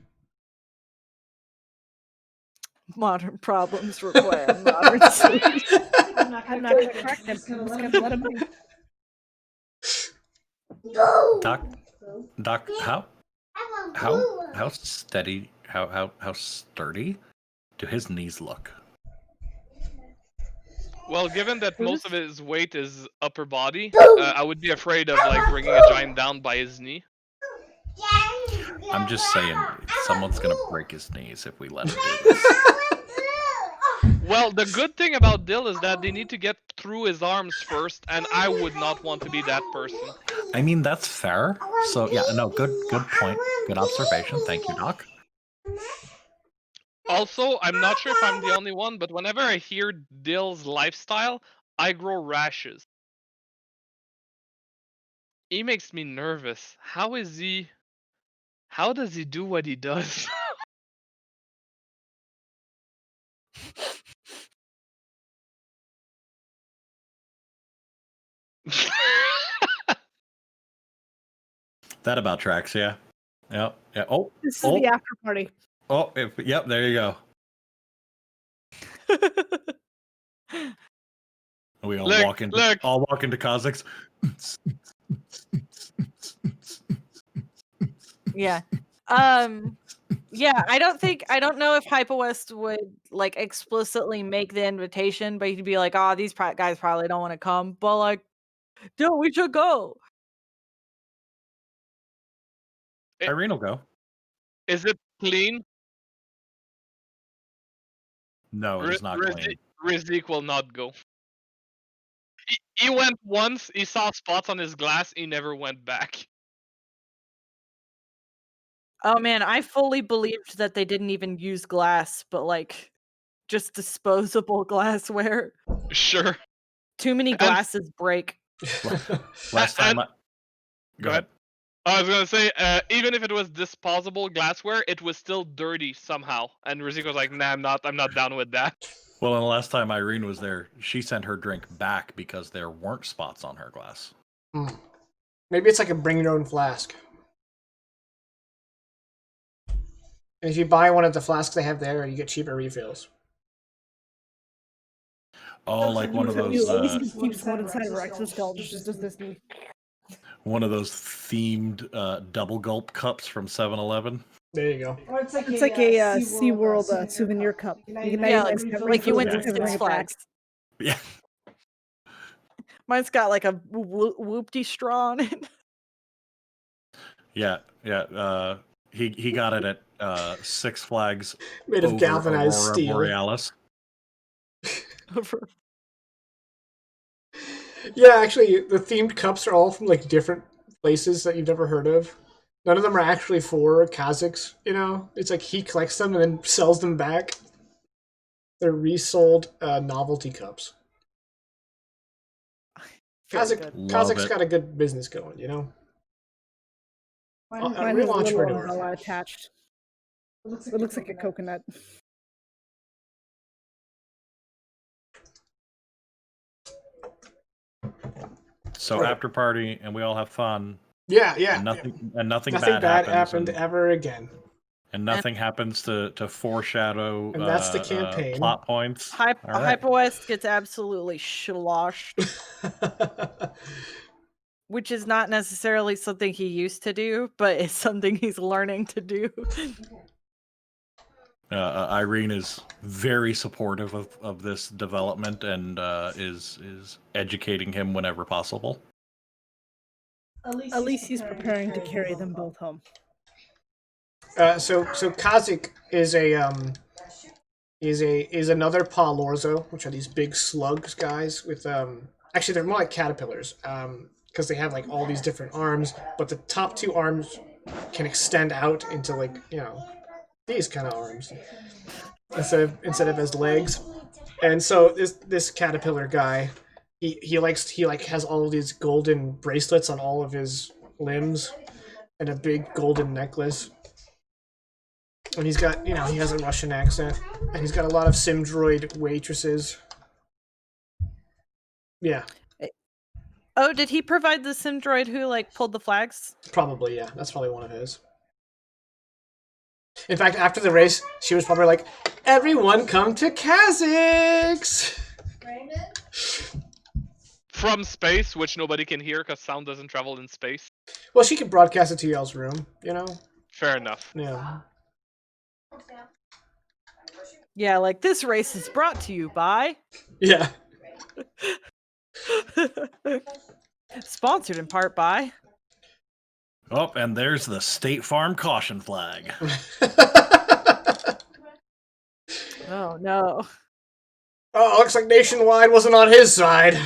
Modern problems require modern solutions. I'm not gonna correct him. I'm just gonna let him be. Doc, how steady, how sturdy do his knees look? Well, given that most of his weight is upper body, I would be afraid of like bringing a giant down by his knee. I'm just saying, someone's gonna break his knees if we let him do this. Well, the good thing about Dill is that they need to get through his arms first, and I would not want to be that person. I mean, that's fair. So yeah, no, good point, good observation. Thank you, Doc. Also, I'm not sure if I'm the only one, but whenever I hear Dill's lifestyle, I grow rashes. He makes me nervous. How does he do what he does? That about tracks, yeah. Yep. Yeah. Oh. This is the after party. Oh. Yep. There you go. We all walk into Kazakhs. Yeah. Yeah, I don't know if Hyper West would like explicitly make the invitation, but he'd be like, "Oh, these guys probably don't want to come," but like, dude, we should go. Irene will go. Is it clean? No, it is not clean. Rizik will not go. He went once, he saw spots on his glass, he never went back. Oh man, I fully believed that they didn't even use glass, but like just disposable glassware. Sure. Too many glasses break. Last time Go ahead. I was gonna say, even if it was disposable glassware, it was still dirty somehow. And Rizik was like, "Nah, I'm not down with that." Well, and the last time Irene was there, she sent her drink back because there weren't spots on her glass. Maybe it's like a bring your own flask. And if you buy one of the flasks they have there, you get cheaper refills. Oh, like one of those At least he keeps one inside of her exoskeleton. Just does this. one of those themed double gulp cups from 7-Eleven. There you go. It's like a SeaWorld souvenir cup. You can Yeah, now like, just like you refill went it to and bring Six it back. Flags. Yeah. Mine's got like a whoopty straw on it. Yeah. He got it at Six Flags Made of over galvanized Aurora steel. Borealis. Yeah, actually, the themed cups are all from like different places that you've never heard of. None of them are actually for Kazakhs, you know? It's like he collects them and then sells them back. They're resold novelty cups. Very good. Love Kazakh's it. got a good business going, you know? Mine has real a little entrepreneur. umbrella attached. It looks like a coconut. So Right. after party, and we all have fun, Yeah. and nothing Nothing bad bad happens, happened ever again. and nothing happens to foreshadow And that's the campaign. plot points. All right. Hyper West gets absolutely sloshed, which is not necessarily something he used to do, but it's something he's learning to do. Irene is very supportive of this development and is educating him whenever possible. At least he's preparing to carry them both home. So Kazik is is another Palorzo, which are these big slugs guys with actually they're more like caterpillars because they have like all these different arms, but the top two arms can extend out into like, you know, these kind of arms instead of as legs. And so this caterpillar guy, he has all of these golden bracelets on all of his limbs and a big golden necklace. And he's got, you know, he has a Russian accent. And he's got a lot of Simdroid waitresses. Yeah, Oh, did he provide the Simdroid who like pulled the flags? probably, yeah. That's probably one of his. In fact, after the race, she was probably like, "Everyone come to Kazakhs!" From space, which nobody can hear because sound doesn't travel in space. Well, she could broadcast it to y'all's room, you know? Fair enough. Yeah. Yeah, like this race is brought to you by Yeah. sponsored in part by Oh, and there's the State Farm caution flag. Oh no. Oh, looks like Nationwide wasn't on his side.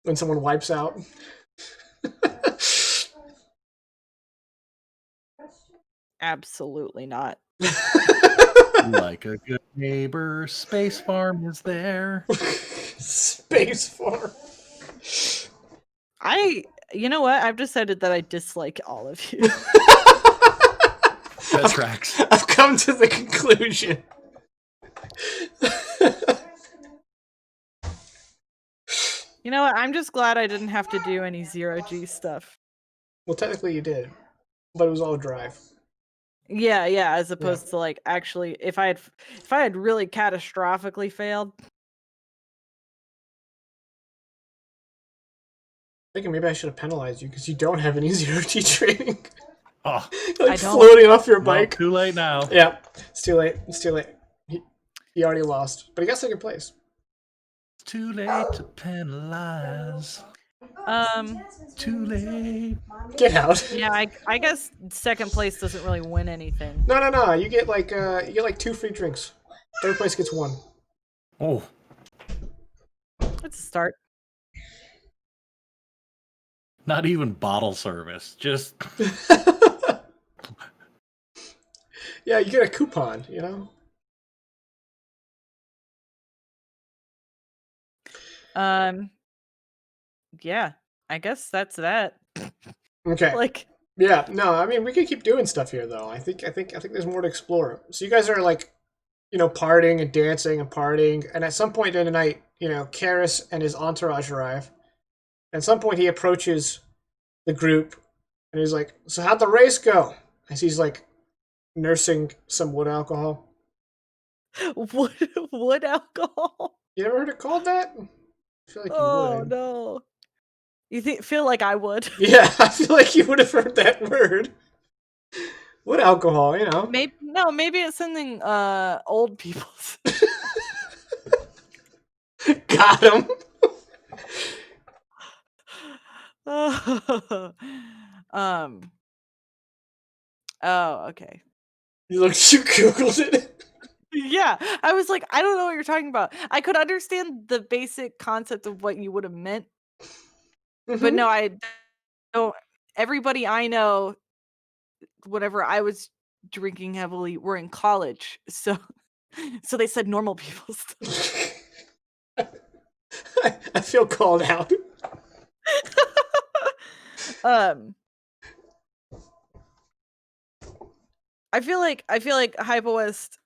When someone wipes out. Absolutely not. Like a good neighbor, Space Farm is there. Space Farm. You know what? I've decided that I dislike all of you. That tracks. I've come to the conclusion. You know what? I'm just glad I didn't have to do any zero-G stuff. Well, technically you did, but it was all drive. Yeah, as opposed to like actually if I had really catastrophically failed. Thinking maybe I should have penalized you because you don't have any zero-G training. Oh, Like I don't. floating off your well, bike. too late now. Yeah, it's too late. It's too late. He already lost, but he got second place. It's too late to penalize. Too late. Get out. Yeah, I guess second place doesn't really win anything. No. You get like 2 free drinks. Third place gets 1. Oh, It's a start. not even bottle service. Just Yeah, you get a coupon. You know. Yeah, I guess that's that. Okay. Like, Yeah. No, I mean we could keep doing stuff here though. I think there's more to explore. So you guys are like, you know, partying and dancing and partying, and at some point during the night, you know, Karis and his entourage arrive. At some point, he approaches the group, and he's like, "So how'd the race go?" As he's like nursing some wood alcohol. wood alcohol. You ever heard it called that? I feel like you Oh would. no. You feel like I would? Yeah, I feel like you would have heard that word. What alcohol, you know? Maybe it's something old people say. Got him. um. Oh, okay. You googled it. Yeah, I was like, I don't know what you're talking about. I could understand the basic concept of what you would have meant, but no, I don't. Everybody I know, whenever I was drinking heavily, were in college, so they said normal people stuff. I feel called out. um, I feel like Hypo West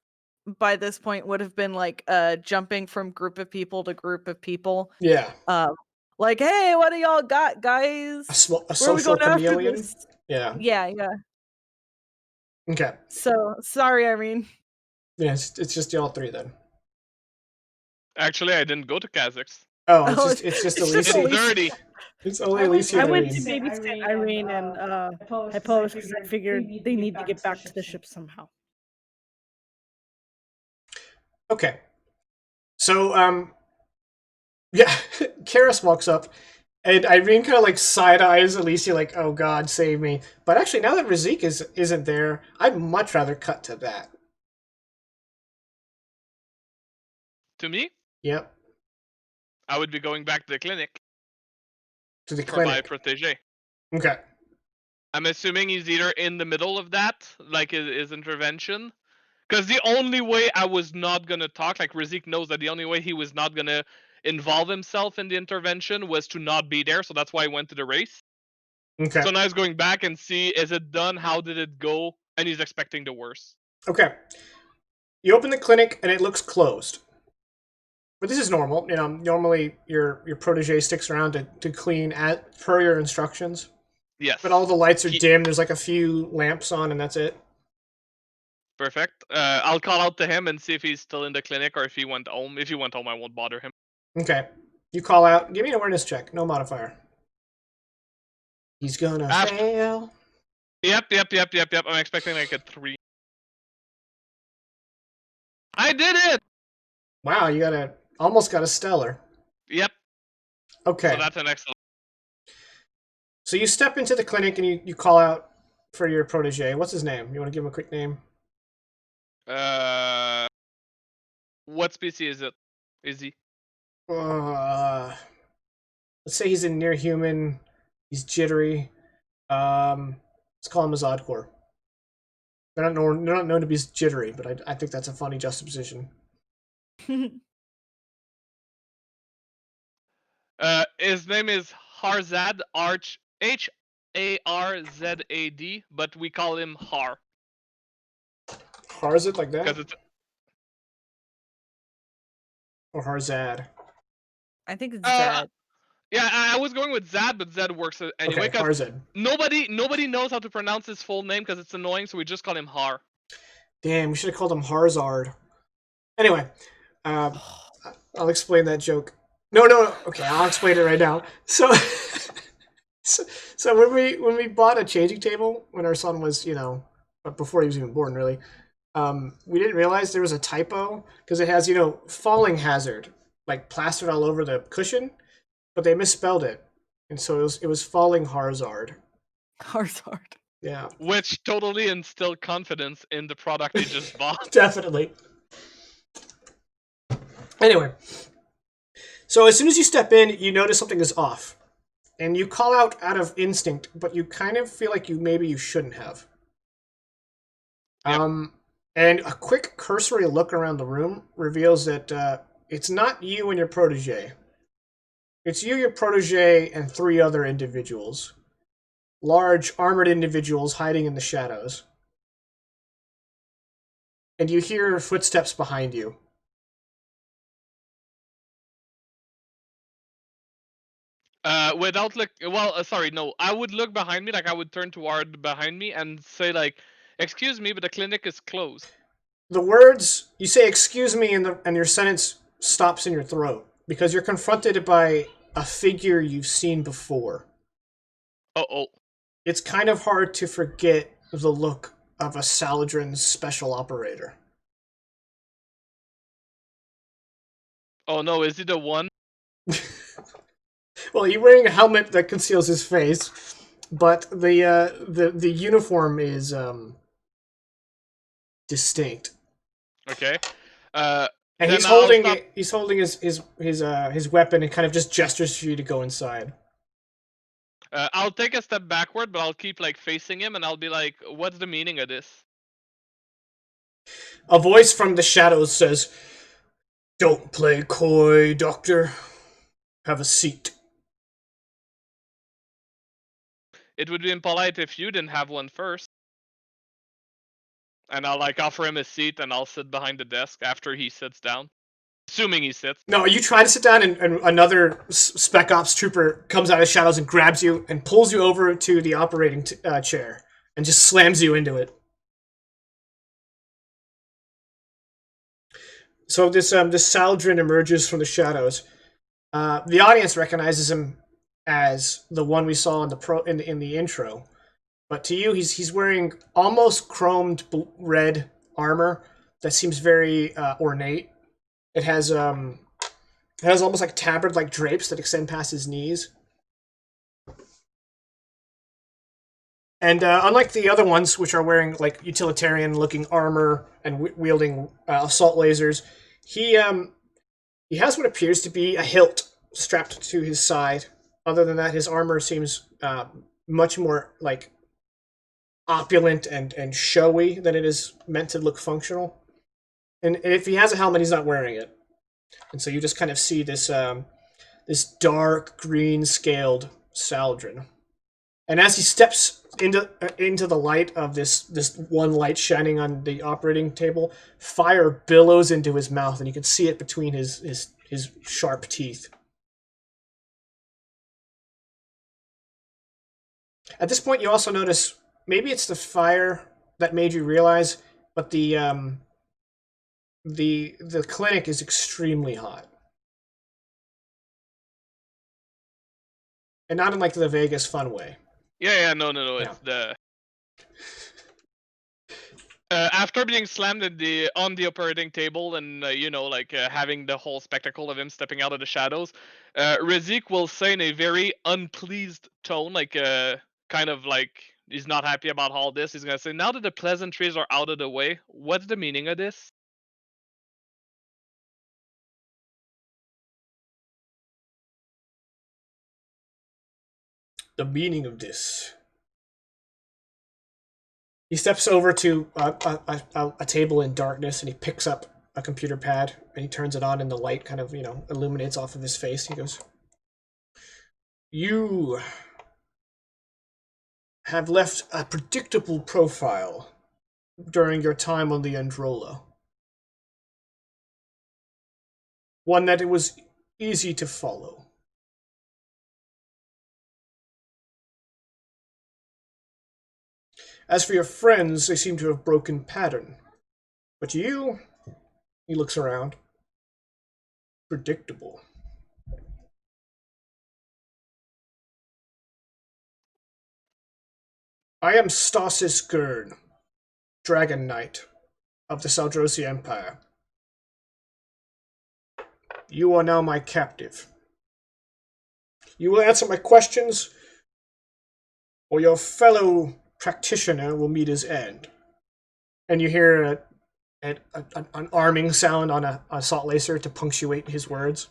by this point would have been like jumping from group of people to group of people. Yeah. Like, hey, what do y'all got, guys? A Where are we social going after chameleon. this? Yeah. Yeah. Okay. So sorry, Irene. Yeah, it's just y'all three then. Actually, I didn't go to Kazakhs. Oh, Oh, it's just it's Alicia. just It's dirty. It's only Alicia I and went to Irene. babysit Irene and Hypolis because I figured they need to get back to the ship somehow. Okay. So, yeah, Karis walks up, and Irene kind of like side eyes Alicia, like, "Oh God, save me!" But actually, now that Razik isn't there, I'd much rather cut to that. To me, Yep, I would be going back to the clinic to the for my clinic. protege. Okay. I'm assuming he's either in the middle of that, like his intervention. Because the only way I was not gonna talk, like Razik knows that the only way he was not gonna involve himself in the intervention was to not be there, so that's why I went to the race. Okay. So now he's going back and see, is it done? How did it go? And he's expecting the worst. Okay. You open the clinic and it looks closed. But this is normal. You know, normally your protege sticks around to clean at per your instructions. Yes. But all the lights are dim. There's like a few lamps on, and that's it. Perfect. I'll call out to him and see if he's still in the clinic or if he went home. If he went home, I won't bother him. Okay. You call out. Give me an awareness check. No modifier. He's gonna fail. Yep. I'm expecting like a 3. I did it! Wow, you almost got a stellar. Yep. Okay. So that's an excellent. So you step into the clinic and you call out for your protege. What's his name? You want to give him a quick name? What species is it? Is he? Let's say he's a near human. He's jittery. Let's call him a Zodcore. They're not known to be jittery, but I think that's a funny juxtaposition. His name is Harzad, Harzad, but we call him Har. Harzad like that? Because it's Or Harzad? I think it's Zed. Yeah, I was going with Zad, but Zed works anyway. Okay, Harzad. Nobody knows how to pronounce his full name because it's annoying, so we just call him Har. Damn, we should have called him Harzard. Anyway, I'll explain that joke. No. Okay, I'll explain it right now. So, so when we bought a changing table when our son was, before he was even born, really, we didn't realize there was a typo because it has, falling hazard like plastered all over the cushion, but they misspelled it, and so it was falling Harzard. Harzard. Yeah. Which totally instilled confidence in the product he just bought. Definitely. Anyway, so as soon as you step in, you notice something is off. And you call out of instinct, but you kind of feel like maybe you shouldn't have. Yep. And a quick cursory look around the room reveals that it's not you and your protege. It's you, your protege, and 3 other individuals. Large, armored individuals hiding in the shadows. And you hear footsteps behind you. Without look, well, sorry, no. I would look behind me, like I would turn toward behind me and say, like, "Excuse me, but the clinic is closed." The words you say, "Excuse me," and your sentence stops in your throat because you're confronted by a figure you've seen before. Uh-oh. It's kind of hard to forget the look of a Saladrin's special operator. Oh no, is he the one? Well, he's wearing a helmet that conceals his face, but the uniform is distinct. Okay. And Then I'll stop. he's holding his weapon and kind of just gestures for you to go inside. I'll take a step backward, but I'll keep like facing him, and I'll be like, "What's the meaning of this?" A voice from the shadows says, "Don't play coy, Doctor. Have a seat." It would be impolite if you didn't have one first. And I'll like offer him a seat, and I'll sit behind the desk after he sits down, assuming he sits. No, you try to sit down, and another Spec Ops trooper comes out of the shadows and grabs you and pulls you over to the operating chair and just slams you into it. So this Saldrin emerges from the shadows. The audience recognizes him as the one we saw in the intro, but to you, he's wearing almost chromed red armor that seems very ornate. It has almost like tabard like drapes that extend past his knees. And unlike the other ones, which are wearing like utilitarian-looking armor and wielding assault lasers, he has what appears to be a hilt strapped to his side. Other than that, his armor seems much more like opulent and showy than it is meant to look functional. And if he has a helmet, he's not wearing it. And so you just kind of see this this dark green scaled Saldrin. And as he steps into the light of this one light shining on the operating table, fire billows into his mouth, and you can see it between his sharp teeth. At this point, you also notice maybe it's the fire that made you realize, but the clinic is extremely hot, and not in like the Vegas fun way. Yeah, no. Yeah. It's the after being slammed on the operating table, and having the whole spectacle of him stepping out of the shadows, Rizik will say in a very unpleased tone, kind of like he's not happy about all this. He's gonna say, "Now that the pleasantries are out of the way, what's the meaning of this?" The meaning of this. He steps over to a table in darkness, and he picks up a computer pad, and he turns it on, and the light kind of illuminates off of his face. He goes, "You have left a predictable profile during your time on the Androla. One that it was easy to follow. As for your friends, they seem to have broken pattern. But you," he looks around, "predictable." "I am Stasis Gurn, Dragon Knight of the Saldrosi Empire. You are now my captive. You will answer my questions, or your fellow practitioner will meet his end." And you hear an arming sound on a assault laser to punctuate his words.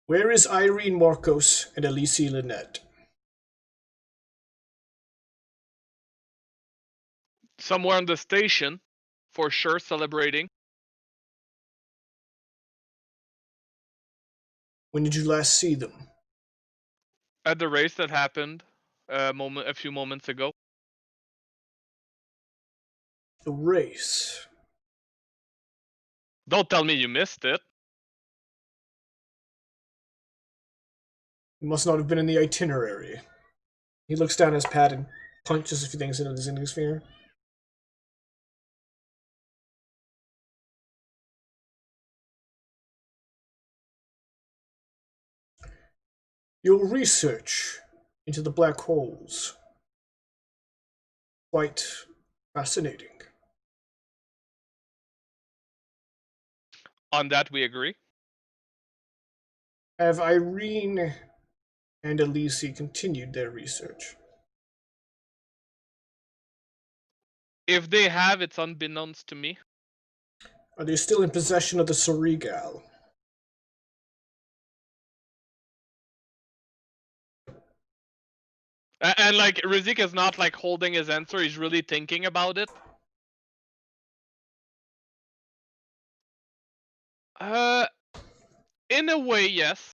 "Where is Irene Marcos and Elise Lynette?" Somewhere on the station, for sure, celebrating. "When did you last see them?" At the race that happened a few moments ago. "The race." Don't tell me you missed it. "It must not have been in the itinerary." He looks down his pad and punches a few things into his index finger. Your research into the black holes. Quite fascinating. On that, we agree. Have Irene and Elise continued their research? If they have, it's unbeknownst to me. Are they still in possession of the Ceregal? And like Rizik is not like holding his answer; he's really thinking about it. In a way, yes.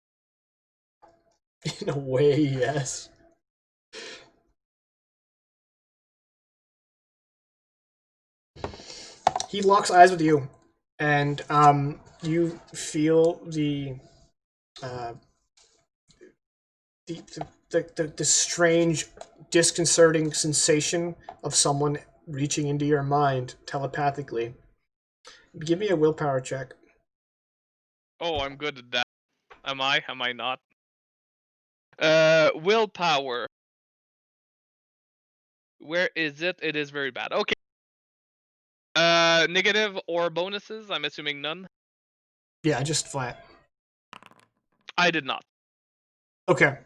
In a way, yes. He locks eyes with you, and you feel uh, the strange, disconcerting sensation of someone reaching into your mind telepathically. Give me a willpower check. Oh, I'm good at that. Am I? Am I not? Willpower. Where is it? It is very bad. Okay. Negative or bonuses? I'm assuming none. Yeah, just flat. I did not. Okay.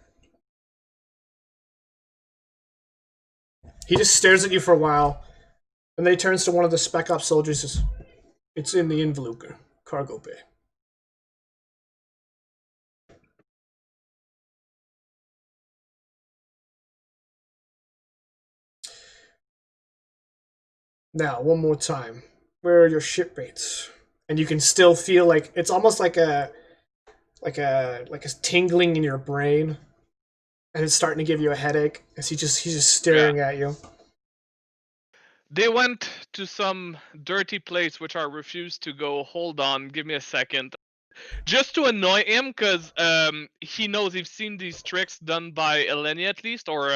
He just stares at you for a while, and then he turns to one of the spec ops soldiers and says, "It's in the Involucre cargo bay." Now, one more time. Where are your shipmates? And you can still feel like it's almost like a tingling in your brain, and it's starting to give you a headache as he's just staring at you. They went to some dirty place which I refused to go. Hold on, give me a second. Just to annoy him, because he knows he's seen these tricks done by Eleni at least, or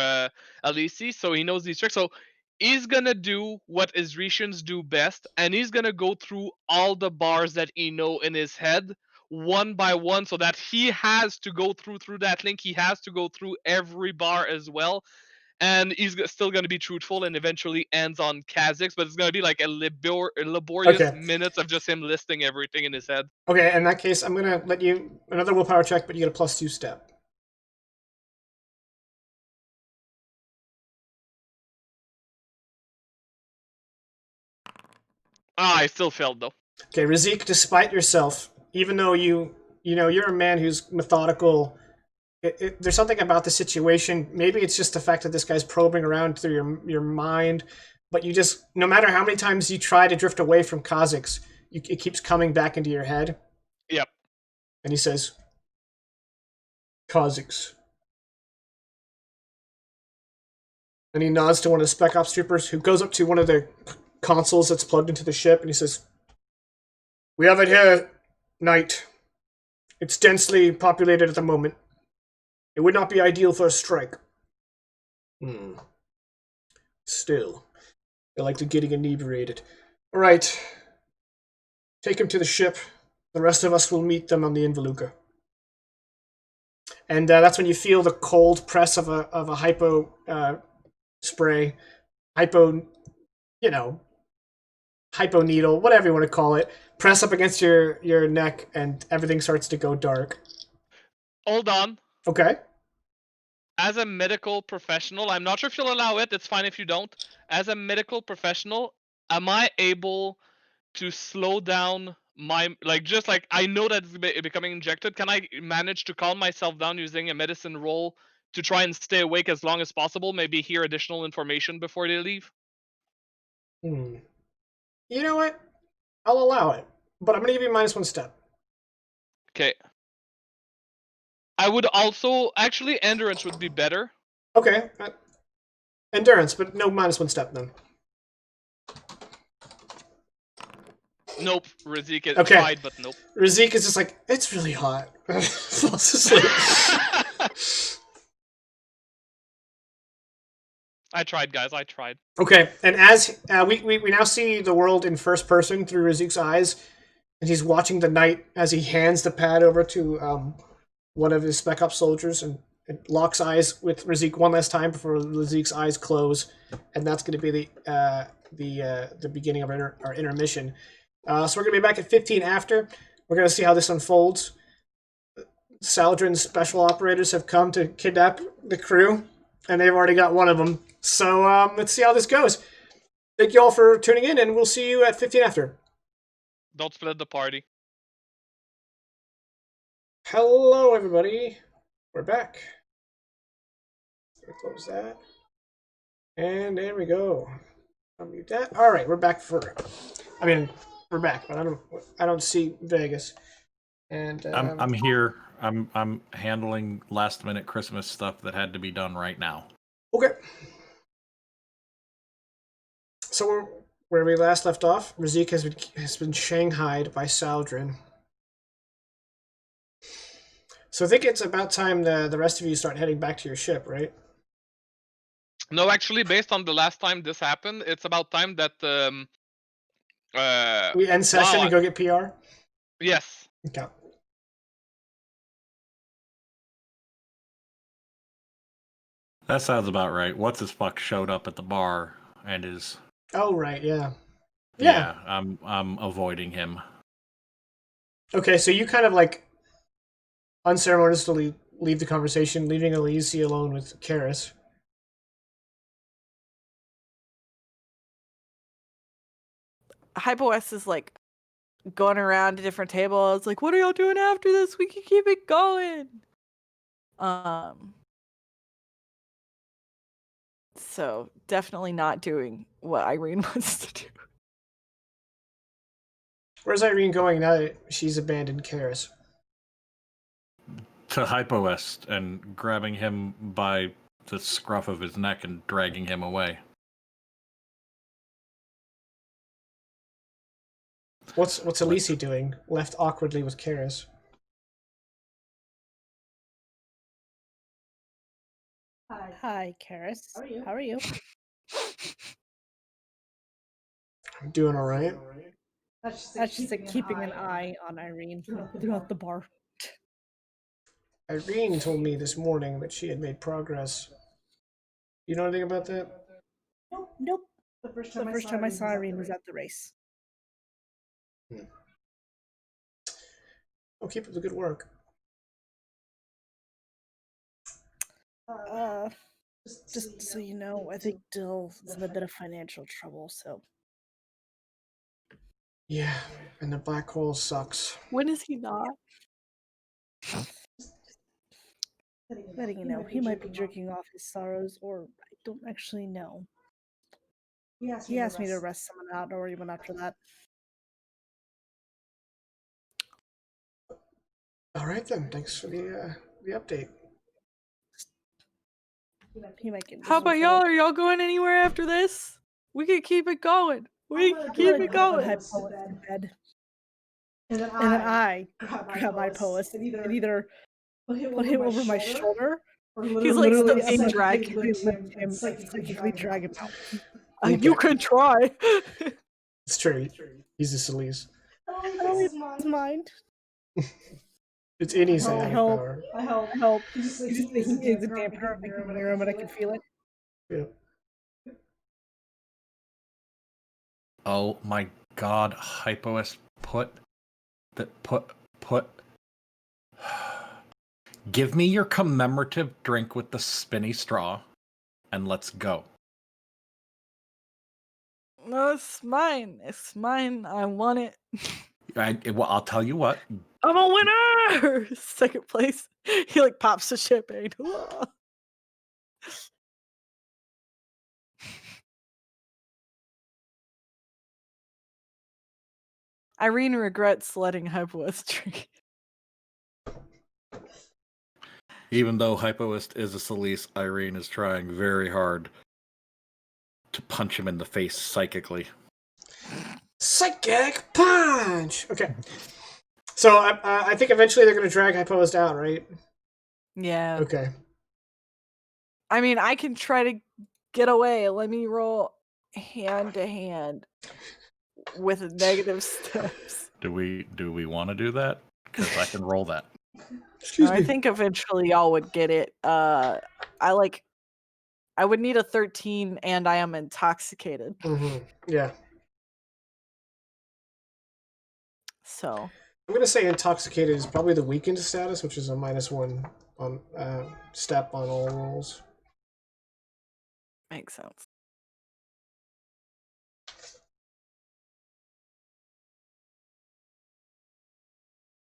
Alisi, so he knows these tricks. So he's gonna do what Isritians do best, and he's gonna go through all the bars that he know in his head, one by one, so that he has to go through that link. He has to go through every bar as well. And he's still going to be truthful and eventually ends on Kha'Zix, but it's going to be like a laborious Okay. minutes of just him listing everything in his head. Okay, in that case, I'm gonna let you another willpower check, but you get a +2 step. I still failed though. Okay, Razik, despite yourself, even though you're a man who's methodical, there's something about the situation. Maybe it's just the fact that this guy's probing around through your mind, but you just, no matter how many times you try to drift away from Kha'Zix, it keeps coming back into your head. Yep. And he says, "Kha'Zix." And he nods to one of the spec ops troopers who goes up to one of the consoles that's plugged into the ship, and he says, "We have it here, Knight. It's densely populated at the moment. It would not be ideal for a strike." Still, they like to getting inebriated. All right. Take him to the ship. The rest of us will meet them on the Involucre. And that's when you feel the cold press of a hypo spray, hypo, hypo needle, whatever you want to call it, press up against your neck, and everything starts to go dark. Hold on. Okay. As a medical professional, I'm not sure if you'll allow it. It's fine if you don't. As a medical professional, am I able to slow down my, just like I know that it's becoming injected? Can I manage to calm myself down using a medicine roll to try and stay awake as long as possible? Maybe hear additional information before they leave. You know what? I'll allow it, but I'm gonna give you -1 step. Okay. I would also actually endurance would be better. Okay. Endurance, but no -1 step then. Nope. Razik Okay. tried, but nope. Razik is just like, it's really hot. Falls asleep. I tried, guys. I tried. Okay, and as we now see the world in first person through Razik's eyes, and he's watching the Knight as he hands the pad over to one of his spec ops soldiers, and it locks eyes with Razik one last time before Razik's eyes close, and that's going to be the beginning of our intermission. So we're going to be back at 15 after. We're going to see how this unfolds. Saldrin's special operators have come to kidnap the crew, and they've already got one of them. So let's see how this goes. Thank you all for tuning in, and we'll see you at 15 after. Don't split the party. Hello, everybody. We're back. Close that. And there we go. Unmute that. All right, we're back we're back, but I don't see Vegas. And I'm here. I'm handling last minute Christmas stuff that had to be done right now. Okay. So where we last left off, Razik has been shanghaied by Saldrin. So I think it's about time the rest of you start heading back to your ship, right? No, actually, based on the last time this happened, it's about time that We end session and go get PR? Yes. Okay. That sounds about right. What's his fuck showed up at the bar and is. Oh right, yeah. Yeah, I'm avoiding him. Okay, so you kind of like unceremoniously leave the conversation, leaving Elise alone with Karis. HypoS is like going around to different tables, like, what are y'all doing after this? We can keep it going. So definitely not doing what Irene wants to do. Where's Irene going now that she's abandoned Karis? To HypoEst and grabbing him by the scruff of his neck and dragging him away. What's Elise doing, left awkwardly with Karis? Hi, Karis. How are you? I'm doing all right. That's just like keeping an eye on Irene throughout the bar. Irene told me this morning that she had made progress. You know anything about that? Nope. The first time I saw Irene was at the race. Oh, keep up the good work. Just so you know, I think Dill is in a bit of financial trouble, so. Yeah, and the black hole sucks. When is he not? Letting you know, he might be jerking off his sorrows, or I don't actually know. He asked me to arrest someone out, or even after that. All right then, thanks for the update. He might get. How about y'all? Are y'all going anywhere after this? We can keep it going. We can keep it going. Bed. And then I grab my post and either put him over my shoulder, or he's like still being dragged. Psychically drag him out. You could try. It's true. He's a Celise. I don't leave his mind. It's in his power. I help. He's a dampener. I can hear him, but I can feel it. Yeah. Oh my god, HypoS put. Give me your commemorative drink with the spinny straw, and let's go. No, it's mine. It's mine. I want it. Well, I'll tell you what. I'm a winner! Second place. He like pops the champagne. Irene regrets letting HypoS drink. Even though HypoEst is a Celise, Irene is trying very hard to punch him in the face psychically. Psychic punch! Okay. So I think eventually they're going to drag HypoEst out, right? Yeah. Okay. I mean, I can try to get away. Let me roll hand to hand with negative steps. Do we want to do that? Because I can roll that. Excuse I me. think eventually y'all would get it. I would need a 13 and I am intoxicated. Yeah. So I'm gonna say intoxicated is probably the weakened status, which is a -1 on step on all rolls. makes sense.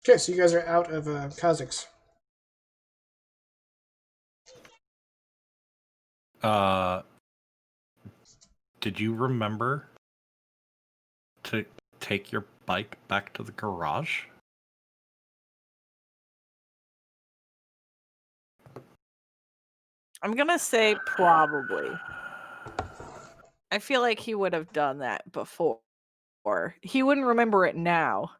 Okay, so you guys are out of Kazakhs. Did you remember to take your bike back to the garage? I'm gonna say probably. I feel like he would have done that before. He wouldn't remember it now.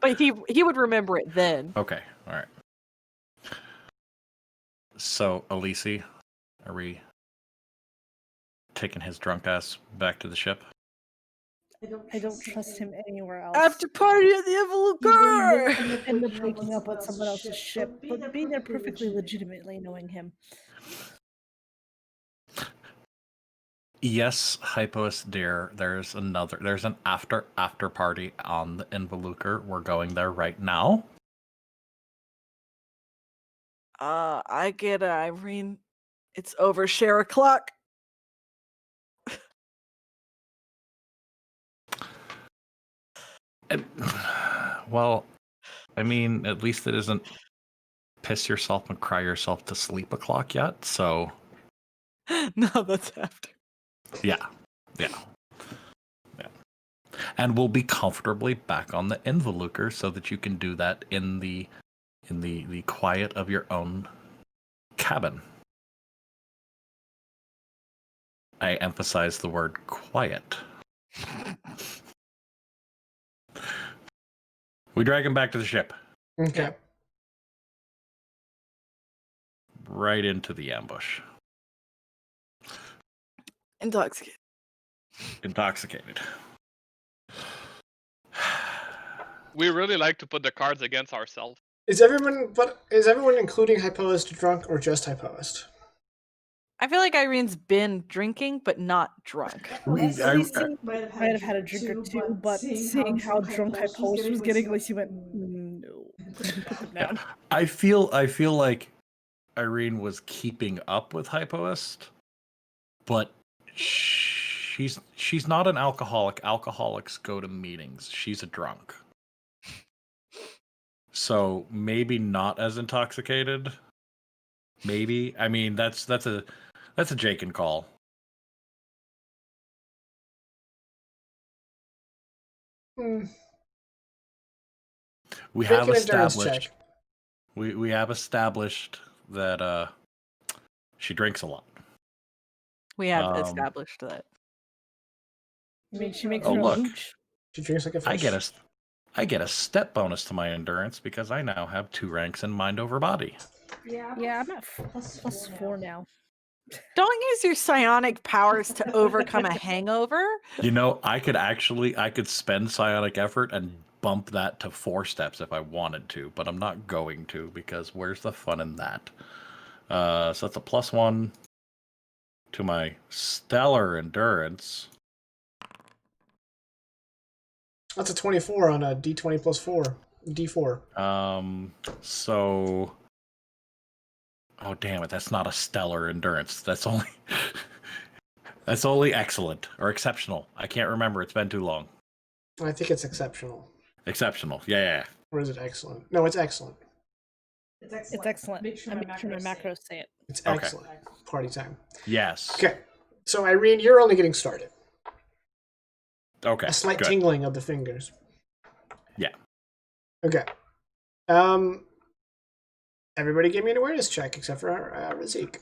But he would remember it then. Okay, all right. So, Elise, are we taking his drunk ass back to the ship? I don't trust him anywhere else. After party at the Evolucar! He will end up waking up on someone else's ship, but be there perfectly legitimately knowing him. Yes, Hypoist dear, there's an after party on the Involucre. We're going there right now. I get it, Irene. It's over share o'clock. Well, I mean, at least it isn't piss yourself and cry yourself to sleep o'clock yet, so No, that's after. yeah. And we'll be comfortably back on the Involucre so that you can do that in the quiet of your own cabin. I emphasize the word quiet. We drag him back to the ship. Okay. Right into the ambush. Intoxicated. Intoxicated. We really like to put the cards against ourselves. Is everyone including Hypoist drunk or just Hypoist? I feel like Irene's been drinking, but not drunk. Lacey might have had a drink or two, but seeing how drunk Hypost was getting, Lacey went, no. And put them down. I feel like Irene was keeping up with Hypoist, but she's not an alcoholic. Alcoholics go to meetings. She's a drunk. So maybe not as intoxicated. Maybe. I mean, that's a Jake and call. We Make have an endurance established. check. We have established that she drinks a lot. We have established that. I mean, she makes Oh, her own look. hooch. She drinks like a fish. I get a step bonus to my endurance because I now have 2 ranks in mind over body. Yeah, I'm at +4 now. Don't use your psionic powers to overcome a hangover. You know, I could spend psionic effort and bump that to 4 steps if I wanted to, but I'm not going to because where's the fun in that? So that's a +1 to my stellar endurance. That's a 24 on a D20 plus 4. D4. So oh damn it, that's not a stellar endurance. That's only excellent or exceptional. I can't remember. It's been too long. I think it's exceptional. Exceptional. Yeah. Or is it excellent? No, it's excellent. It's excellent. Make sure my macros say it. It's Okay. excellent. Party time. Yes. Okay. So Irene, you're only getting started. Okay. A slight good. tingling of the fingers. Yeah. Okay. Everybody give me an awareness check except for Razik.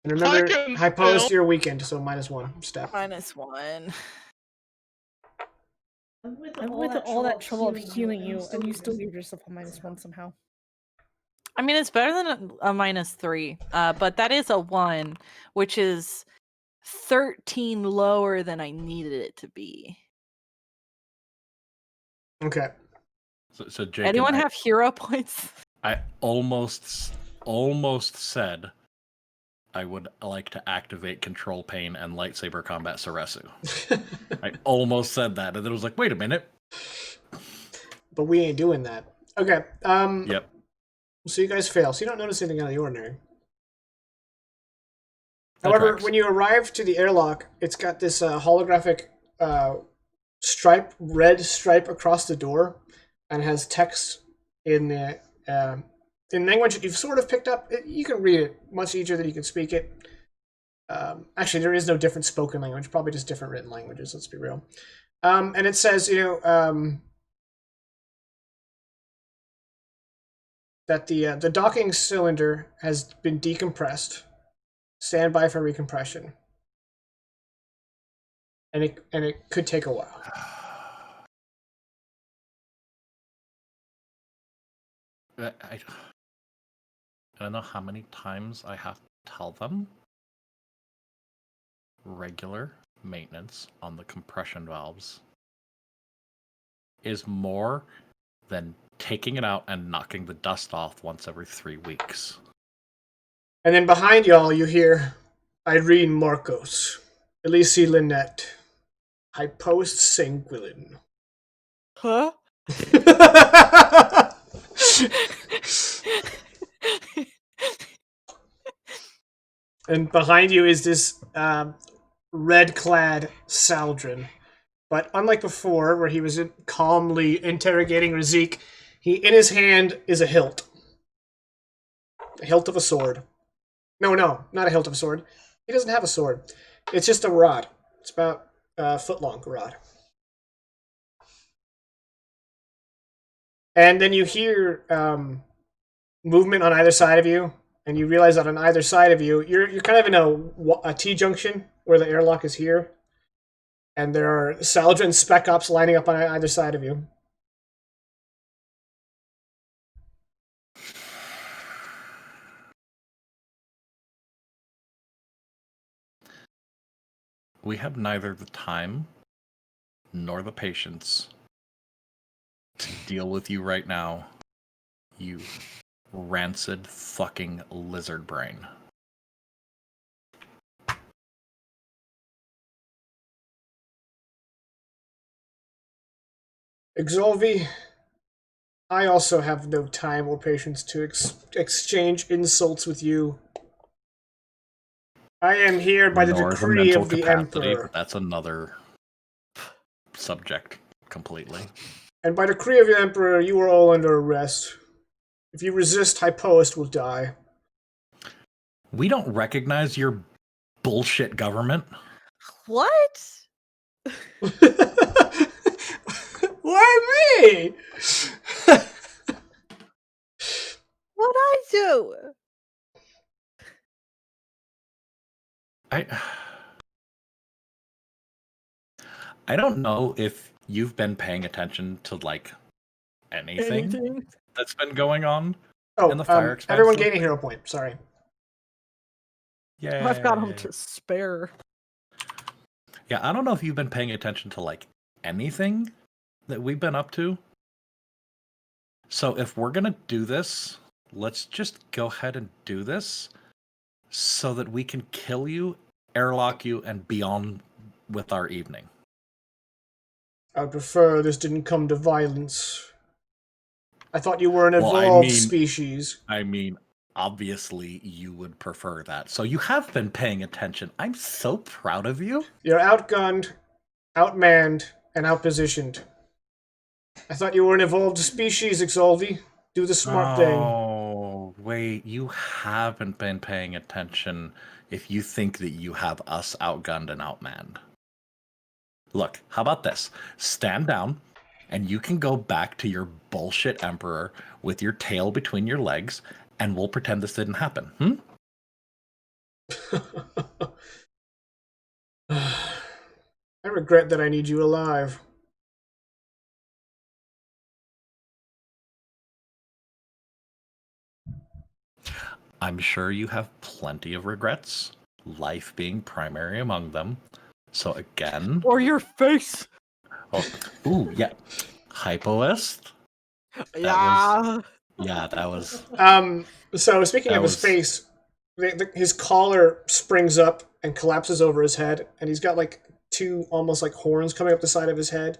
And remember, Hypoist your weekend, so -1 step. -1. And with all that trouble of healing you, and you still give yourself a -1 somehow. I mean, it's better than a -3, but that is a 1, which is 13 lower than I needed it to be. Okay. So Jake, Anyone have hero points? I almost said I would like to activate Control Pain and Lightsaber Combat Saresu. I almost said that, and then I was like, wait a minute. But we ain't doing that. Okay. Yep. So you guys fail. So you don't notice anything out of the ordinary. That However, tracks. when you arrive to the airlock, it's got this holographic red stripe across the door, and has text in the in language that you've sort of picked up. You can read it much easier than you can speak it. Actually, there is no different spoken language, probably just different written languages. Let's be real. And it says, that the docking cylinder has been decompressed. Stand by for recompression. And it could take a while. I don't know how many times I have to tell them. Regular maintenance on the compression valves is more than taking it out and knocking the dust off once every 3 weeks. And then behind y'all, you hear Irene Marcos, Elise Lynette, Hypost Sanguilin. Huh? And behind you is this red-clad Saldrin. But unlike before, where he was calmly interrogating Razik, in his hand is a hilt. A hilt of a sword. No, not a hilt of a sword. He doesn't have a sword. It's just a rod. It's about a foot long rod. And then you hear movement on either side of you, and you realize that on either side of you, you're kind of in a T-junction where the airlock is here, and there are Saldrin spec ops lining up on either side of you. We have neither the time nor the patience to deal with you right now, you rancid fucking lizard brain. Exolvi, I also have no time or patience to exchange insults with you. I am here by the Nor the decree mental of the capacity, Emperor. but that's another subject completely. And by decree of the Emperor, you are all under arrest. If you resist, Hypoest will die. We don't recognize your bullshit government. What? Why me? What'd I do? I don't know if you've been paying attention to like anything that's been going on in the fire expanse. Everyone gain a hero point. Sorry. Yeah, I've got them to spare. Yeah, I don't know if you've been paying attention to like anything that we've been up to. So if we're gonna do this, let's just go ahead and do this so that we can kill you, airlock you, and be on with our evening. I prefer this didn't come to violence. I thought you were an evolved species. I mean, obviously you would prefer that. So you have been paying attention. I'm so proud of you. You're outgunned, outmanned, and outpositioned. I thought you were an evolved species, Exolvi. Do the smart thing. Oh, wait. You haven't been paying attention if you think that you have us outgunned and outmanned. Look, how about this? Stand down, and you can go back to your bullshit emperor with your tail between your legs, and we'll pretend this didn't happen. I regret that I need you alive. I'm sure you have plenty of regrets, life being primary among them. So again... Or your face! Oh, ooh, yeah. Hypoest, Yeah. Yeah, that was So speaking that of his was face, his collar springs up and collapses over his head, and he's got like two almost like horns coming up the side of his head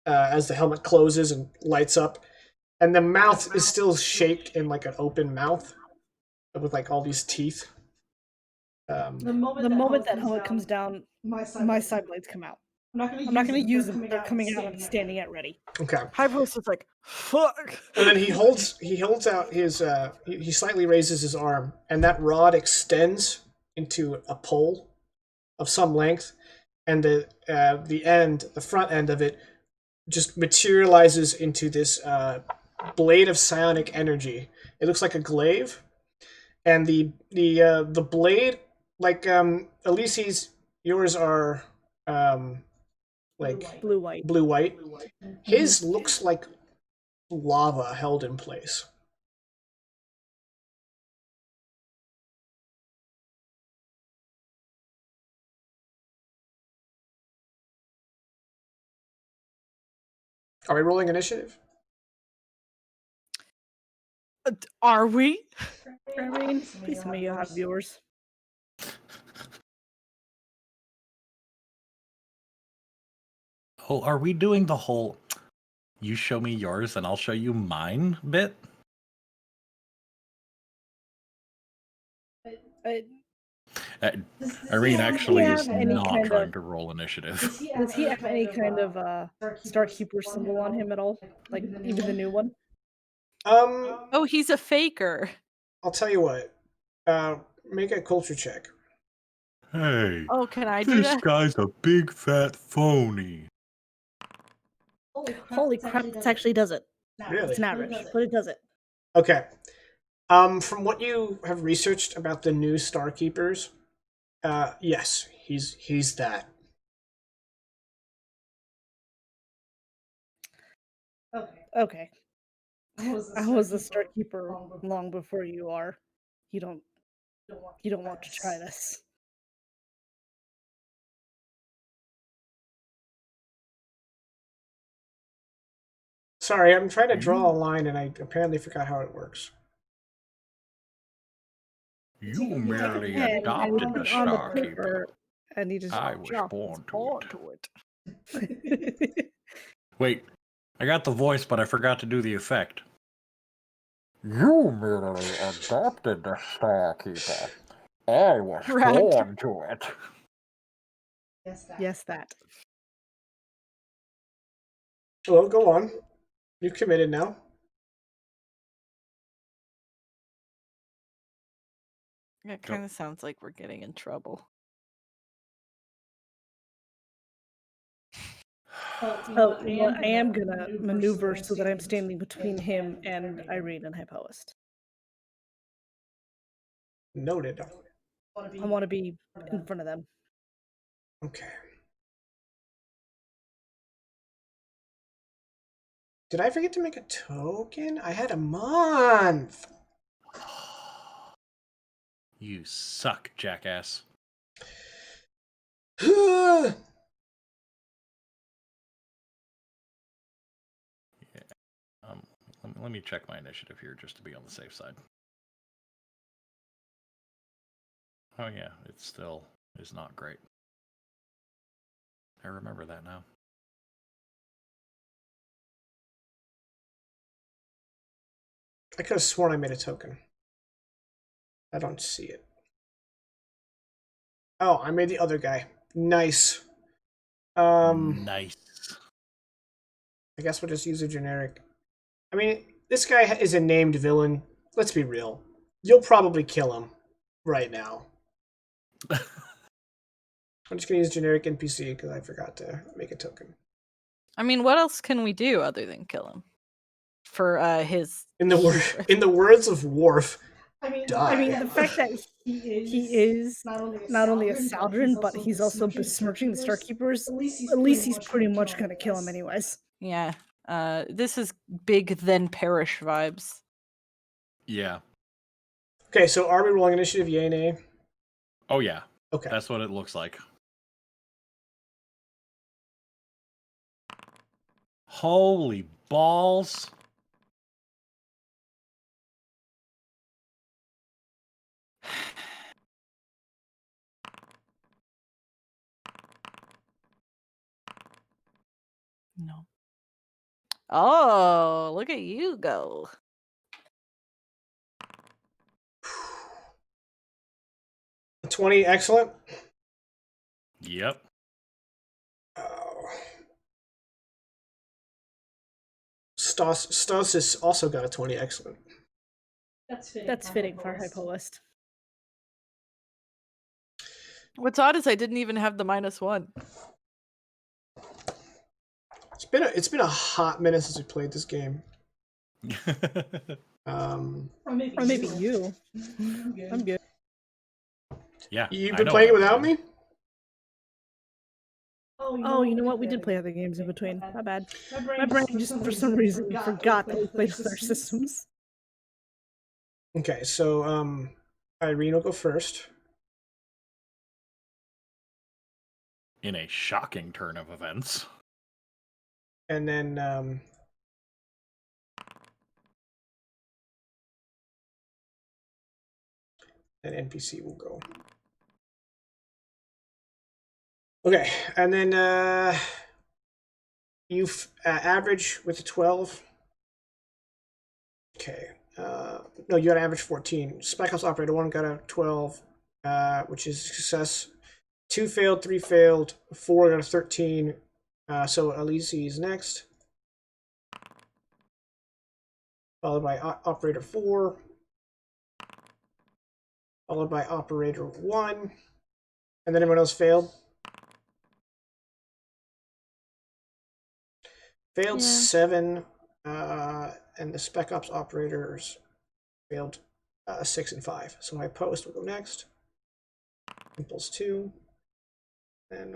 as the helmet closes and lights up, and the mouth is still shaped in like an open mouth with like all these teeth. The moment that helmet comes down, my side blades come out. I'm not gonna use them, but they're coming out. I'm standing at ready. Okay. Hypo's just like, fuck. And then he holds out his he slightly raises his arm, and that rod extends into a pole of some length, and the front end of it just materializes into this blade of psionic energy. It looks like a glaive, and the blade, like Elise's, yours are like Blue white. blue white. His looks like lava held in place. Are we rolling initiative? Are we? Irene, please tell me you have yours. Oh, are we doing the whole you show me yours and I'll show you mine bit? Uh, Irene actually have is any not kind trying of- to roll initiative. Does he have any kind of Starkeeper symbol on him at all? Like even the new one? Oh, he's a faker. I'll tell you what. Make a culture check. Hey, Oh, can I do this that? guy's a big fat phony. Holy crap, this actually does it. Really? It's an average, but it does it. Okay. From what you have researched about the new Starkeepers, yes, he's that. Okay. I was the Starkeeper long before you are. You don't want to try this. Sorry, I'm trying to draw a line and I apparently forgot how it works. You merely And adopted you the put it on the Starkeeper. paper, and you just I was drop born to Onto it. it. Wait, I got the voice, but I forgot to do the effect. You merely adopted the Starkeeper. I was Right. born to it. Yes, that. Well, go on. You've committed now. It kind of sounds like we're getting in trouble. Oh, well, I am gonna maneuver so that I'm standing between him and Irene and Hypoist. Noted. I want to be in front of them. Okay. Did I forget to make a token? I had a month. You suck, jackass. Let me check my initiative here just to be on the safe side. Oh yeah, it still is not great. I remember that now. I could have sworn I made a token. I don't see it. Oh, I made the other guy. Nice. Nice. I guess we'll just use a generic. I mean, this guy is a named villain. Let's be real. You'll probably kill him right now. I'm just gonna use generic NPC because I forgot to make a token. I mean, what else can we do other than kill him? For his In the words of Worf, die. I mean, the fact that he is not only a Saldrin, but he's also besmirching the Starkeepers, at least he's pretty much gonna kill him anyways. Yeah. This is big then perish vibes. Yeah. Okay, so are we rolling initiative? Yay, nay? Oh yeah. Okay. That's what it looks like. Holy balls. No. Oh, look at you go. A 20, excellent. Yep. Oh. Stas has also got a 20, excellent. That's fitting for Hypoist. What's odd is I didn't even have the -1. It's been a hot minute since we played this game. Or maybe you. I'm good. Yeah. You've I been know playing it what I'm without doing. me? Oh, you know what? We did play other games in between. My bad. My brain just, for some reason, forgot that we played other systems. Okay, so Irene will go first. In a shocking turn of events. And then an NPC will go. Okay, and then you average with a 12. Okay. No, you got an average 14. Spec Ops Operator 1 got a 12, which is success. 2 failed, 3 failed, 4 got a 13. So Elise is next. Followed by Operator 4. Followed by Operator 1. And then everyone else failed. Failed 7. And the Spec Ops Operators failed 6 and 5. So my post will go next. Impulse 2. And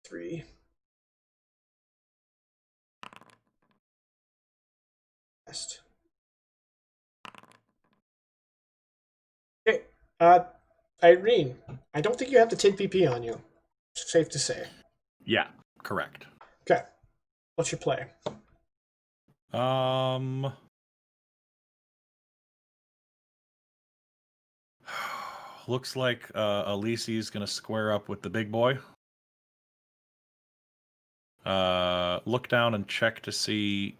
3. Best. Okay. Irene, I don't think you have the TID PP on you. It's safe to say. Yeah, correct. Okay. What's your play? Looks like Elise gonna square up with the big boy. Look down and check to see,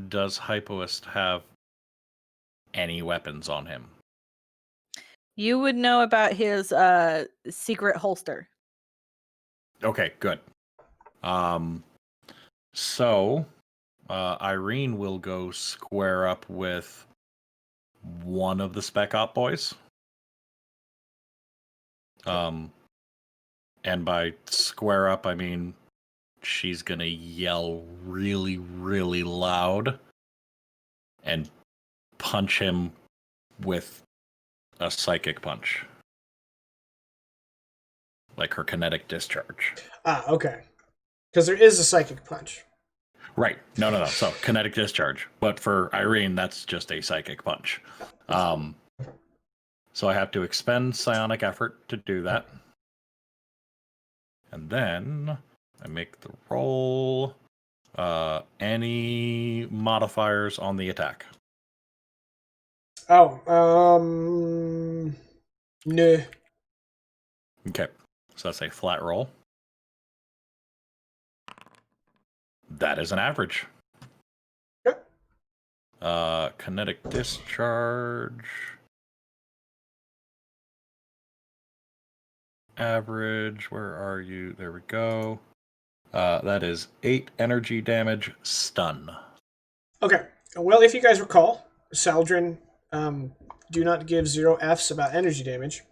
does Hypoist have any weapons on him? You would know about his secret holster. Okay, good. So Irene will go square up with one of the Spec Op boys. And by square up, I mean she's gonna yell really, really loud and punch him with a psychic punch. Like her kinetic discharge. Okay. Because there is a psychic punch. Right. No. So, kinetic discharge. But for Irene, that's just a psychic punch. So I have to expend psionic effort to do that. And then I make the roll. Any modifiers on the attack? Oh, no. Okay. So that's a flat roll. That is an average. Yep. Kinetic discharge. Average. Where are you? There we go. That is 8 energy damage, stun. Okay. Well, if you guys recall, Saldrin do not give 0 Fs about energy damage.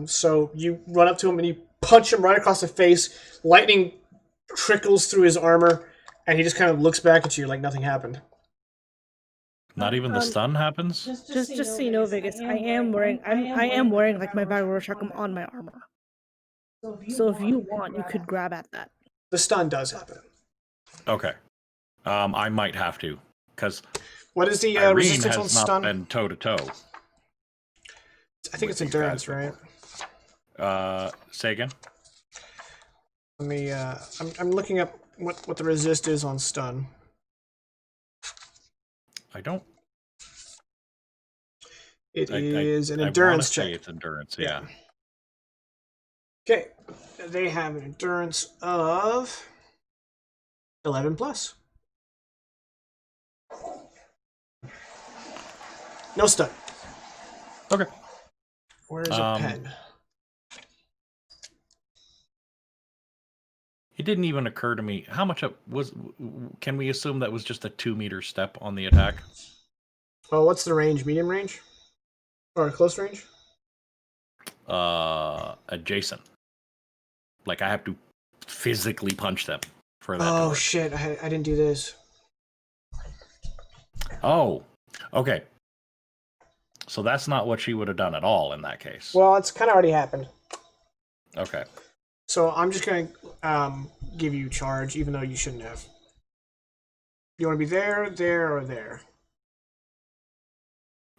So you run up to him and you punch him right across the face. Lightning trickles through his armor, and he just kind of looks back at you like nothing happened. Not even the stun happens? Just so you know, Vegas, I am wearing like my Vibroshockum on my armor. So if you want, you could grab at that. The stun does happen. Okay. I might have to, because what is the Irene resistance on has not stun? been toe to toe. I think it's endurance, right? Say again. Let me. I'm looking up what the resist is on stun. I don't. It is an endurance check. Say it's endurance. Yeah. Okay, they have an endurance of 11 plus. No stun. Okay. Where's a pen? It didn't even occur to me how much it was. Can we assume that was just a 2-meter step on the attack? Oh, what's the range? Medium range? Or close range? Adjacent. Like I have to physically punch them for that to Oh work. shit! I didn't do this. Oh, okay. So that's not what she would have done at all in that case. Well, it's kind of already happened. Okay. So I'm just gonna give you charge, even though you shouldn't have. You want to be there, there, or there?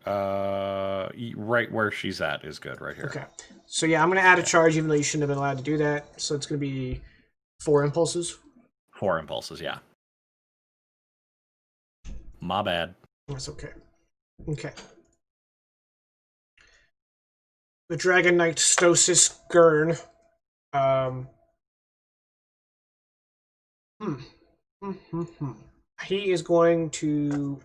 Right where she's at is good, right here. Okay. So yeah, I'm gonna add a charge, even though you shouldn't have been allowed to do that. So it's gonna be 4 impulses. 4 impulses, yeah. My bad. That's okay. Okay. The Dragon Knight Stosis Gurn. He is going to.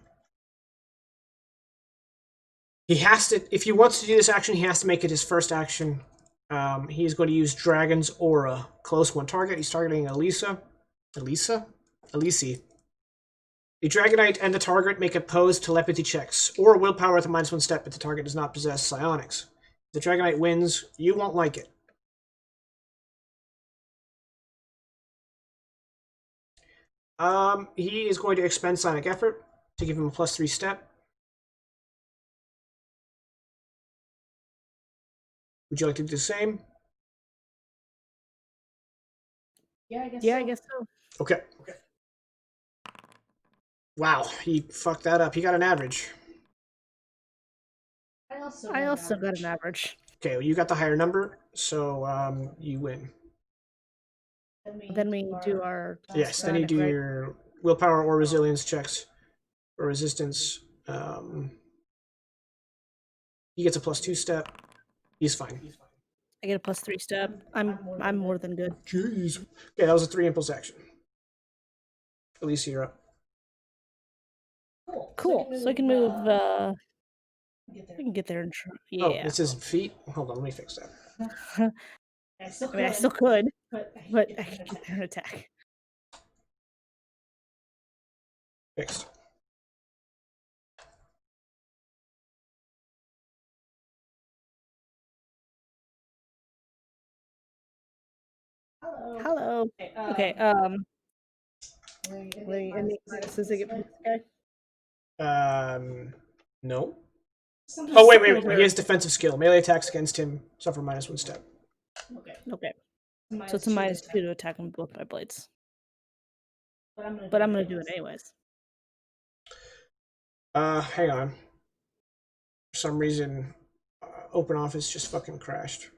He has to. If he wants to do this action, he has to make it his first action. He is going to use Dragon's Aura. Close one target. He's targeting Elisa. Elise. The Dragonite and the target make opposed telepathy checks, or willpower with a -1 step if the target does not possess psionics. If the Dragonite wins, you won't like it. He is going to expend Psionic Effort to give him a +3 step. Would you like to do the same? Yeah, I guess so. Okay. Wow, he fucked that up. He got an average. I also got an average. Okay, well, you got the higher number, so you win. Then we do our Yes, then you do your willpower or resilience checks or resistance. He gets a +2 step. He's fine. I get a +3 step. I'm more than good. Jeez. Okay, that was a 3 impulse action. Elisa, you're up. Cool. So I can move. I can get there and try. Yeah. Oh, this isn't feet? Hold on, let me fix that. I mean, I still could, but I can get there and attack. Fixed. Hello. Okay. Any bonuses I get from this guy? No. Oh, wait. He has defensive skill. Melee attacks against him suffer -1 step. Okay. So it's a -2 to attack him with both my blades. But I'm gonna do it anyways. Hang on. For some reason, Open Office just fucking crashed.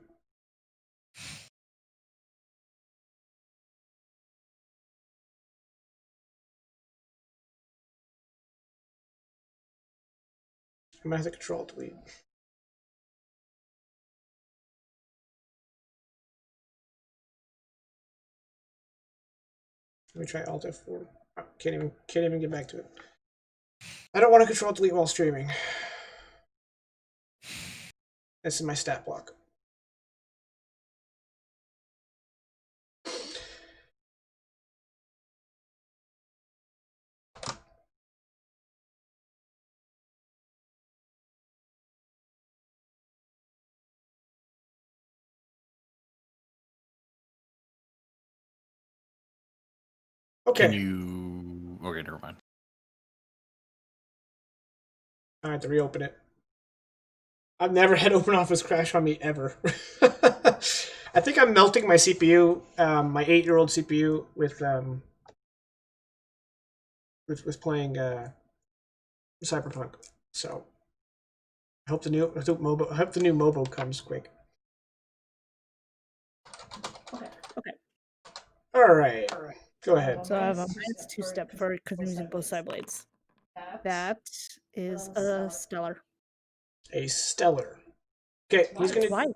I'm gonna have to Control Delete. Let me try Alt F4. Oh, can't even get back to it. I don't want to Control Delete while streaming. This is my stat block. Okay. Can you? Okay, never mind. I have to reopen it. I've never had Open Office crash on me ever. I think I'm melting my CPU, my 8-year-old CPU, with playing Cyberpunk. So I hope the new MOBO comes quick. Okay. All right. Go ahead. So I have a -2 step for because I'm using both side blades. That is a stellar. A stellar. Okay, Twice.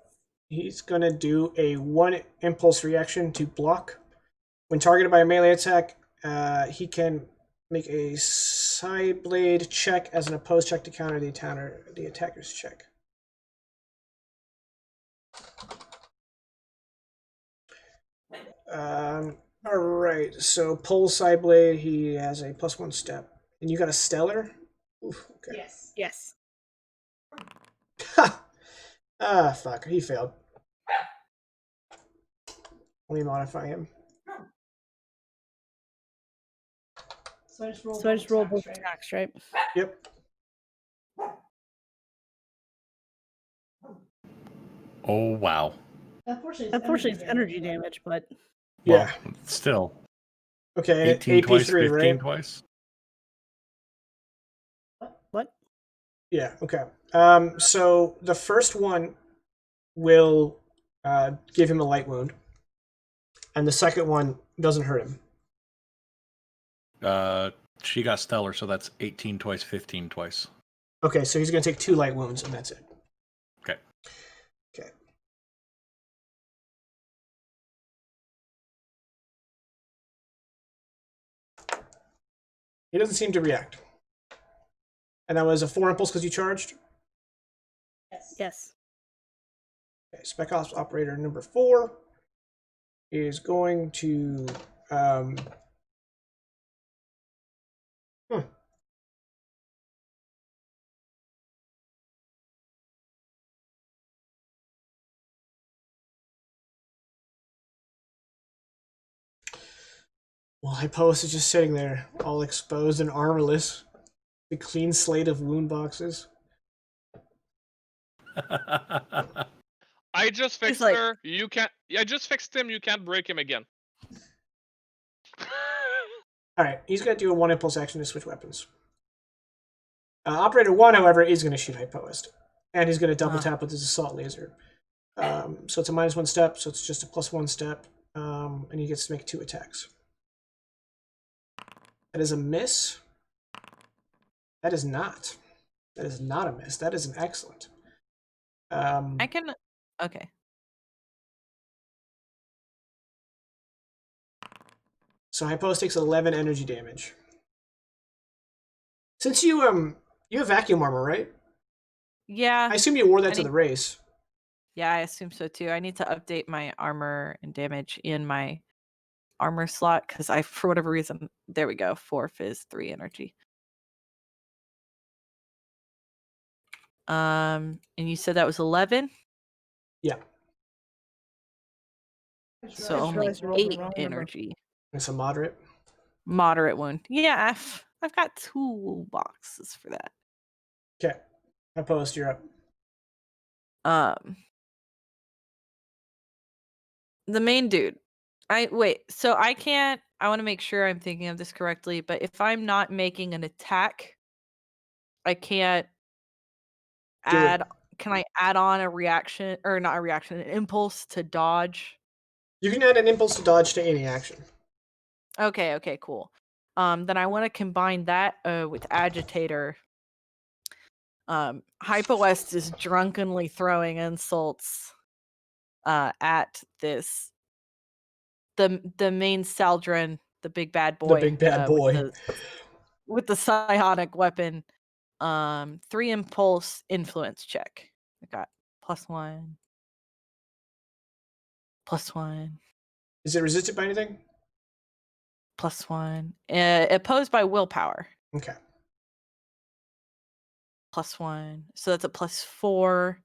he's gonna do a 1 impulse reaction to block. When targeted by a melee attack, he can make a side blade check as an opposed check to counter the attacker's check. All right. So pull side blade. He has a +1 step, and you got a stellar. Oof, okay. Yes. Ah, fuck. He failed. Let me modify him. So I just roll both attacks, right? Yep. Oh wow. Unfortunately, it's energy damage, but Yeah. Well, still. Okay. 18 twice, AP3, 15 right? twice. what? Yeah. Okay. So the first one will give him a light wound, and the second one doesn't hurt him. She got stellar, so that's 18 twice, 15 twice. Okay, so he's gonna take 2 light wounds, and that's it. Okay. Okay. He doesn't seem to react. And that was a 4 impulse because you charged? Yes. Okay, Spec Ops Operator number 4 is going to... Well, Hypolis is just sitting there, all exposed and armorless. The clean slate of wound boxes. I just He's fixed like- her. You can't. I just fixed him. You can't break him again. Alright, he's going to do a 1 impulse action to switch weapons. Operator 1, however, is going to shoot Hypoist. And he's going to double tap with his assault laser. So it's a -1 step, so it's just a +1 step. And he gets to make 2 attacks. That is a miss. That is not. That is not a miss. That is an excellent. I can. Okay. So Hypolis takes 11 energy damage. Since you have vacuum armor, right? Yeah. I assume you wore that to the race. Yeah, I assume so too. I need to update my armor and damage in my armor slot because I, for whatever reason, there we go. 4 fizz, 3 energy. And you said that was 11, Yeah, so I just only realized I rolled the 8 wrong number. energy. it's a moderate. Moderate wound. Yeah, I've got 2 boxes for that. Okay, Hypolis, you're up. The main dude. So I can't. I want to make sure I'm thinking of this correctly. But if I'm not making an attack, I can't Do it. add. Can I add on a reaction or not a reaction, an impulse to dodge? You can add an impulse to dodge to any action. Okay, cool. Then I want to combine that with agitator. Hypo West is drunkenly throwing insults at this the main Saldren, the big bad boy. The big bad boy. With the psionic weapon. 3 impulse influence check. I got +1. +1. Is it resisted by anything? +1. Opposed by willpower. Okay. +1. So that's a +4.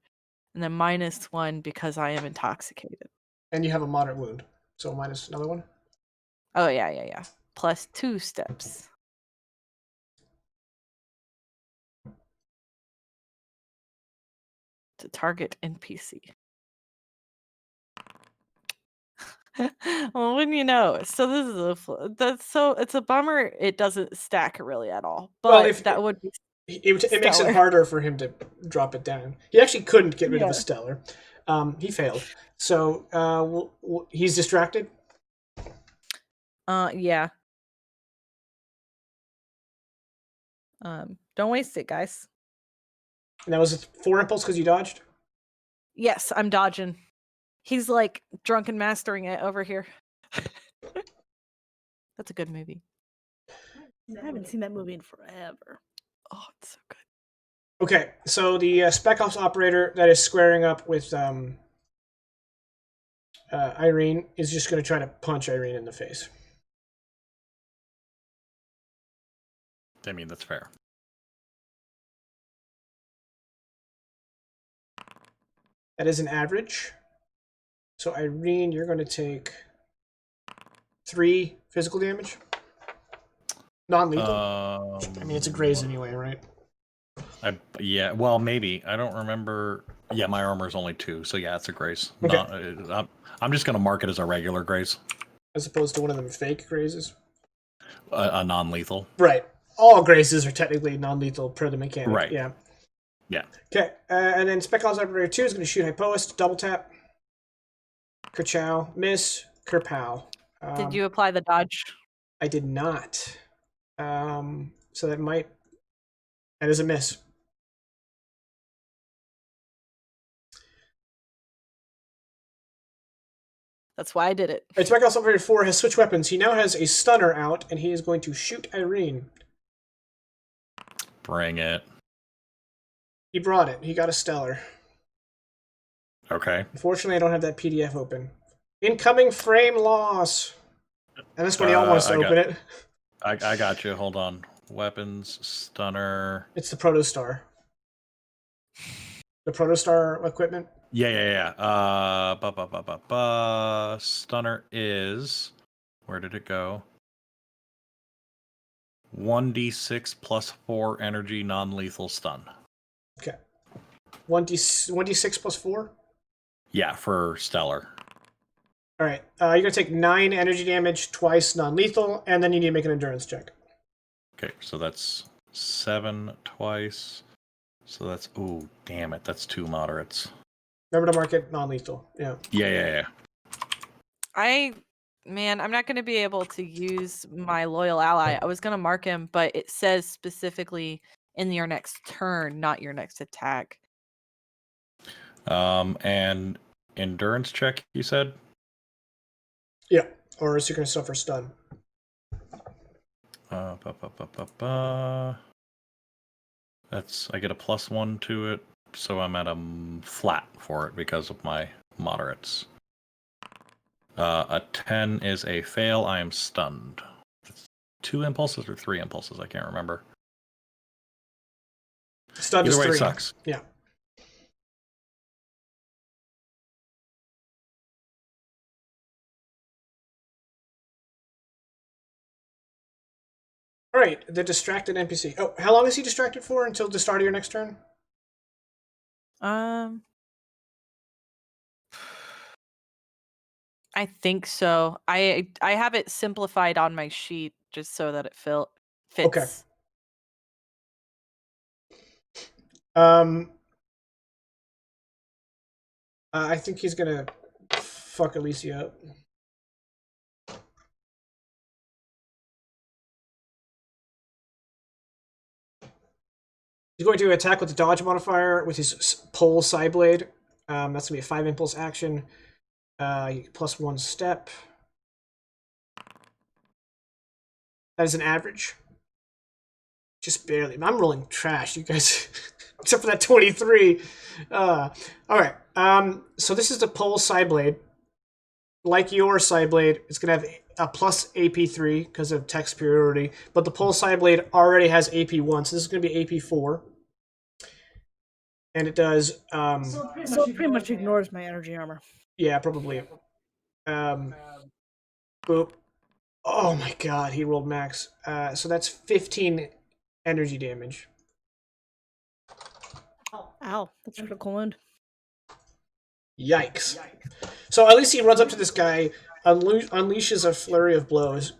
And then -1 because I am intoxicated. And you have a moderate wound, so minus another one. Oh, yeah. +2 steps. To target NPC. Well, wouldn't you know? So this is it's a bummer. It doesn't stack really at all. But Well, if that would be it makes it stellar. harder for him to drop it down. He actually couldn't get rid of Yeah. the stellar. He failed. So he's distracted. Yeah. Don't waste it, guys. And that was a 4 impulse because you dodged. Yes, I'm dodging. He's like drunken mastering it over here. That's a good movie. I haven't seen that movie in forever. Oh, it's so good. Okay, so the Spec Ops operator that is squaring up with Irene is just going to try to punch Irene in the face. I mean, that's fair. That is an average. So Irene, you're going to take 3 physical damage. Non-lethal. I mean, it's a graze anyway, right? Yeah, well, maybe. I don't remember. Yeah, my armor is only 2, so yeah, it's a grace. Okay. I'm just going to mark it as a regular grace. As opposed to one of them fake grazes. A non-lethal. Right. All grazes are technically non-lethal per the mechanic. Right. Yeah. Yeah. Okay, and then Spec Ops Operator 2 is going to shoot Hypoist, double tap. Kerchow, miss, Kerpow. Did you apply the dodge? I did not. So that is a miss. That's why I did it. Right, Spec Ops Operator 4 has switched weapons. He now has a stunner out, and he is going to shoot Irene. Bring it. He brought it. He got a stellar. Okay. Unfortunately, I don't have that PDF open. Incoming frame loss. And that's when he all wants to open it. I got you. Hold on. Weapons, stunner. It's the Protostar. The Protostar equipment. Yeah. Stunner is... Where did it go? 1d6 plus 4 energy non-lethal stun. Okay. 1d6 plus 4? Yeah, for Stellar. All right. You're going to take 9 energy damage, twice non-lethal, and then you need to make an endurance check. Okay, so that's 7 twice. So that's... Ooh, damn it. That's 2 moderates. Remember to mark it non-lethal. Yeah. Yeah. Man, I'm not going to be able to use my loyal ally. I was going to mark him, but it says specifically in your next turn, not your next attack. And endurance check, you said? Yeah, or else you're going to suffer stun. That's... I get a +1 to it, so I'm at a flat for it because of my moderates. A 10 is a fail. I am stunned. 2 impulses or 3 impulses? I can't remember. Stunned Either is way, 3. it sucks. Yeah. All right, the distracted NPC. Oh, how long is he distracted for? Until the start of your next turn? I think so. I have it simplified on my sheet just so that it fits. Okay. I think he's gonna fuck Alicia up. He's going to attack with the dodge modifier with his pole side blade. That's gonna be a 5 impulse action. +1 step. That is an average. Just barely. I'm rolling trash, you guys. Except for that 23. All right. So this is the pole side blade. Like your side blade, it's gonna have a plus AP3 because of tech superiority. But the pole side blade already has AP1, so this is gonna be AP4. And it does. So it pretty much ignores my energy armor. Yeah, probably. Boop. Oh my god, he rolled max. So that's 15 energy damage. Ow, that's a critical wound. Yikes. So at least he runs up to this guy, unleashes a flurry of blows,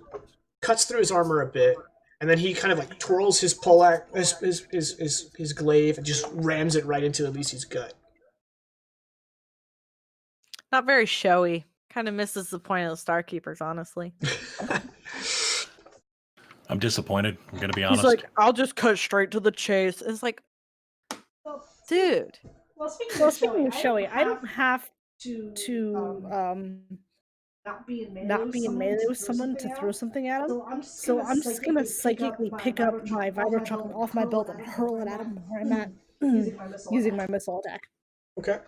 cuts through his armor a bit, and then he kind of like twirls his his glaive and just rams it right into Alici's gut. Not very showy. Kind of misses the point of the Starkeepers, honestly. I'm disappointed. I'm gonna be honest. He's like, I'll just cut straight to the chase. It's like, dude. Well, speaking of showy, I don't have to not be in melee with someone to throw something at him. So I'm just gonna psychically pick up my vibro chocolate off my belt and hurl it at him where I'm at, using my missile attack. Okay.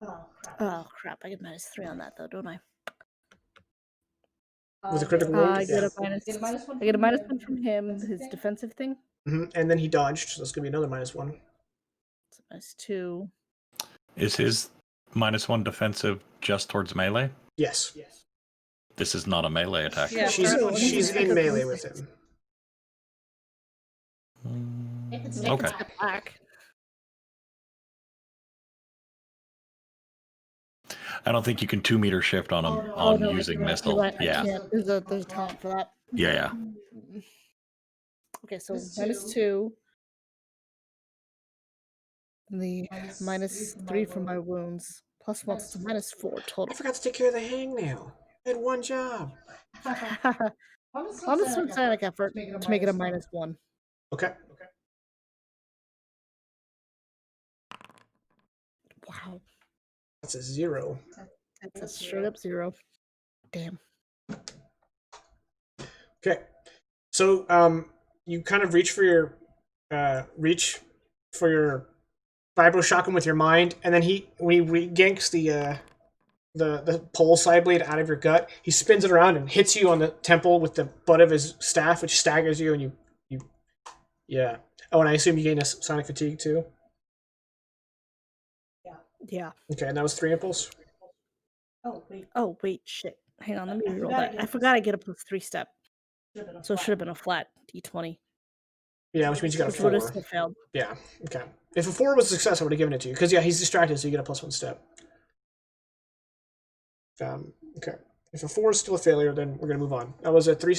Oh crap! I get -3 on that though, don't I? With a critical wound? I get Yeah. a minus. I get a -1 from him. His defensive thing. And then he dodged, so that's going to be another -1. It's -2. Is his -1 defensive just towards melee? Yes. This is not a melee attack. Yeah, She's in melee with him. Okay. Back. I don't think you can 2-meter shift on him no, using you're missile. right, I Yeah. can't. There's a talent for that. Yeah. Okay, so -2. The -3 for my wounds. +1, so it's -4 I total. forgot to take care of the hangnail. I had one job. Honest organic effort to make it a -1. Okay. Wow. That's a 0. That's a straight up 0. Damn. Okay. So you kind of reach for your vibro shotgun with your mind, and then when he yanks the pole side blade out of your gut, he spins it around and hits you on the temple with the butt of his staff, which staggers you, and you yeah. Oh, and I assume you gain a sonic fatigue too. Yeah. Okay, and that was 3 impulse. Oh wait, shit. Hang on, let me reroll that. I forgot I get a +3 step. So it should have been a flat D20. Yeah, which means you got a Which would have 4. still failed. Yeah. Okay. If a 4 was a success, I would have given it to you because he's distracted, so you get a +1 step. Okay. If a 4 is still a failure, then we're gonna move on. That was a 3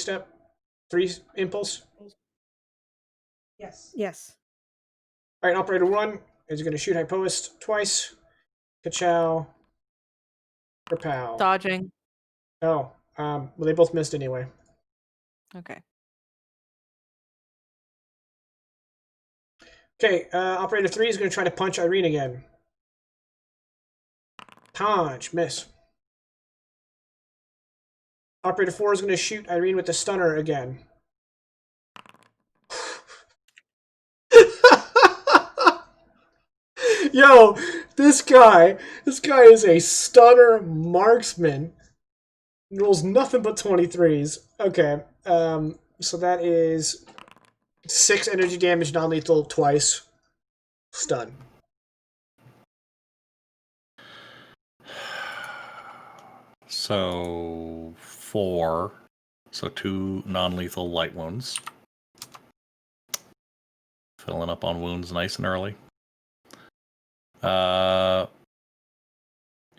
impulse. Yes. All right, operator 1 is going to shoot Hypoist twice. Ka-chow. Kapow. Dodging. Oh, well, they both missed anyway. Okay. Okay, operator 3 is going to try to punch Irene again. Punch, miss. Operator 4 is going to shoot Irene with the stunner again. Yo, this guy is a stunner marksman. Rolls nothing but 23s. Okay, so that is 6 energy damage, non-lethal twice. Stun. So 4. So 2 non-lethal light wounds. Filling up on wounds nice and early.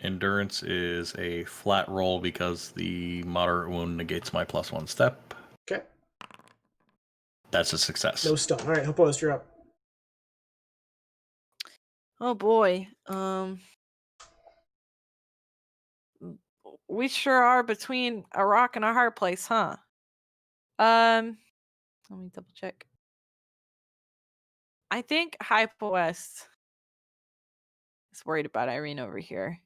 Endurance is a flat roll because the moderate wound negates my +1 step. Okay. That's a success. No stun. All right, Hoppost, you're up. Oh boy. We sure are between a rock and a hard place, huh? Let me double check. I think Hypo West is worried about Irene over here.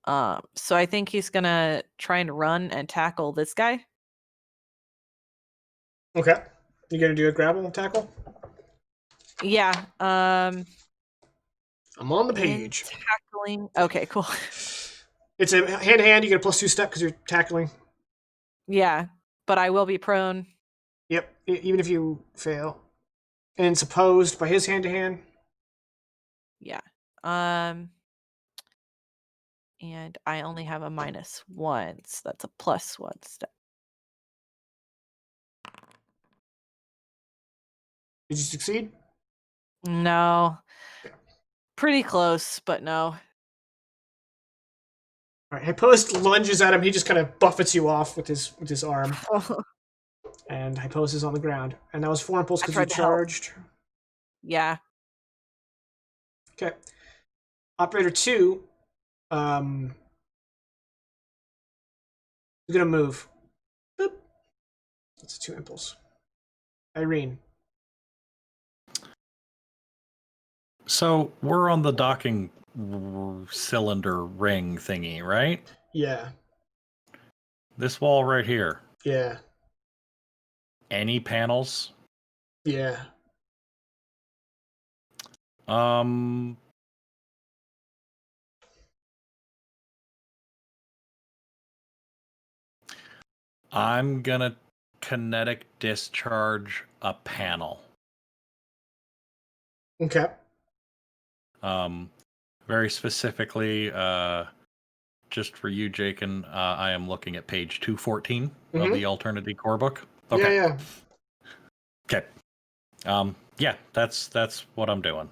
So I think he's gonna try and run and tackle this guy. Okay. You gonna do a grapple tackle? Yeah. I'm on the and page. tackling. Okay, cool. It's a hand-to-hand. You get a +2 step because you're tackling. Yeah, but I will be prone. Yep. Even if you fail, and it's opposed by his hand-to-hand. Yeah. And I only have a -1, so that's a +1 step. Did you succeed? No. Yeah. Pretty close, but no. All right. Hypost lunges at him. He just kind of buffets you off with his arm, and Hypost is on the ground. And that was 4 impulse I because you tried to help. charged. Yeah. Okay. Operator 2, is gonna move. Boop. That's a 2 impulse. Irene. So we're on the docking cylinder ring thingy, right? Yeah. This wall right here. Yeah. Any panels? Yeah. Um, I'm gonna kinetic discharge a panel. Okay. Very specifically, just for you, Jakin, I am looking at page 214 of the Alternity core book. Okay. Yeah. Okay. Yeah, that's what I'm doing.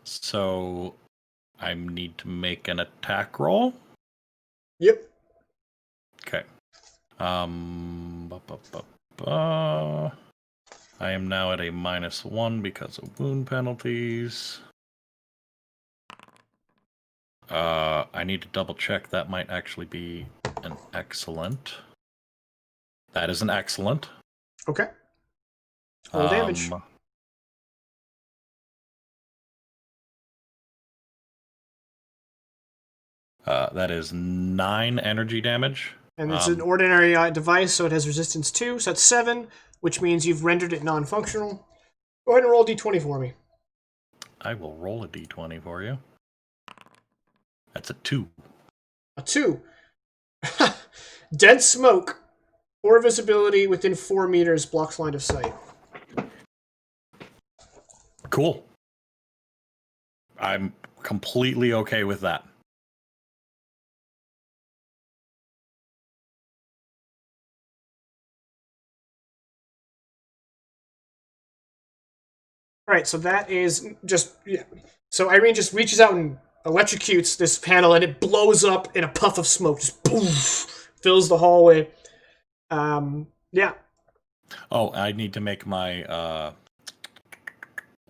So I need to make an attack roll. Yep. Okay. I am now at a -1 because of wound penalties. I need to double check. That might actually be an excellent. That is an excellent. Okay. Roll damage. That is 9 energy damage. And it's an ordinary device, so it has resistance 2, so that's 7, which means you've rendered it non-functional. Go ahead and roll d20 for me. I will roll a d20 for you. That's a 2. A 2. Dense smoke. Poor visibility within 4 meters blocks line of sight. Cool. I'm completely okay with that. Alright, so that is just... Yeah. So Irene just reaches out and electrocutes this panel, and it blows up in a puff of smoke. Just poof! Fills the hallway. Yeah. Oh, I need to make my,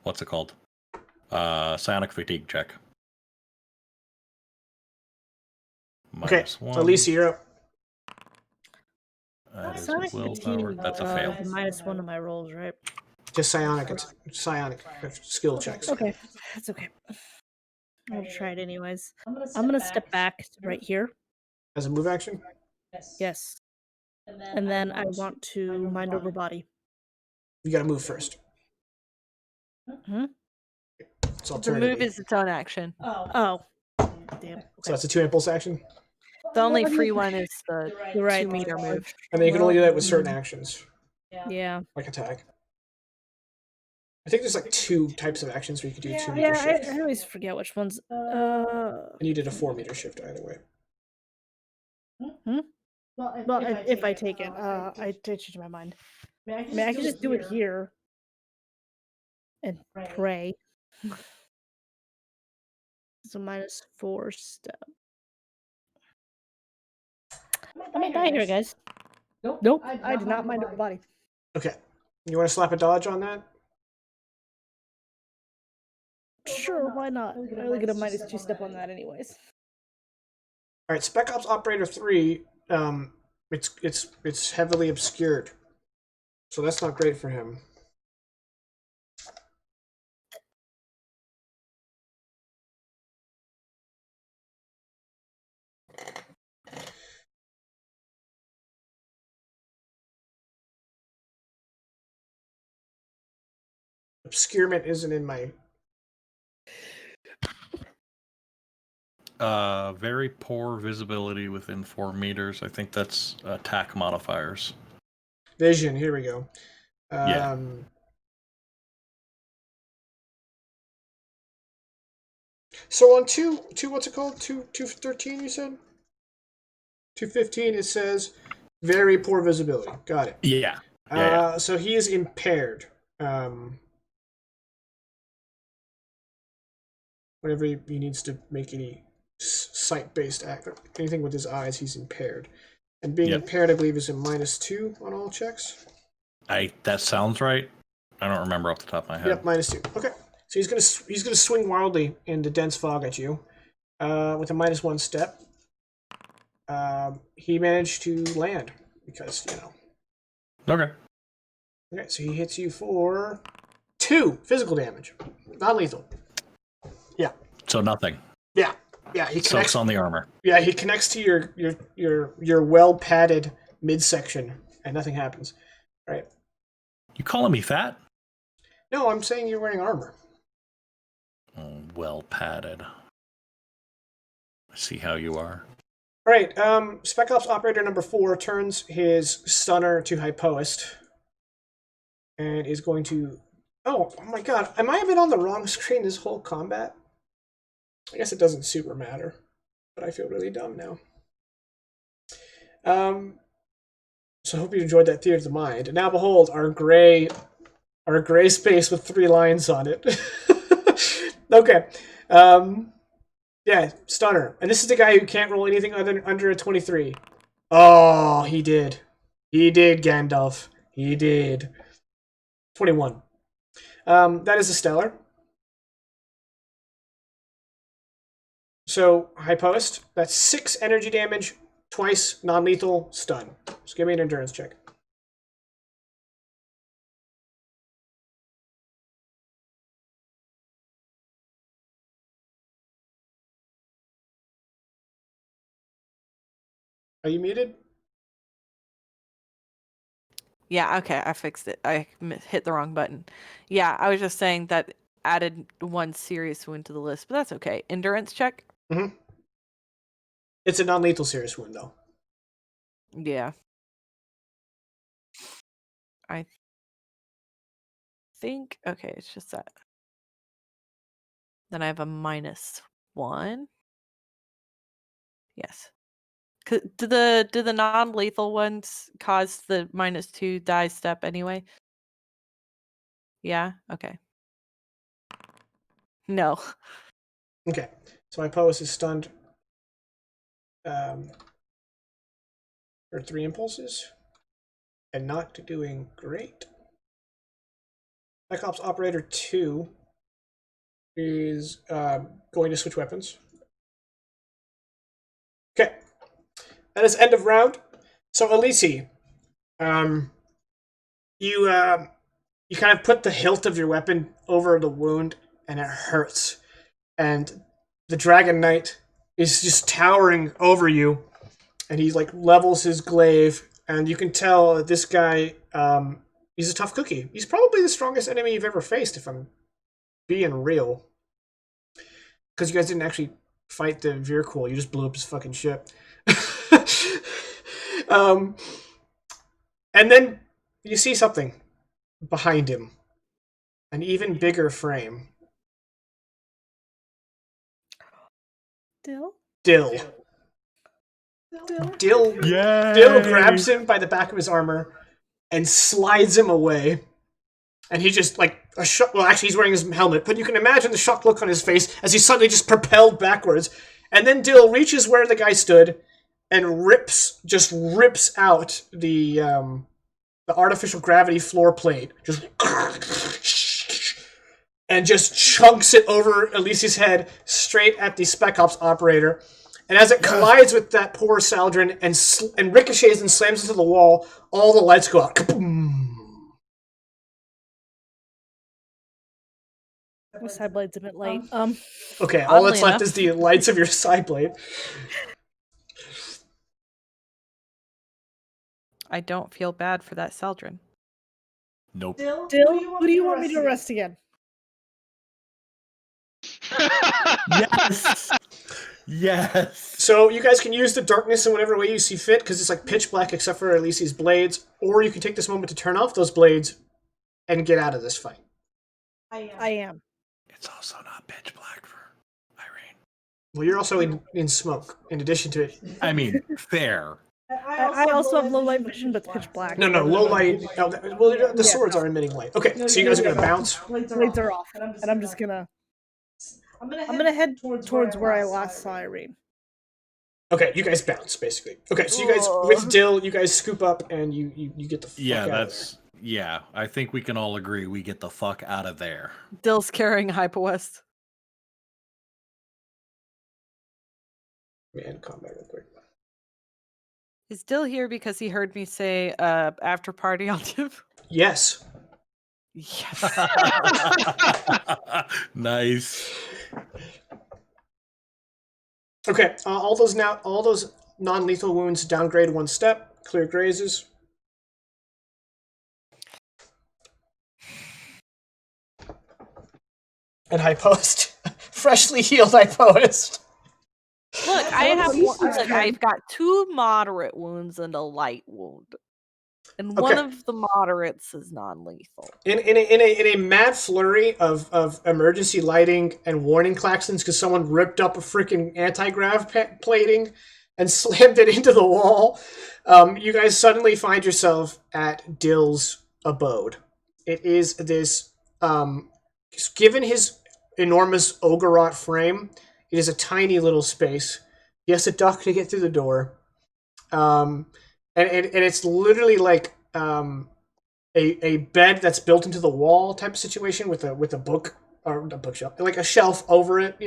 what's it called? Psionic fatigue check. Okay, -1. so Lisa, you're up. That is Sonic willpower. fatigue, That's a fail. -1 of my rolls, right? Just psionic skill checks. Okay, that's okay. I'll try it anyways. I'm gonna step back right here. As a move action? Yes. And then I want to mind over body. You gotta move first. Hmm? It's The Alternity. move is its own action. Oh. Damn. Okay. So that's a 2 impulse action? The only free one is the You're right. 2-meter move. And then you can only do that with certain actions, Yeah. like attack. I think there's like 2 types of actions where you could do 2 meter Yeah, shift. I always forget which ones. And you did a 4 meter shift either way. Well, if I take it, I change my mind. I mean, I can just do it here and pray. It's a -4 step. I might die here, guys. Nope, I did not mind over body. Okay. You want to slap a dodge on that? Sure, why not? I only get a -2 step on that, anyways. All right, Spec Ops Operator 3. It's heavily obscured, so that's not great for him. Obscurement isn't in my... Very poor visibility within 4 meters. I think that's attack modifiers. Vision, here we go. Yeah. So on 2, what's it called? 213, you said? 215, it says very poor visibility. Got it. Yeah. So he is impaired. Whenever he needs to make any sight-based act, anything with his eyes, he's impaired. And being impaired, I believe, is a -2 on all checks. That sounds right. I don't remember off the top of my head. Yep, -2. Okay, so he's gonna swing wildly into dense fog at you, with a -1 step. He managed to land because Okay. Okay, so he hits you for 2 physical damage. Not lethal. Yeah. So nothing. Yeah. Yeah, he connects Soaks on the armor. Yeah, he connects to your well padded midsection and nothing happens. Right. You calling me fat? No, I'm saying you're wearing armor. Oh, well padded. I see how you are. All right, Spec Ops Operator number 4 turns his stunner to Hypoist and is going to... Oh my god, I might have been on the wrong screen this whole combat. I guess it doesn't super matter, but I feel really dumb now. So I hope you enjoyed that theater of the mind. And now behold, our gray space with 3 lines on it. Okay. Yeah, stunner. And this is the guy who can't roll anything under a 23. Oh, he did. He did, Gandalf. He did. 21. That is a stellar. So, Hypoist, that's 6 energy damage, twice non-lethal stun. So give me an endurance check. Are you muted? Yeah, okay, I fixed it. I hit the wrong button. Yeah, I was just saying that added 1 serious wound to the list, but that's okay. Endurance check? Mm-hmm. It's a non-lethal serious wound, though. Yeah. I think... Okay, it's just that. Then I have a -1. Yes. Do the non-lethal ones cause the -2 die step anyway? Yeah? Okay. No. Okay. So Hypoist is stunned for 3 impulses and not doing great. Spec Ops Operator 2 is going to switch weapons. Okay. That is end of round. So, Elise, you kind of put the hilt of your weapon over the wound, and it hurts. And the Dragon Knight is just towering over you, and he like levels his glaive, and you can tell that this guy, he's a tough cookie. He's probably the strongest enemy you've ever faced, if I'm being real. Because you guys didn't actually fight the Veercool, you just blew up his fucking ship. And then you see something behind him. An even bigger frame. Dill? Dill. Dill grabs him by the back of his armor and slides him away. And he just, like, well, actually, he's wearing his helmet, but you can imagine the shocked look on his face as he's suddenly just propelled backwards. And then Dill reaches where the guy stood and rips out the artificial gravity floor plate. And just chunks it over Elise's head straight at the Spec Ops Operator. And as it collides with that poor Saldrin and ricochets and slams into the wall, all the lights go out. Kaboom! My side blade's a bit late. Okay, all Oddly that's left enough. is the lights of your side blade. I don't feel bad for that Saldrin. Nope. Dill, who do you want me to arrest again? Yes. Yes. So you guys can use the darkness in whatever way you see fit, because it's like pitch black except for Elise's blades, or you can take this moment to turn off those blades and get out of this fight. I am. It's also not pitch black for Irene. Well, you're also in smoke, in addition to it. I mean, fair. I also have low light vision, but it's pitch black. No, low light. Well, the swords are emitting light. Okay, so you guys are going to bounce. Blades are off, and I'm just gonna... I'm gonna head towards where I last saw Irene. Okay, you guys bounce, basically. Okay, so you guys, with Dill, you guys scoop up and you get the fuck out of there. Yeah, I think we can all agree we get the fuck out of there. Dill's carrying Hyperwest. Let me end combat real quick. Is Dill here because he heard me say after party on Tip? Yes. Yes. Nice. Okay, all those non-lethal wounds downgrade 1 step. Clear grazes. And high post. Freshly healed high post. Look, I Well, have at least one, it's good. I've got 2 moderate wounds and a light wound. And one Okay. of the moderates is non-lethal. In a mad flurry of emergency lighting and warning klaxons because someone ripped up a freaking anti-grav plating and slammed it into the wall, you guys suddenly find yourself at Dill's abode. It is this, given his enormous Ogorot frame, it is a tiny little space. He has to duck to get through the door. And it's literally like a bed that's built into the wall type of situation with a book or a bookshelf, like a shelf over it,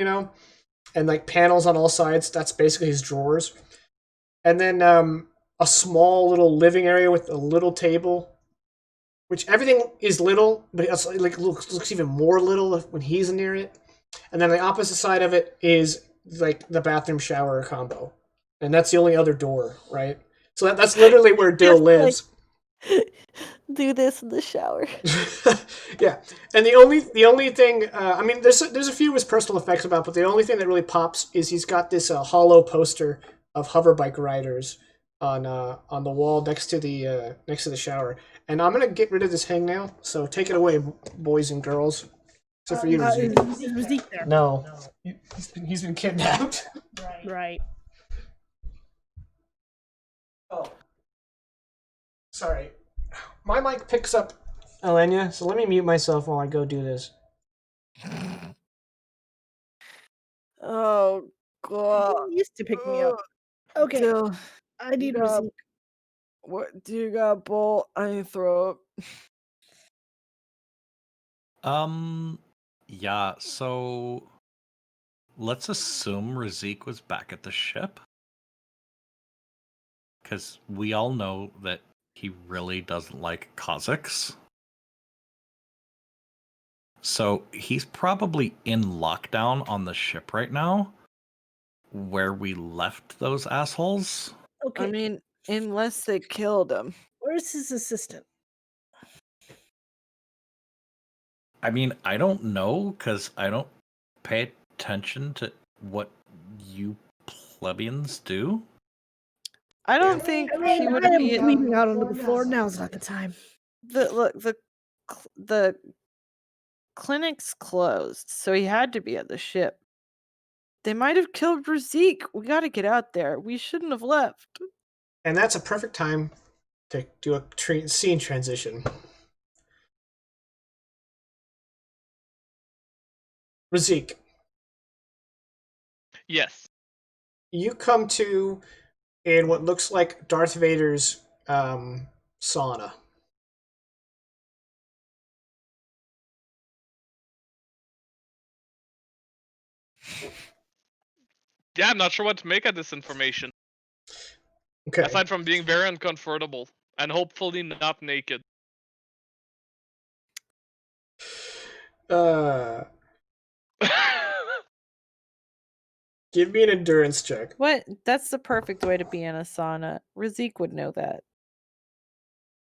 and like panels on all sides. That's basically his drawers, and then a small little living area with a little table, which everything is little, but it's like looks even more little when he's near it. And then the opposite side of it is like the bathroom shower combo, and that's the only other door, right? So that's literally where Dill lives. Do this in the shower. Yeah, and the only thing, I mean, there's a few of his personal effects about, but the only thing that really pops is he's got this hollow poster of hoverbike riders on the wall next to the shower, and I'm gonna get rid of this hangnail. So take it away, boys and girls. Except for you, Rizik. Is Rizik there? No, he's been kidnapped. Right. Oh, sorry. My mic picks up Elenia, so let me mute myself while I go do this. Oh god. He used to pick me up. Okay, Dill, I need Yeah. Rizik. what do you got, Bull? I throw up. Yeah, so let's assume Razik was back at the ship. Because we all know that he really doesn't like Kazakhs. So he's probably in lockdown on the ship right now, where we left those assholes. Okay, I mean, unless they killed him. where's his assistant? I mean, I don't know, because I don't pay attention to what you plebeians do. I don't think I mean, he would I am be bleeding out onto the floor. Now's not the time. the clinic's closed, so he had to be at the ship. They might have killed Razik. We gotta get out there. We shouldn't have left. And that's a perfect time to do a scene transition. Razik, Yes. you come to in what looks like Darth Vader's sauna. Yeah, I'm not sure what to make of this information. Okay. Aside from being very uncomfortable and hopefully not naked. Give me an endurance check. What? That's the perfect way to be in a sauna. Razik would know that.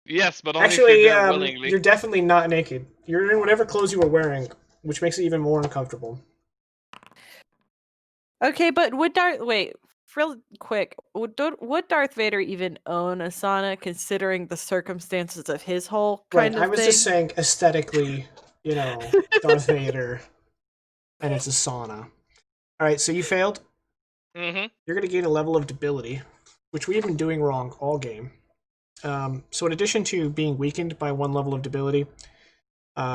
Yes, but only if Actually, you're there willingly. you're definitely not naked. You're in whatever clothes you were wearing, which makes it even more uncomfortable. Okay, but real quick, would Darth Vader even own a sauna, considering the circumstances of his whole kind of I was thing? just saying aesthetically, Darth Vader, and it's a sauna. All right, so you failed. Mm-hmm. You're going to gain a level of debility, which we've been doing wrong all game. So in addition to being weakened by 1 level of debility,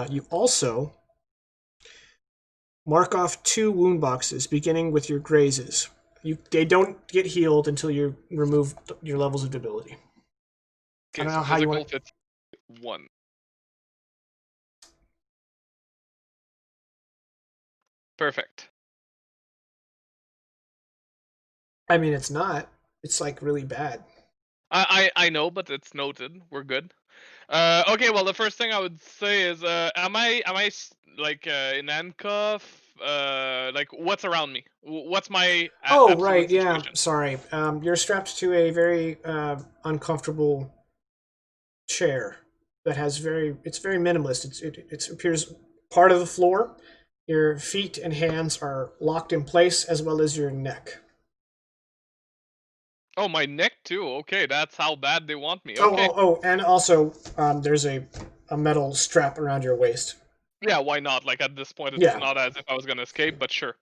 you also mark off 2 wound boxes, beginning with your grazes. They don't get healed until you remove your levels of debility. Okay, I don't so know how you physical want. fits 1. Perfect. I mean, it's not. It's like really bad. I know, but it's noted. We're good. Okay, well, the first thing I would say is, am I like in handcuff? Like what's around me? What's my Oh, absolute right, yeah. situation? Sorry. You're strapped to a very uncomfortable chair that has it's very minimalist. It appears part of the floor. Your feet and hands are locked in place, as well as your neck. Oh, my neck too. Okay, that's how bad they want me. Oh, Okay, and also there's a metal strap around your waist. yeah, why not? Like at this point, it's Yeah. not as if I was gonna escape, but sure.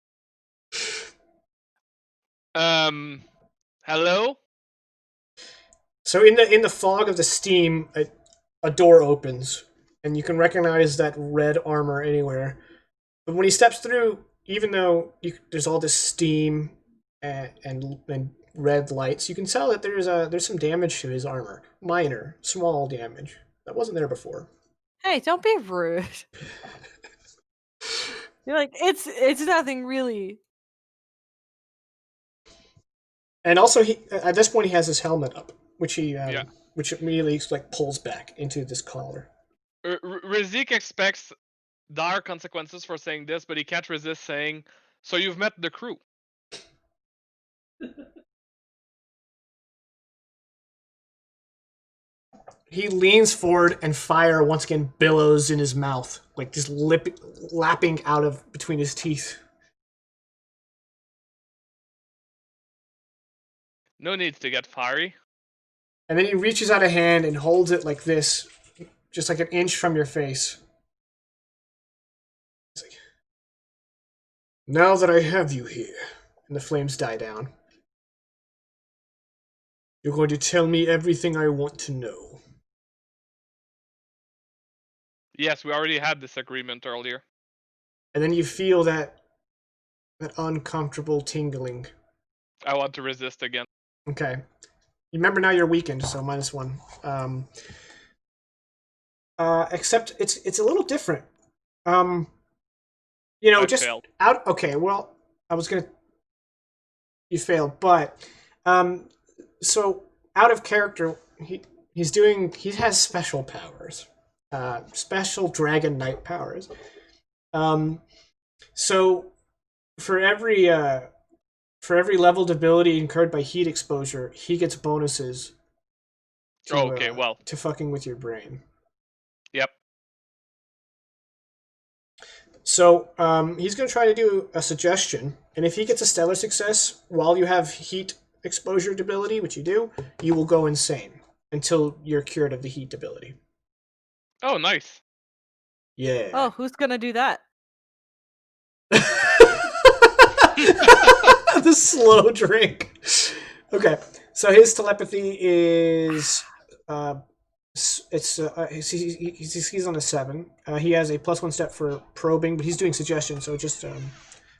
Um, hello. So in the fog of the steam, a door opens, and you can recognize that red armor anywhere. But when he steps through, even though there's all this steam and red lights, you can tell that there's some damage to his armor, minor, small damage that wasn't there before. Hey, don't be rude. You're like, it's nothing really. And also, he at this point he has his helmet up, Yeah. which immediately like pulls back into this collar. Rizik expects dire consequences for saying this, but he can't resist saying, "So you've met the crew." He leans forward and fire once again billows in his mouth, like just lapping out of between his teeth. No need to get fiery. And then he reaches out a hand and holds it like this, just like an inch from your face. He's like, now that I have you here, and the flames die down, you're going to tell me everything I want to know. Yes, we already had this agreement earlier. And then you feel that uncomfortable tingling. I want to resist again. Okay. You remember now you're weakened, so -1. Except it's a little different. I Just failed. out. Okay, well, I was gonna. You failed, but so out of character, he has special powers, special Dragon Knight powers. So for every leveled ability incurred by heat exposure, he gets bonuses Oh, okay, well. to fucking with your brain. Yep. So he's going to try to do a suggestion, and if he gets a stellar success while you have heat exposure ability, which you do, you will go insane until you're cured of the heat ability. Oh, nice. Yeah. Oh, who's gonna do that? The slow drink. Okay, so his telepathy is he's on a 7. He has a +1 step for probing, but he's doing suggestion, so just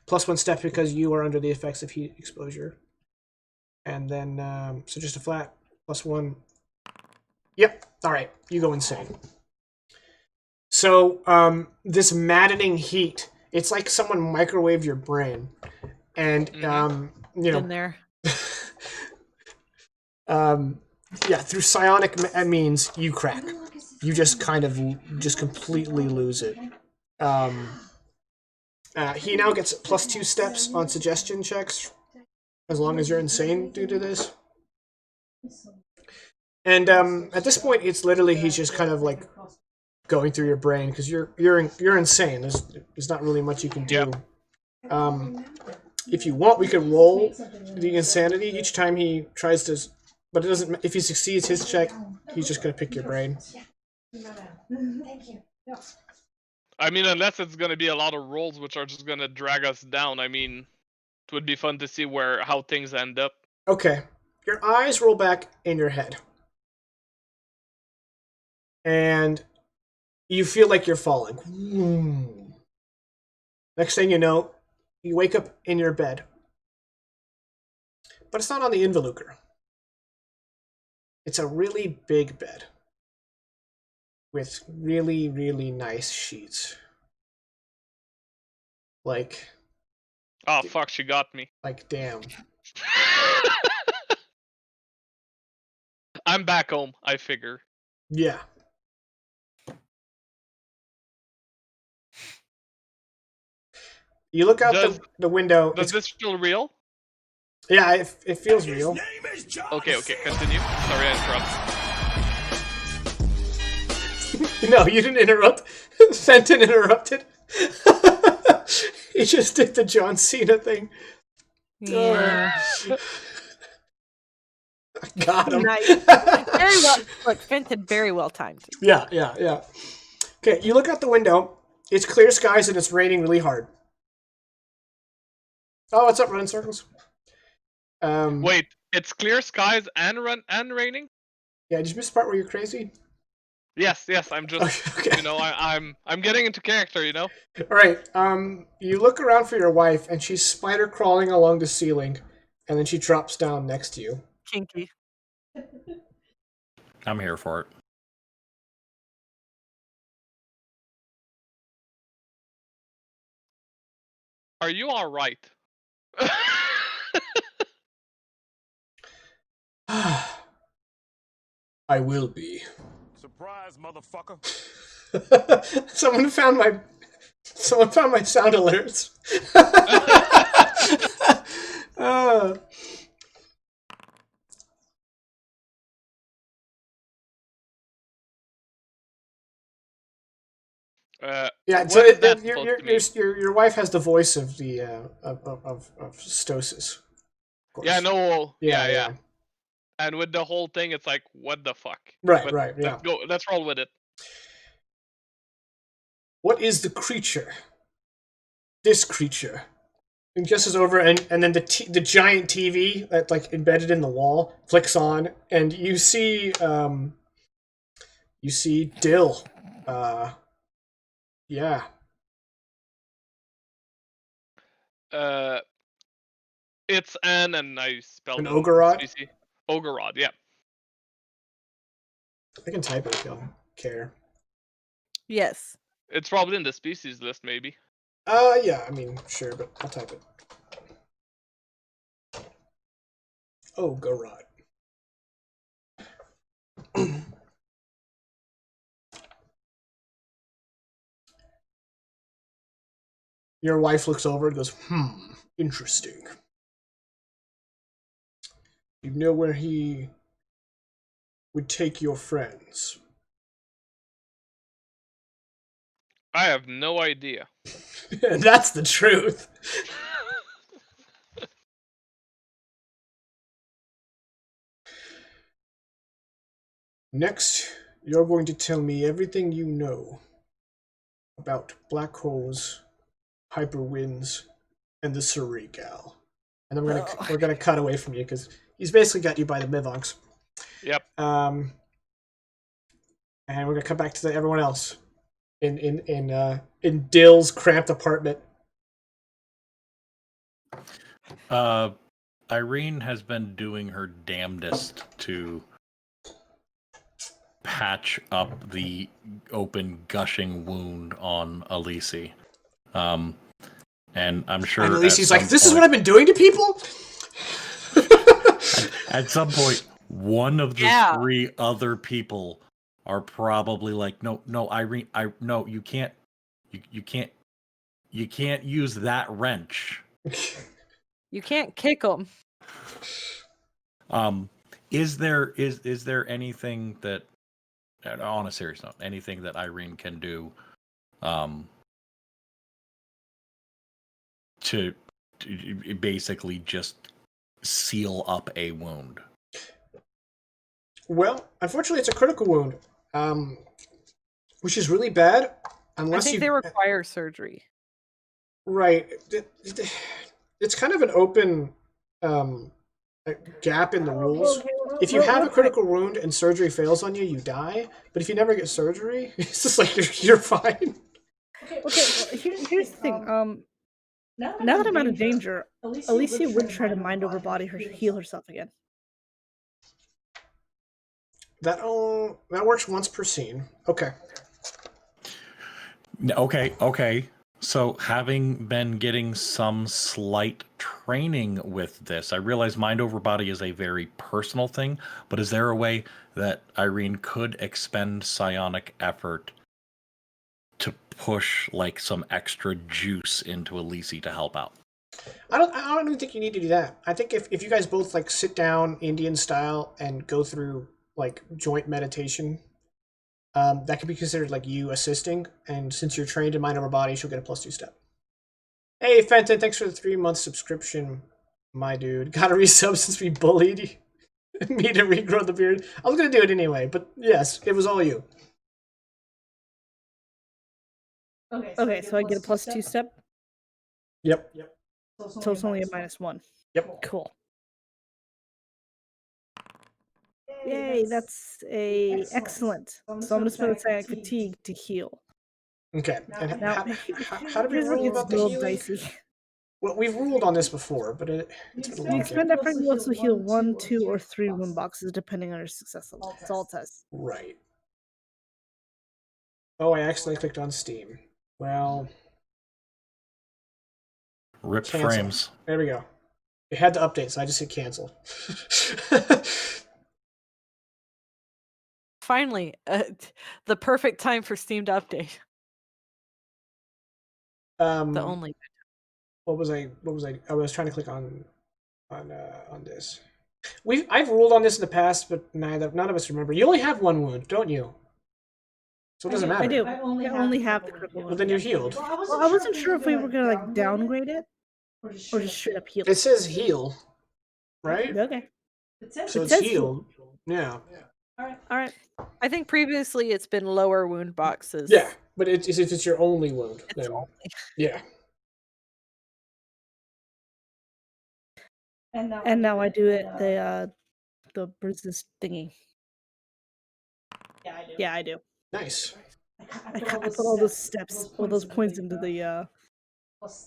+1 step because you are under the effects of heat exposure. And then so just a flat +1. Yep. All right, you go insane. So this maddening heat, it's like someone microwaved your brain, and In there. yeah, through psionic means you crack. You just kind of just completely lose it. He now gets +2 steps on suggestion checks, as long as you're insane due to this. And at this point, it's literally he's just kind of like going through your brain because you're insane. There's not really much you can do. Yep. If you want, we could roll the insanity each time he tries to, but it doesn't. If he succeeds his check, he's just gonna pick your brain. I mean, unless it's gonna be a lot of rolls which are just gonna drag us down. I mean, it would be fun to see how things end up. Okay, your eyes roll back in your head, and you feel like you're falling. Next thing you know, you wake up in your bed, but it's not on the Involucre. It's a really big bed with really, really nice sheets. Like, Oh fuck, she got me. like damn. I'm back home, I figure. Yeah. You look out Does the window. does this feel real? Yeah, it feels real. Okay, continue. Sorry, I interrupted. No, you didn't interrupt. Fenton interrupted. He just did the John Cena thing. Yeah. Got him. Nice. Very well. Look, Fenton, very well timed. Yeah. Okay, you look out the window. It's clear skies and it's raining really hard. Oh, what's up, running circles? Wait, it's clear skies and raining? Yeah, did you miss the part where you're crazy? Yes, I'm just Okay. you know, I'm getting into character, you know? All right. You look around for your wife, and she's spider crawling along the ceiling, and then she drops down next to you. Kinky. I'm here for it. Are you alright? I will be. Surprise, motherfucker. Someone found my sound alerts. Yeah, so what is that supposed to mean? your wife has the voice of the of Stosis. Of course. Yeah, no. Yeah. Yeah. And with the whole thing, it's like, what the fuck? Right, But right, yeah. Let's roll with it. What is the creature? This creature. And gesses over, and then the giant TV that's like embedded in the wall flicks on, and you see Dill. Yeah. It's and I spelled An it Ogorod? CC. Ogorod, yeah. I can type it if y'all care. Yes. It's probably in the species list, maybe. Yeah, I mean, sure, but I'll type it. Ogorod. Your wife looks over and goes, interesting. You know where he would take your friends? I have no idea. And that's the truth. Next, you're going to tell me everything you know about black holes, hyperwinds, and the Surregal. And then we're gonna cut away from you because he's basically got you by the Mivonks. Yep. And we're gonna come back to everyone else in Dill's cramped apartment. Irene has been doing her damnedest to patch up the open, gushing wound on Elise. And I'm sure. And Elise's like, "This is what I've been doing to people." At some point, one of the three other people are probably like, "No, Irene, no, you can't use that wrench. You can't kick them." Is there anything that, on a serious note, anything that Irene can do, to basically just seal up a wound? Well, unfortunately, it's a critical wound, which is really bad. I think they require surgery. Right. It's kind of an open gap in the rules. If you have a critical wound and surgery fails on you, you die. But if you never get surgery, it's just like you're fine. Okay, well, here's the thing. Now that I'm out of danger, Alicia would try to mind over body heal herself again. That works once per scene. Okay. Okay. So, having been getting some slight training with this, I realize mind over body is a very personal thing, but is there a way that Irene could expend psionic effort to push like some extra juice into Elise to help out. I don't even think you need to do that. I think if you guys both like sit down Indian style and go through like joint meditation, that could be considered like you assisting. And since you're trained in mind over body, she'll get a +2 step. Hey Fenton, thanks for the 3-month subscription, my dude. Gotta resub since we bullied me to regrow the beard. I was gonna do it anyway, but yes, it was all you. Okay, so I get a +2 step. Yep. So it's only a -1. Yep. Cool. Yay, that's a excellent. So I'm gonna spend the psionic fatigue to heal. Okay. And Now, how did we here's where it rule gets about a the little healing? dicey. Well, we've ruled on this before, but it's been a The long expend effort will also heal 1, 2, or 3 wound boxes depending on your success level. It's all tests. Right. Oh, I accidentally clicked on Steam. Well, Rip cancel. frames. There we go. It had to update, so I just hit cancel. Finally, the perfect time for Steam to update. The only. What was I? I was trying to click on this. I've ruled on this in the past, but none of us remember. You only have 1 wound, don't you? So it doesn't matter. I do. I only have the critical Well, wound. then you're healed. Well, I wasn't sure if we were gonna like downgrade it or just straight up heal. It says heal, right? Okay. So it's says healed. Yeah. All right. I think previously it's been lower wound boxes. Yeah, but if it's your only wound, It's then only. yeah. And now I do it the bruises thingy. Yeah, I do. Nice. I put all those steps, all those points into the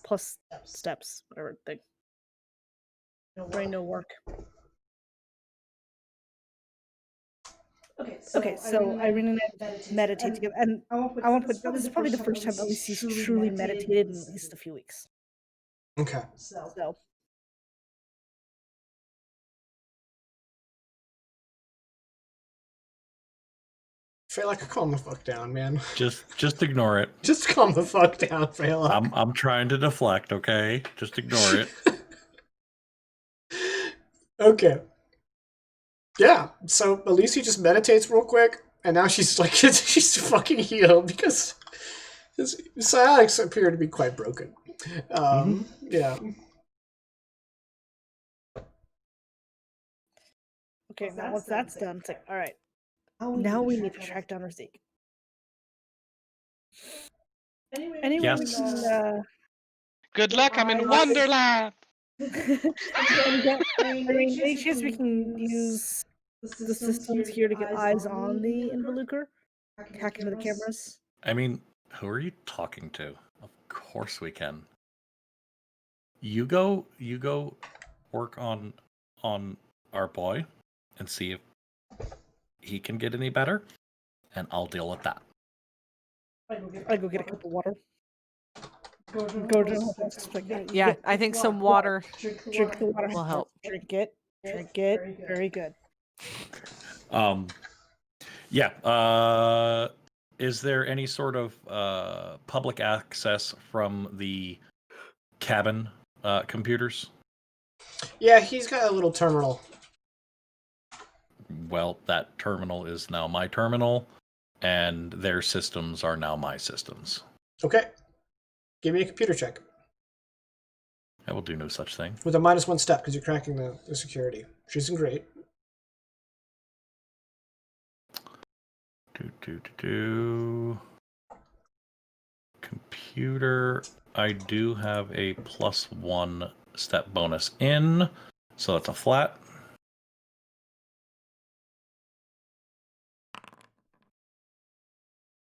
plus steps, whatever thing. Brain no work. Okay, so Irene and I meditate together, and I want to put this is probably the first time Elise has truly meditated in at least a few weeks. Okay. So Fela, calm the fuck down, man. Just ignore it. Just calm the fuck down, Fela. I'm trying to deflect, okay? Just ignore it. Okay. Yeah, so Elise just meditates real quick, and now she's like, she's fucking healed because his psionics appear to be quite broken. Yeah. okay, now once that's done, it's like, all right, now we need to track down Razik. Anyway, Yes. we can, Good luck, I'm in Wonderland! any chance we can use the systems here to get eyes on the Involucre? Hack into the cameras? I mean, who are you talking to? Of course we can. You go work on our boy and see if he can get any better, and I'll deal with that. I go get a cup of water. Go to Yeah, I think some water drink the water. will help. Drink it. Very good. Yeah. Is there any sort of public access from the cabin computers? Yeah, he's got a little terminal. Well, that terminal is now my terminal, and their systems are now my systems. Okay. Give me a computer check. I will do no such thing. With a -1 step, because you're cracking the security. Which isn't great. Computer, I do have a +1 step bonus in, so that's a flat.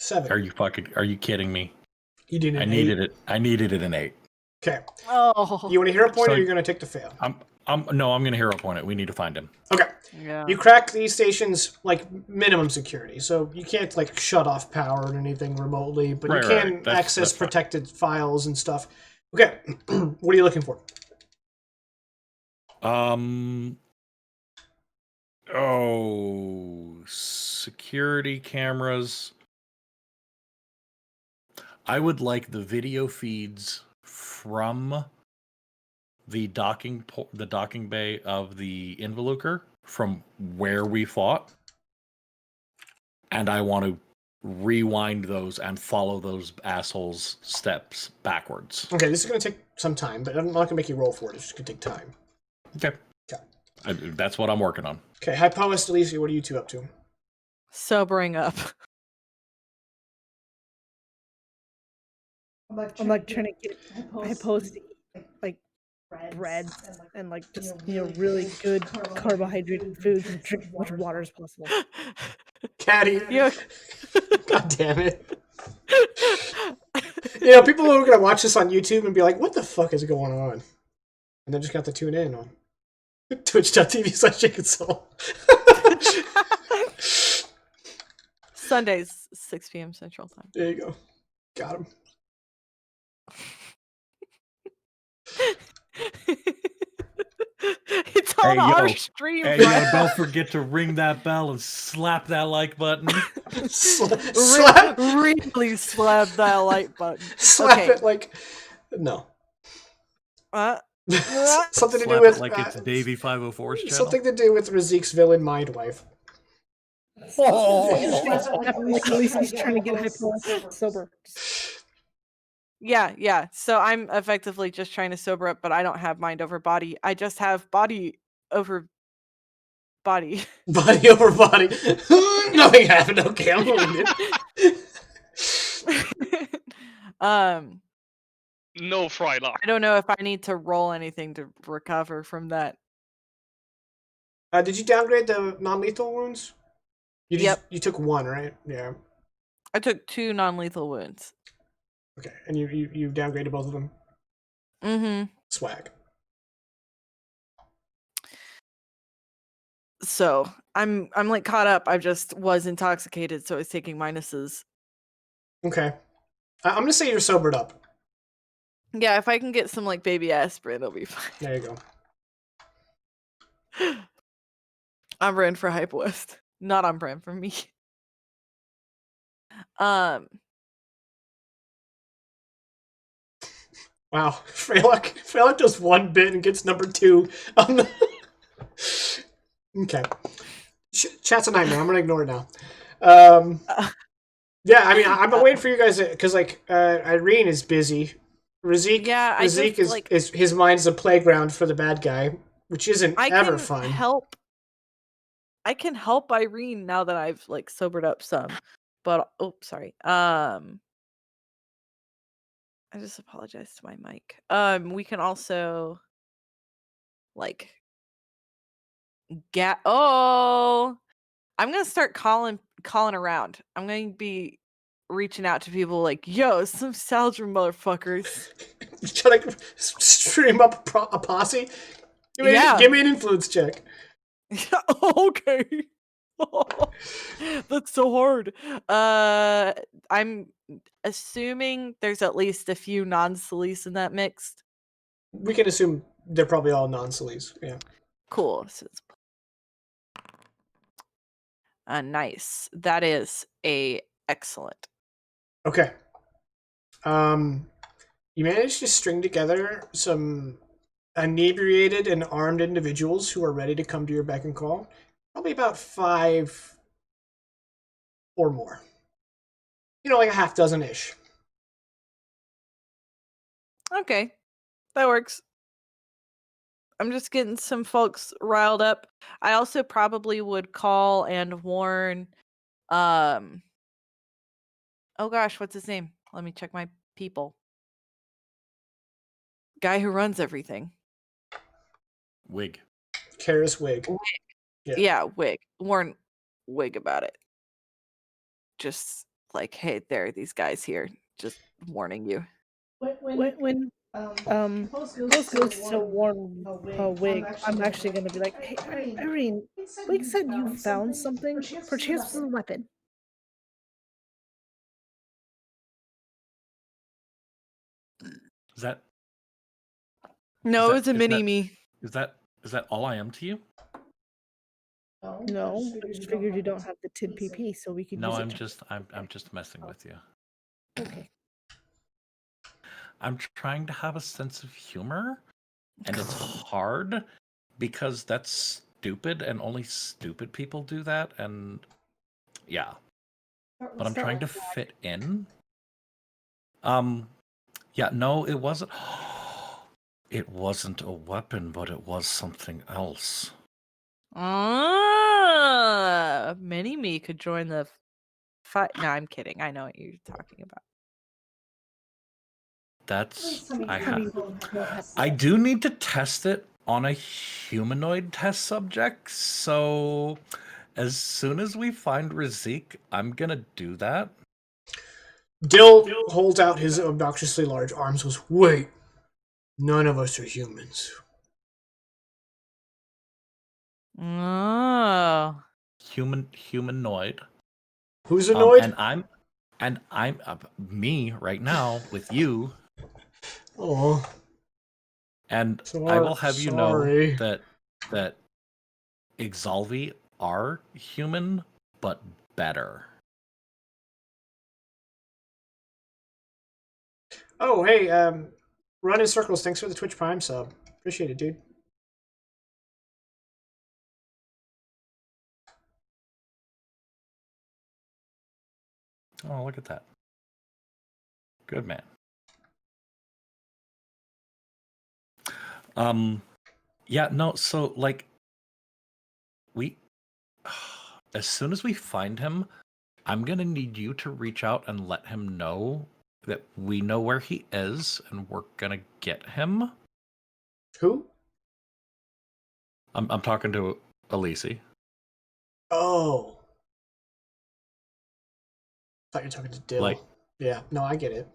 Seven. Are you kidding me? You did an I 8. needed it. I needed it an 8. Okay. Oh. You want a hero point, So- or you're going to take the fail? I'm gonna hero point it. We need to find him. Okay. Yeah. You crack these stations like minimum security, so you can't like shut off power or anything remotely, but Right, you can right. That's access fine. protected files and stuff. Okay. What are you looking for? Security cameras. I would like the video feeds from the docking bay of the Involucre from where we fought, and I want to rewind those and follow those assholes' steps backwards. Okay, this is going to take some time, but I'm not going to make you roll for it. It's just going to take time. Okay. That's what I'm working on. Okay, Hypoest, Alicia, what are you two up to? Sobering up. I'm like trying to get Hypost to eat like bread and like just really good carbohydrated foods and drink as much water as possible. Caddy. Yeah. God damn it. People who are going to watch this on YouTube and be like, what the fuck is going on? And then just got to tune in on twitch.tv/shakensoul. Sundays, 6 p.m. Central Time. There you go. Got him. It's on our stream, Hey, right? don't forget to ring that bell and slap that like button. Slap. Really slap that like button. Slap Okay. it like... No. Something to Slap do with... it like it's Davey 504's channel. Something to do with Razik's villain mind wife. Like at least he's trying to get Hypost sober. Yeah. So I'm effectively just trying to sober up, but I don't have mind over body. I just have body over body. Body over body. Nothing happened. Okay, I'm moving it. No Frylock. I don't know if I need to roll anything to recover from that. Did you downgrade the non-lethal wounds? Yep. You took one, right? Yeah. I took 2 non-lethal wounds. Okay, and you downgraded both of them? Mm-hmm. Swag. So I'm like caught up. I just was intoxicated, so I was taking minuses. Okay. I'm gonna say you're sobered up. Yeah, if I can get some like baby aspirin, it'll be fine. There you go. I'm brand for Hype West. Not on brand for me. Wow. Freylock does one bit and gets number 2 on the... Okay. Chat's a nightmare. I'm gonna ignore it now. Yeah, I mean, I've been waiting for you guys because Irene is busy. Razik, Yeah, Razik is his mind's a playground for the bad guy, which isn't ever fun. I can help Irene now that I've like sobered up some. But sorry. I just apologized to my mic. We can also like I'm gonna start calling around. I'm gonna be reaching out to people like, yo, some Salger motherfuckers. Try to stream up a posse? Give me an influence check. Okay. That's so hard. I'm assuming there's at least a few non-Solis in that mix. We can assume they're probably all non-Solis, yeah. Cool. So it's nice. That is excellent. Okay. You managed to string together some inebriated and armed individuals who are ready to come to your beck and call. Probably about 5 or more. Like a half dozen-ish. Okay. That works. I'm just getting some folks riled up. I also probably would call and warn oh gosh, what's his name? Let me check my people. Guy who runs everything. Wig. Karis Wig. Yeah, Wig. Warn Wig about it. Just like, hey, there are these guys here. Just warning you. When Post goes to warn Wig, I'm actually going to be like, hey, Irene, Wig said you found something. Perchance it's a weapon. Is that? No, it's a mini-me. Is that all I am to you? No, I just figured you don't have the TID PP, so we could No, use it. I'm just messing with you. Okay. I'm trying to have a sense of humor, and it's hard because that's stupid, and only stupid people do that. And yeah, but I'm trying to fit in. Yeah, no, it wasn't. It wasn't a weapon, but it was something else. Mini-Me could join the fight. No, I'm kidding. I know what you're talking about. That's You don't have to I test. do need to test it on a humanoid test subject. So as soon as we find Razik, I'm gonna do that. Dill holds out his obnoxiously large arms. Goes, wait, none of us are humans. Oh. Humanoid. Who's annoyed? And I'm me right now with you, Oh, and I will have you know sorry. that Exalvi are human, but better. Oh, hey, Run in Circles, thanks for the Twitch Prime sub. Appreciate it, dude. Oh, look at that. Good man. Yeah, no, so like we as soon as we find him, I'm gonna need you to reach out and let him know that we know where he is and we're gonna get him. Who? I'm talking to Elise. Oh. Thought you were talking to Dill. Like, yeah, no, I get it.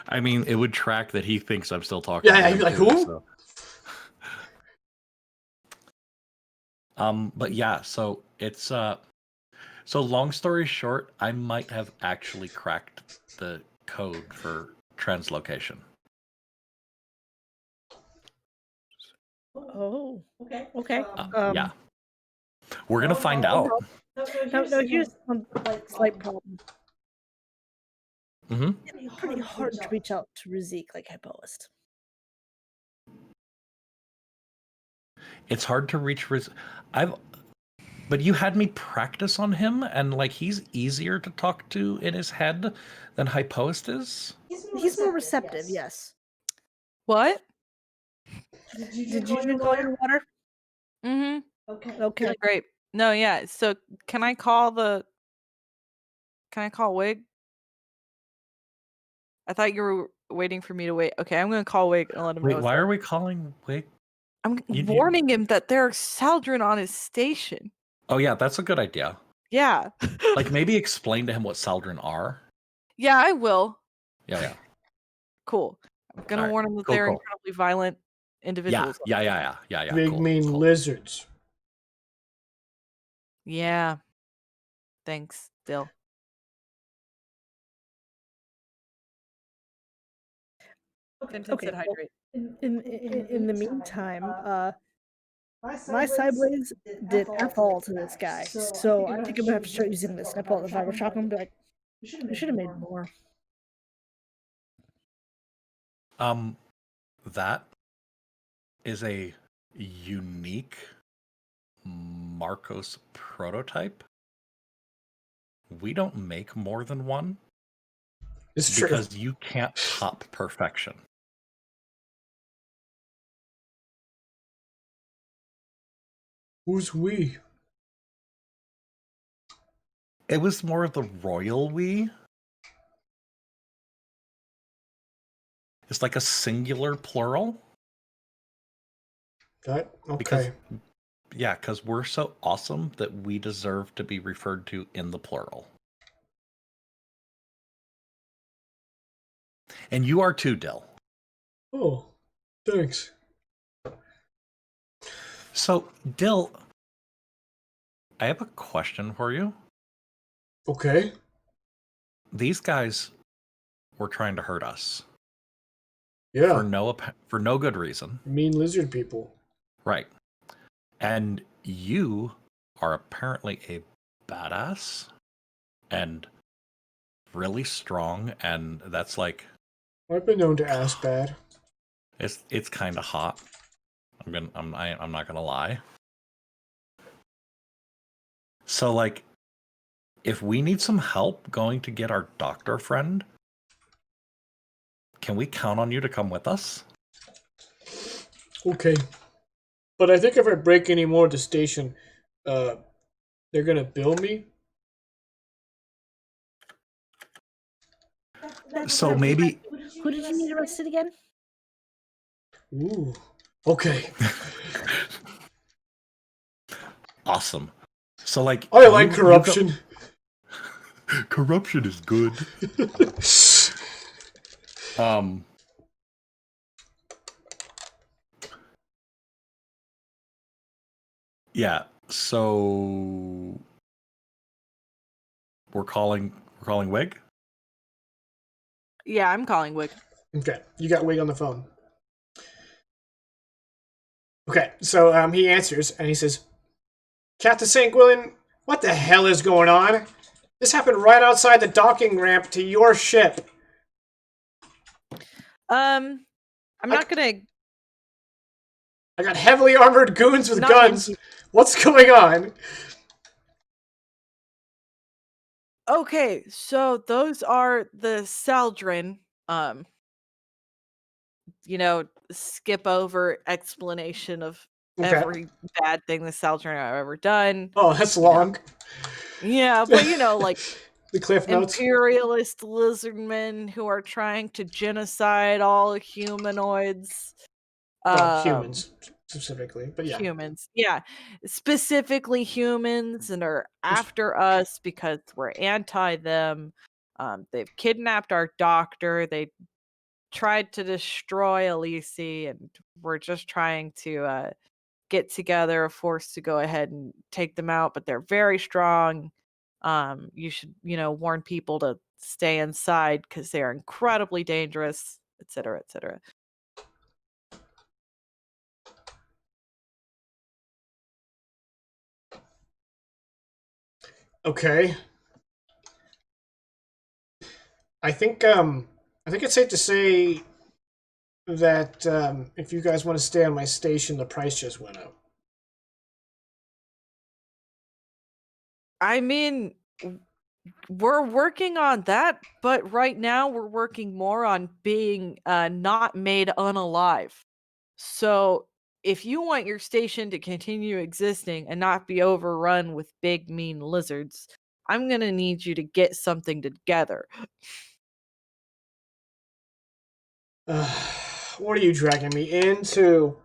I mean, it would track that he thinks I'm still talking to Yeah, him he'd be like, too, who? so. But yeah, so it's so long story short, I might have actually cracked the code for translocation. Oh, okay. Yeah. We're gonna find out. No, here's one slight problem. Mm-hmm. It's pretty hard to reach out to Razik like Hypoist. It's hard to reach. But you had me practice on him, and like he's easier to talk to in his head than Hypoist is. He's more receptive, yes. What? Did you drink all your water? Mm-hmm. Okay. Great. No, yeah. So can I call Wig? I thought you were waiting for me to wait. Okay, I'm gonna call Wig and let him know. Wait, why are we calling Wig? I'm warning him that there's Saldrin on his station. Oh yeah, that's a good idea. Yeah. Like maybe explain to him what Saldrin are. Yeah, I will. Yeah. Cool. I'm gonna Alright, warn him that cool, they're cool. incredibly violent individuals. Yeah. Big Cool, mean cool. lizards. Yeah. Thanks, Dill. Fenton said hydrate. In the meantime, my Cyblades did F all to this guy, so I think I'm gonna have to start using this. I pull out the fiber shock and be like, we should have made more. That is a unique Marcos prototype. We don't make more than one. It's true. Because you can't top perfection. Who's we? It was more of the royal we. It's like a singular plural. That okay. Because we're so awesome that we deserve to be referred to in the plural. And you are too, Dill. Oh, thanks. So, Dill, I have a question for you. Okay. These guys were trying to hurt us. Yeah. For no good reason. Mean lizard people. Right. And you are apparently a badass and really strong, and that's like I've been known to ask bad. It's kind of hot. I'm not gonna lie. So like, if we need some help going to get our doctor friend, can we count on you to come with us? Okay. But I think if I break any more at the station, they're gonna bill me. So maybe. Who did you need arrested again? Ooh. Okay. Awesome. So like, I like corruption. Corruption is good. Yeah. So we're calling Wig. Yeah, I'm calling Wick. Okay, you got Wig on the phone. Okay, so he answers and he says, Captain St. Gwilyn, what the hell is going on? This happened right outside the docking ramp to your ship. I'm not gonna. I got heavily armored goons with Not guns. What's going on? Okay, so those are the Saldrin. Skip over explanation of Okay. every bad thing the Saldrin have ever done. Oh, that's long. Yeah, but like the Cliff Notes. imperialist lizardmen who are trying to genocide all humanoids. Well, humans specifically, but yeah. Humans, yeah. Specifically humans, and are after us because we're anti them. They've kidnapped our doctor. They tried to destroy Elise, and we're just trying to get together a force to go ahead and take them out, but they're very strong. You should, warn people to stay inside because they're incredibly dangerous, etc., etc. Okay. I think it's safe to say that if you guys want to stay on my station, the price just went up. I mean, we're working on that, but right now we're working more on being not made unalive. So if you want your station to continue existing and not be overrun with big mean lizards, I'm gonna need you to get something together. What are you dragging me into?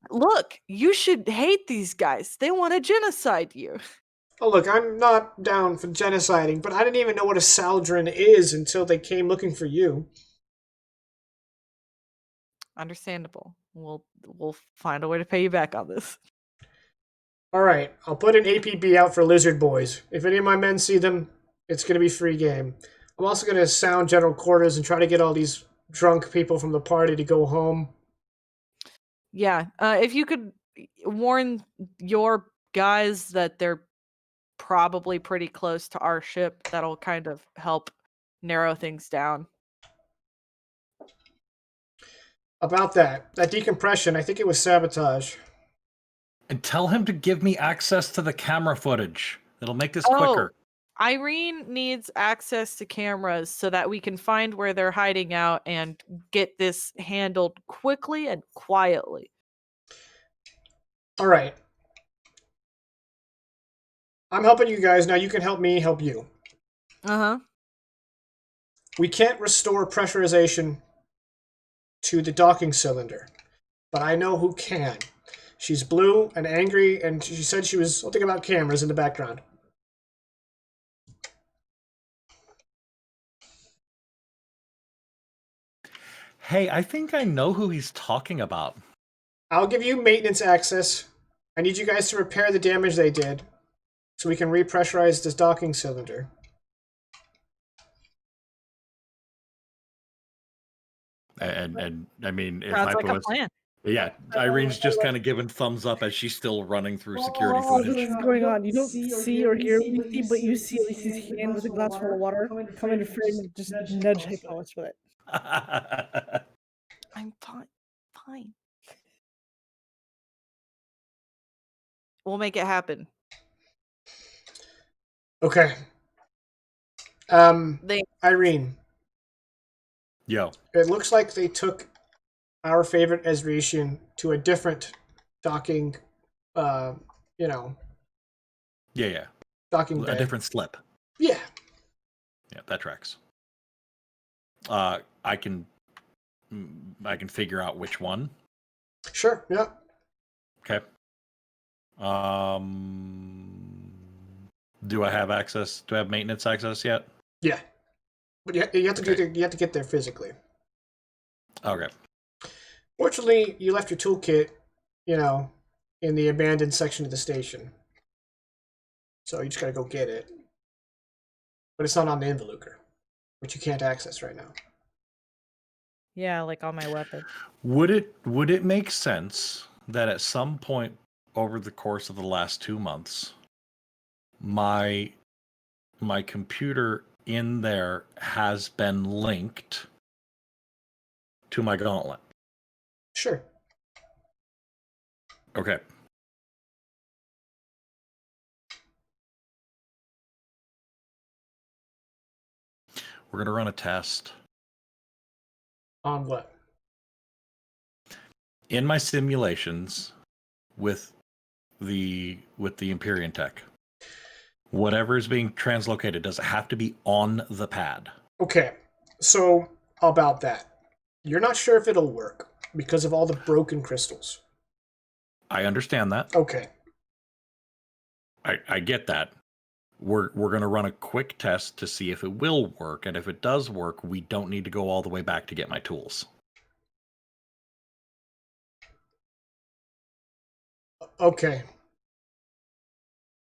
Look, you should hate these guys. They want to genocide you. Oh, look, I'm not down for genociding, but I didn't even know what a Saldrin is until they came looking for you. Understandable. We'll find a way to pay you back on this. Alright, I'll put an APB out for lizard boys. If any of my men see them, it's going to be free game. I'm also going to sound general quarters and try to get all these drunk people from the party to go home. Yeah, if you could warn your guys that they're probably pretty close to our ship, that'll kind of help narrow things down. About that decompression, I think it was sabotage. And tell him to give me access to the camera footage. It'll make this quicker. Irene needs access to cameras so that we can find where they're hiding out and get this handled quickly and quietly. Alright. I'm helping you guys, now you can help me help you. Uh-huh. We can't restore pressurization to the docking cylinder, but I know who can. She's blue and angry, and she said she was something about cameras in the background. Hey, I think I know who he's talking about. I'll give you maintenance access. I need you guys to repair the damage they did, so we can repressurize this docking cylinder. And I mean, if Sounds I like a was, plan. yeah, Irene's just kind of giving thumbs up as she's still running through security While this footage. is going on, you don't see or hear Lucy, but you see Lucy's hand with a glass full of water come into frame and just nudge Hypolis with it. I'm fine. Fine. We'll make it happen. Okay. They Irene, Yo. it looks like they took our favorite Ezratian to a different docking, uh, you know, Yeah. docking A bay. different slip. Yeah. Yeah, that tracks. I can figure out which one. Sure. Yeah. Okay. Do I have access? Do I have maintenance access yet? Yeah. But you have to Okay. do you have to get there physically. Okay. Fortunately, you left your toolkit, in the abandoned section of the station. So you just gotta go get it. But it's not on the Involucre, which you can't access right now. Yeah, like all my weapons. Would it make sense that at some point over the course of the last 2 months, my computer in there has been linked to my gauntlet? Sure. Okay. We're gonna run a test. On what? In my simulations with the Empyrean tech, whatever is being translocated, does it have to be on the pad? Okay. So about that. You're not sure if it'll work because of all the broken crystals. I understand that. Okay. I get that. We're going to run a quick test to see if it will work, and if it does work, we don't need to go all the way back to get my tools. Okay.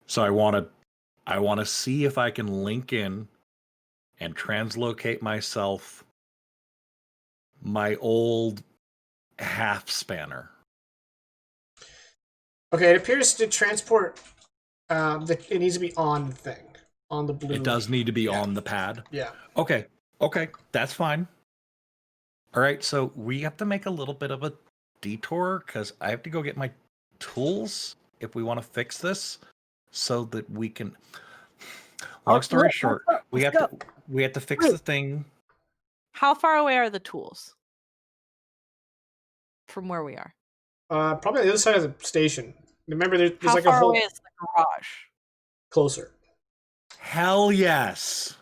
So I want to see if I can link in and translocate myself my old half spanner. Okay, it appears to transport that it needs to be on the thing. On the blue. It does need to be Yeah. on the pad. Yeah. Okay, that's fine. All right, so we have to make a little bit of a detour because I have to go get my tools if we want to fix this, so that we can. Long story short, we have to fix the thing. How far away are the tools from where we are? Probably on the other side of the station. Remember, there's How like a far whole away is the garage? closer. Hell yes.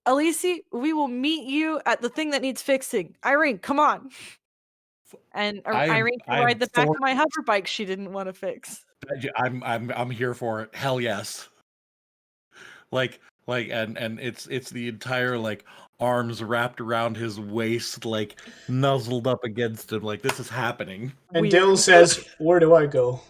Elise, we will meet you at the thing that needs fixing. Irene, come on. And Irene can ride the back of my hover bike she didn't want to fix. I'm here for it. Hell yes. Like and it's the entire like arms wrapped around his waist, like nuzzled up against him, like this is happening. And Weird. Dill says, "Where do I go?"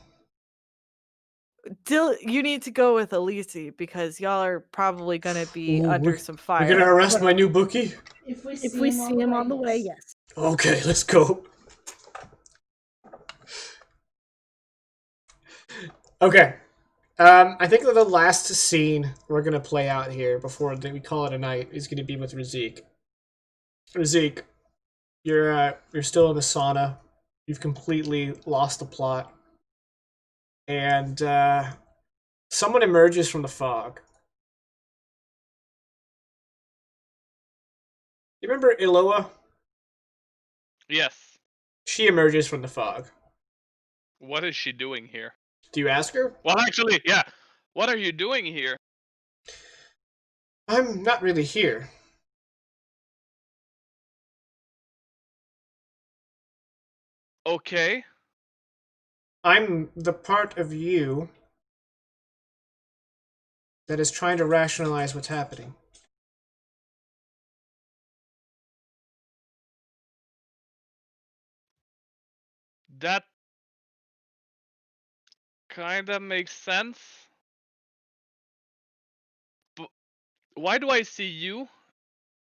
Dill, you need to go with Elise because y'all are probably gonna be under some fire. You're gonna arrest my new bookie? If we see him on the way, yes. Okay, let's go. Okay. I think that the last scene we're gonna play out here before we call it a night is gonna be with Razik. Razik, you're still in the sauna. You've completely lost the plot, and someone emerges from the fog. You remember Iloa? Yes. She emerges from the fog. What is she doing here? Do you ask her? Well, actually, yeah. What are you doing here? I'm not really here. Okay. I'm the part of you that is trying to rationalize what's happening. That kind of makes sense. But why do I see you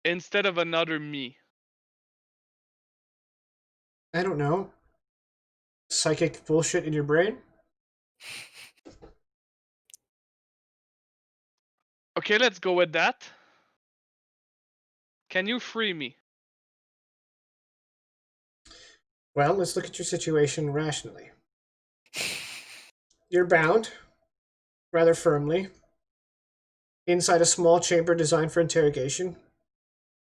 instead of another me? I don't know. Psychic bullshit in your brain? Okay, let's go with that. Can you free me? Well, let's look at your situation rationally. You're bound, rather firmly, inside a small chamber designed for interrogation.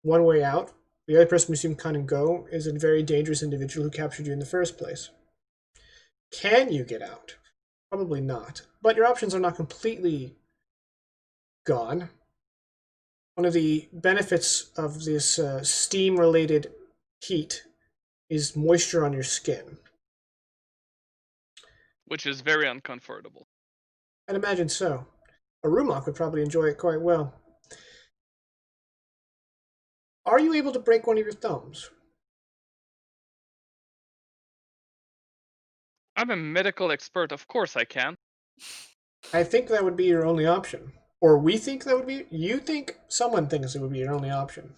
One way out. The other person who you can come and go is a very dangerous individual who captured you in the first place. Can you get out? Probably not. But your options are not completely gone. One of the benefits of this steam-related heat is moisture on your skin. Which is very uncomfortable. I'd imagine so. A Rumok would probably enjoy it quite well. Are you able to break one of your thumbs? I'm a medical expert, of course I can. I think that would be your only option. Or we think that would be... You think someone thinks it would be your only option.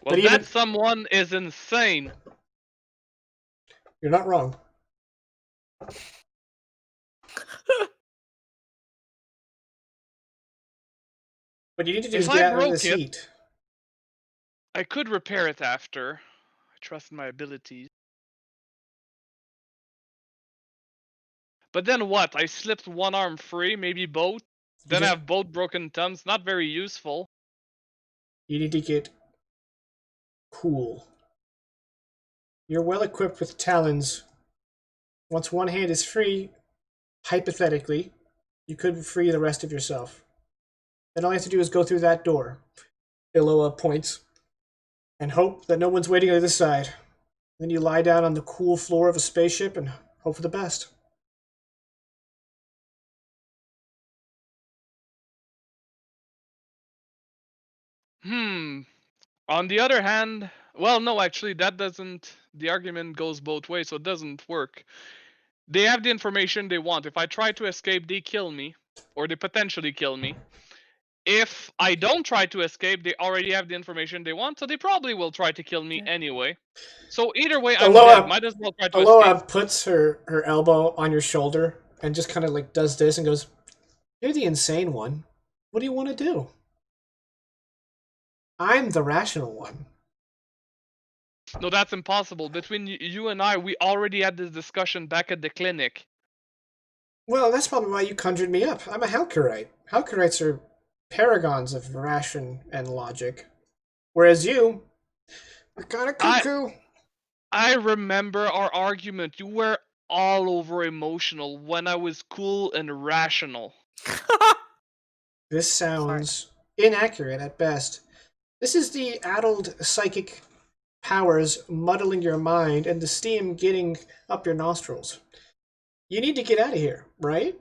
Well, even, that someone is insane. You're not wrong. What you need to do is get out of this heat. I could repair it after. I trust in my abilities. But then what? I slipped one arm free, maybe both. Then I have both broken thumbs. Not very useful. You need to get cool. You're well equipped with talons. Once one hand is free, hypothetically, you could free the rest of yourself. Then all you have to do is go through that door. Iloa points. And hope that no one's waiting on the other side. Then you lie down on the cool floor of a spaceship and hope for the best. On the other hand, well, no, actually, that doesn't. The argument goes both ways, so it doesn't work. They have the information they want. If I try to escape, they kill me, or they potentially kill me. If I don't try to escape, they already have the information they want, so they probably will try to kill me anyway. So either way, I'm dead. Might as well try to escape. Aloha puts her elbow on your shoulder and just kind of like does this and goes, "You're the insane one. What do you want to do? I'm the rational one." No, that's impossible. Between you and I, we already had this discussion back at the clinic. Well, that's probably why you conjured me up. I'm a Halkerite. Halkerites are paragons of ration and logic. Whereas you are kind of cuckoo. I remember our argument. You were all over emotional when I was cool and rational. This sounds inaccurate at best. This is the addled psychic powers muddling your mind and the steam getting up your nostrils. You need to get out of here, right?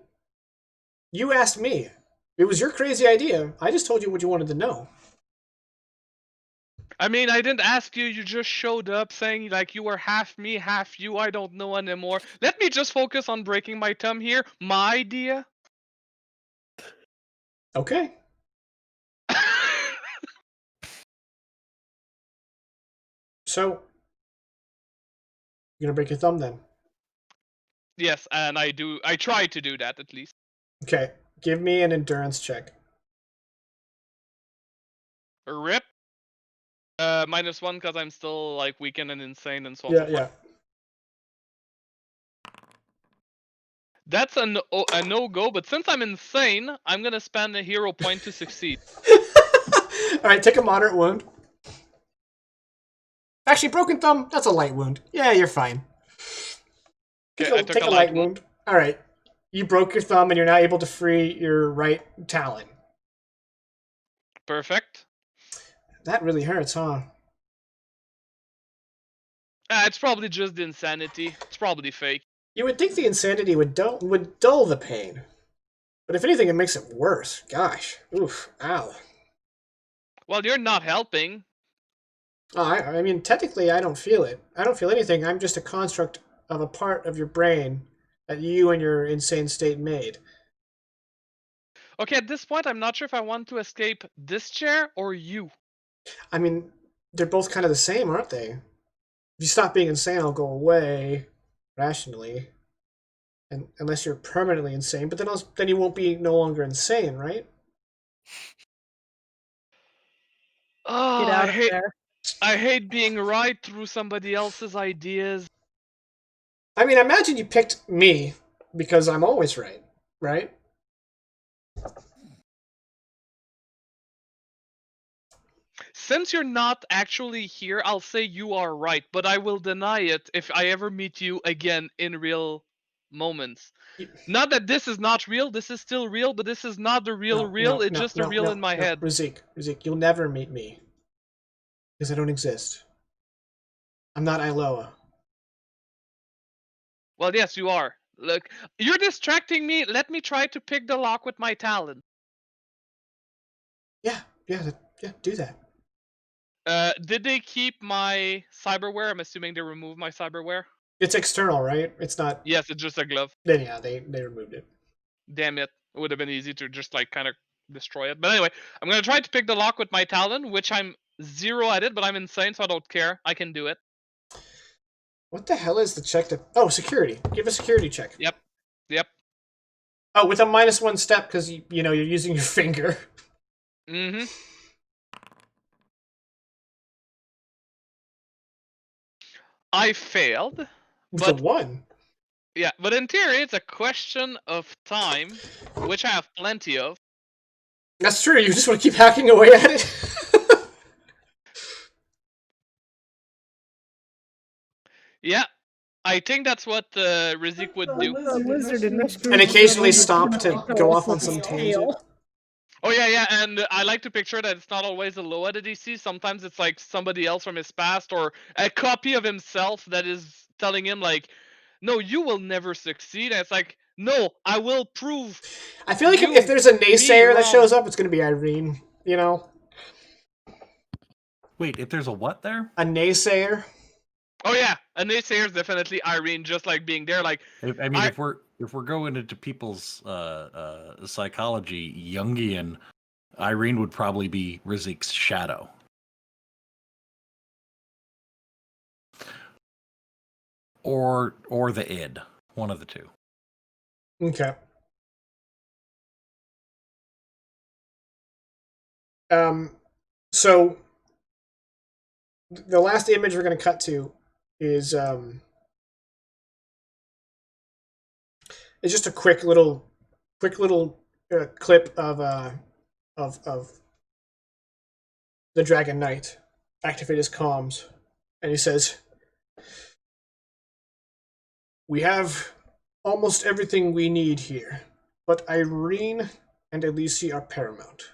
You asked me. It was your crazy idea. I just told you what you wanted to know. I mean, I didn't ask you. You just showed up saying like you were half me, half you. I don't know anymore. Let me just focus on breaking my thumb here. My idea. Okay. So, you're gonna break your thumb then? Yes, and I do. I try to do that at least. Okay. Give me an endurance check. Rip. -1 because I'm still like weakened and insane and so on. Yeah. That's a no-go, but since I'm insane, I'm gonna spend a hero point to succeed. Alright, take a moderate wound. Actually, broken thumb, that's a light wound. Yeah, you're fine. Okay, Take a light wound. Alright. You broke your thumb and you're now able to free your right talon. Perfect. That really hurts, huh? It's probably just the insanity. It's probably fake. You would think the insanity would dull the pain. But if anything, it makes it worse. Gosh. Oof. Ow. Well, you're not helping. Oh, I mean, technically, I don't feel it. I don't feel anything. I'm just a construct of a part of your brain that you and your insane state made. Okay, at this point, I'm not sure if I want to escape this chair or you. I mean, they're both kind of the same, aren't they? If you stop being insane, I'll go away rationally. And unless you're permanently insane, but then you won't be no longer insane, right? Oh, Get out of there. I hate being right through somebody else's ideas. I mean, imagine you picked me because I'm always right, right? Since you're not actually here, I'll say you are right, but I will deny it if I ever meet you again in real moments. You- Not that this is not real, this is still real, but this is not the real No, real, no, it's no, just a no, real no, in my no, head. Razik, you'll never meet me because I don't exist. I'm not Iloa. Well, yes, you are. Look, you're distracting me. Let me try to pick the lock with my talent. Yeah, do that. Did they keep my cyberware? I'm assuming they removed my cyberware. It's external, right? It's not. Yes, it's just a glove. Then yeah, they removed it. Damn it. It would have been easy to just like kind of destroy it. But anyway, I'm gonna try to pick the lock with my talent, which I'm 0 at it, but I'm insane, so I don't care. I can do it. What the hell is the check to? Oh, security. Give a security check. Yep. Yep. Oh, with a -1 step because you know you're using your finger. Mm-hmm. I failed, With a but 1. yeah, but in theory, it's a question of time, which I have plenty of. That's true. You just want to keep hacking away at it. Yeah, I think that's what Rizik would do. A wizard in rescue And occasionally rooms stop can to tell go us off on with some his tangent. tail. Oh yeah, and I like to picture that it's not always a Loa that he sees. Sometimes it's like somebody else from his past or a copy of himself that is telling him like, "No, you will never succeed." And it's like, "No, I will prove I feel like if you there's a me naysayer that shows wrong." up, it's going to be Irene. You know, Wait, if there's a what there? a naysayer. Oh yeah, a naysayer is definitely Irene, just like being there. Like, I mean, if we're going into people's psychology, Jungian, Irene would probably be Rizik's shadow. Or the id, one of the two. Okay. So the last image we're going to cut to is just a quick little clip of the Dragon Knight activate his comms, and he says, "We have almost everything we need here, but Irene and Elise are paramount.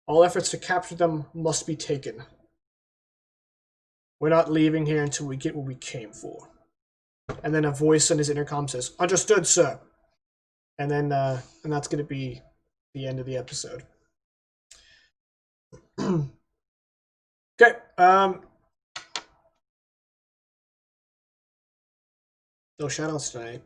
All efforts to capture them must be taken. We're not leaving here until we get what we came for." And then a voice on his intercom says, "Understood, sir." And then and that's going to be the end of the episode. Okay. No shoutouts tonight.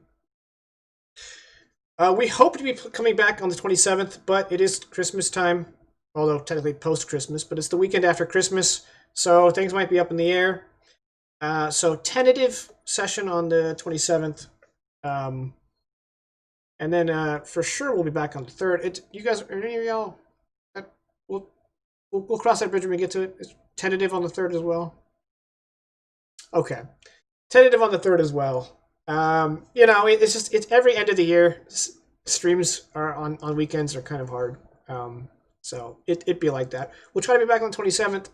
We hope to be coming back on the 27th, but it is Christmas time. Although technically post-Christmas, but it's the weekend after Christmas, so things might be up in the air. So tentative session on the 27th. And then for sure we'll be back on the 3rd. You guys, are any of y'all? We'll cross that bridge when we get to it. It's tentative on the 3rd as well. Okay, tentative on the 3rd as well. You know, it's every end of the year. Streams are on weekends are kind of hard. So it'd be like that. We'll try to be back on the 27th,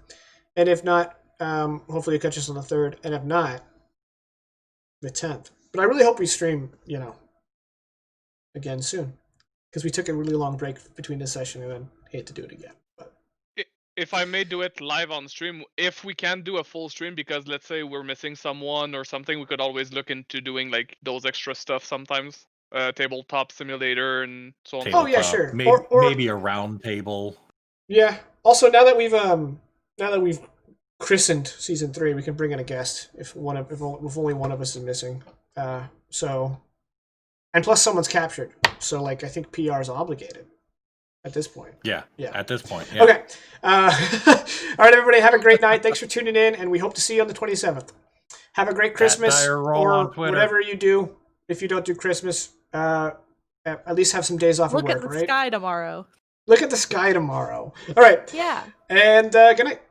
and if not, hopefully you catch us on the 3rd, and if not, the 10th. But I really hope we stream, you know, again soon, because we took a really long break between this session and then hate to do it again. But if I may do it live on stream, if we can do a full stream, because let's say we're missing someone or something, we could always look into doing like those extra stuff sometimes. Tabletop simulator and so on. Oh yeah, sure. Maybe a round table. Yeah. Also, now that we've christened season 3, we can bring in a guest if only one of us is missing. So, and plus someone's captured. So like I think PR is obligated at this point. Yeah. Yeah. At this point. Yeah. Okay. All right, everybody. Have a great night. Thanks for tuning in, and we hope to see you on the 27th. Have a great Christmas or whatever you do. If you don't do Christmas, at least have some days off of work, Look at the sky tomorrow. Look at the sky tomorrow. All right. Yeah. And good night.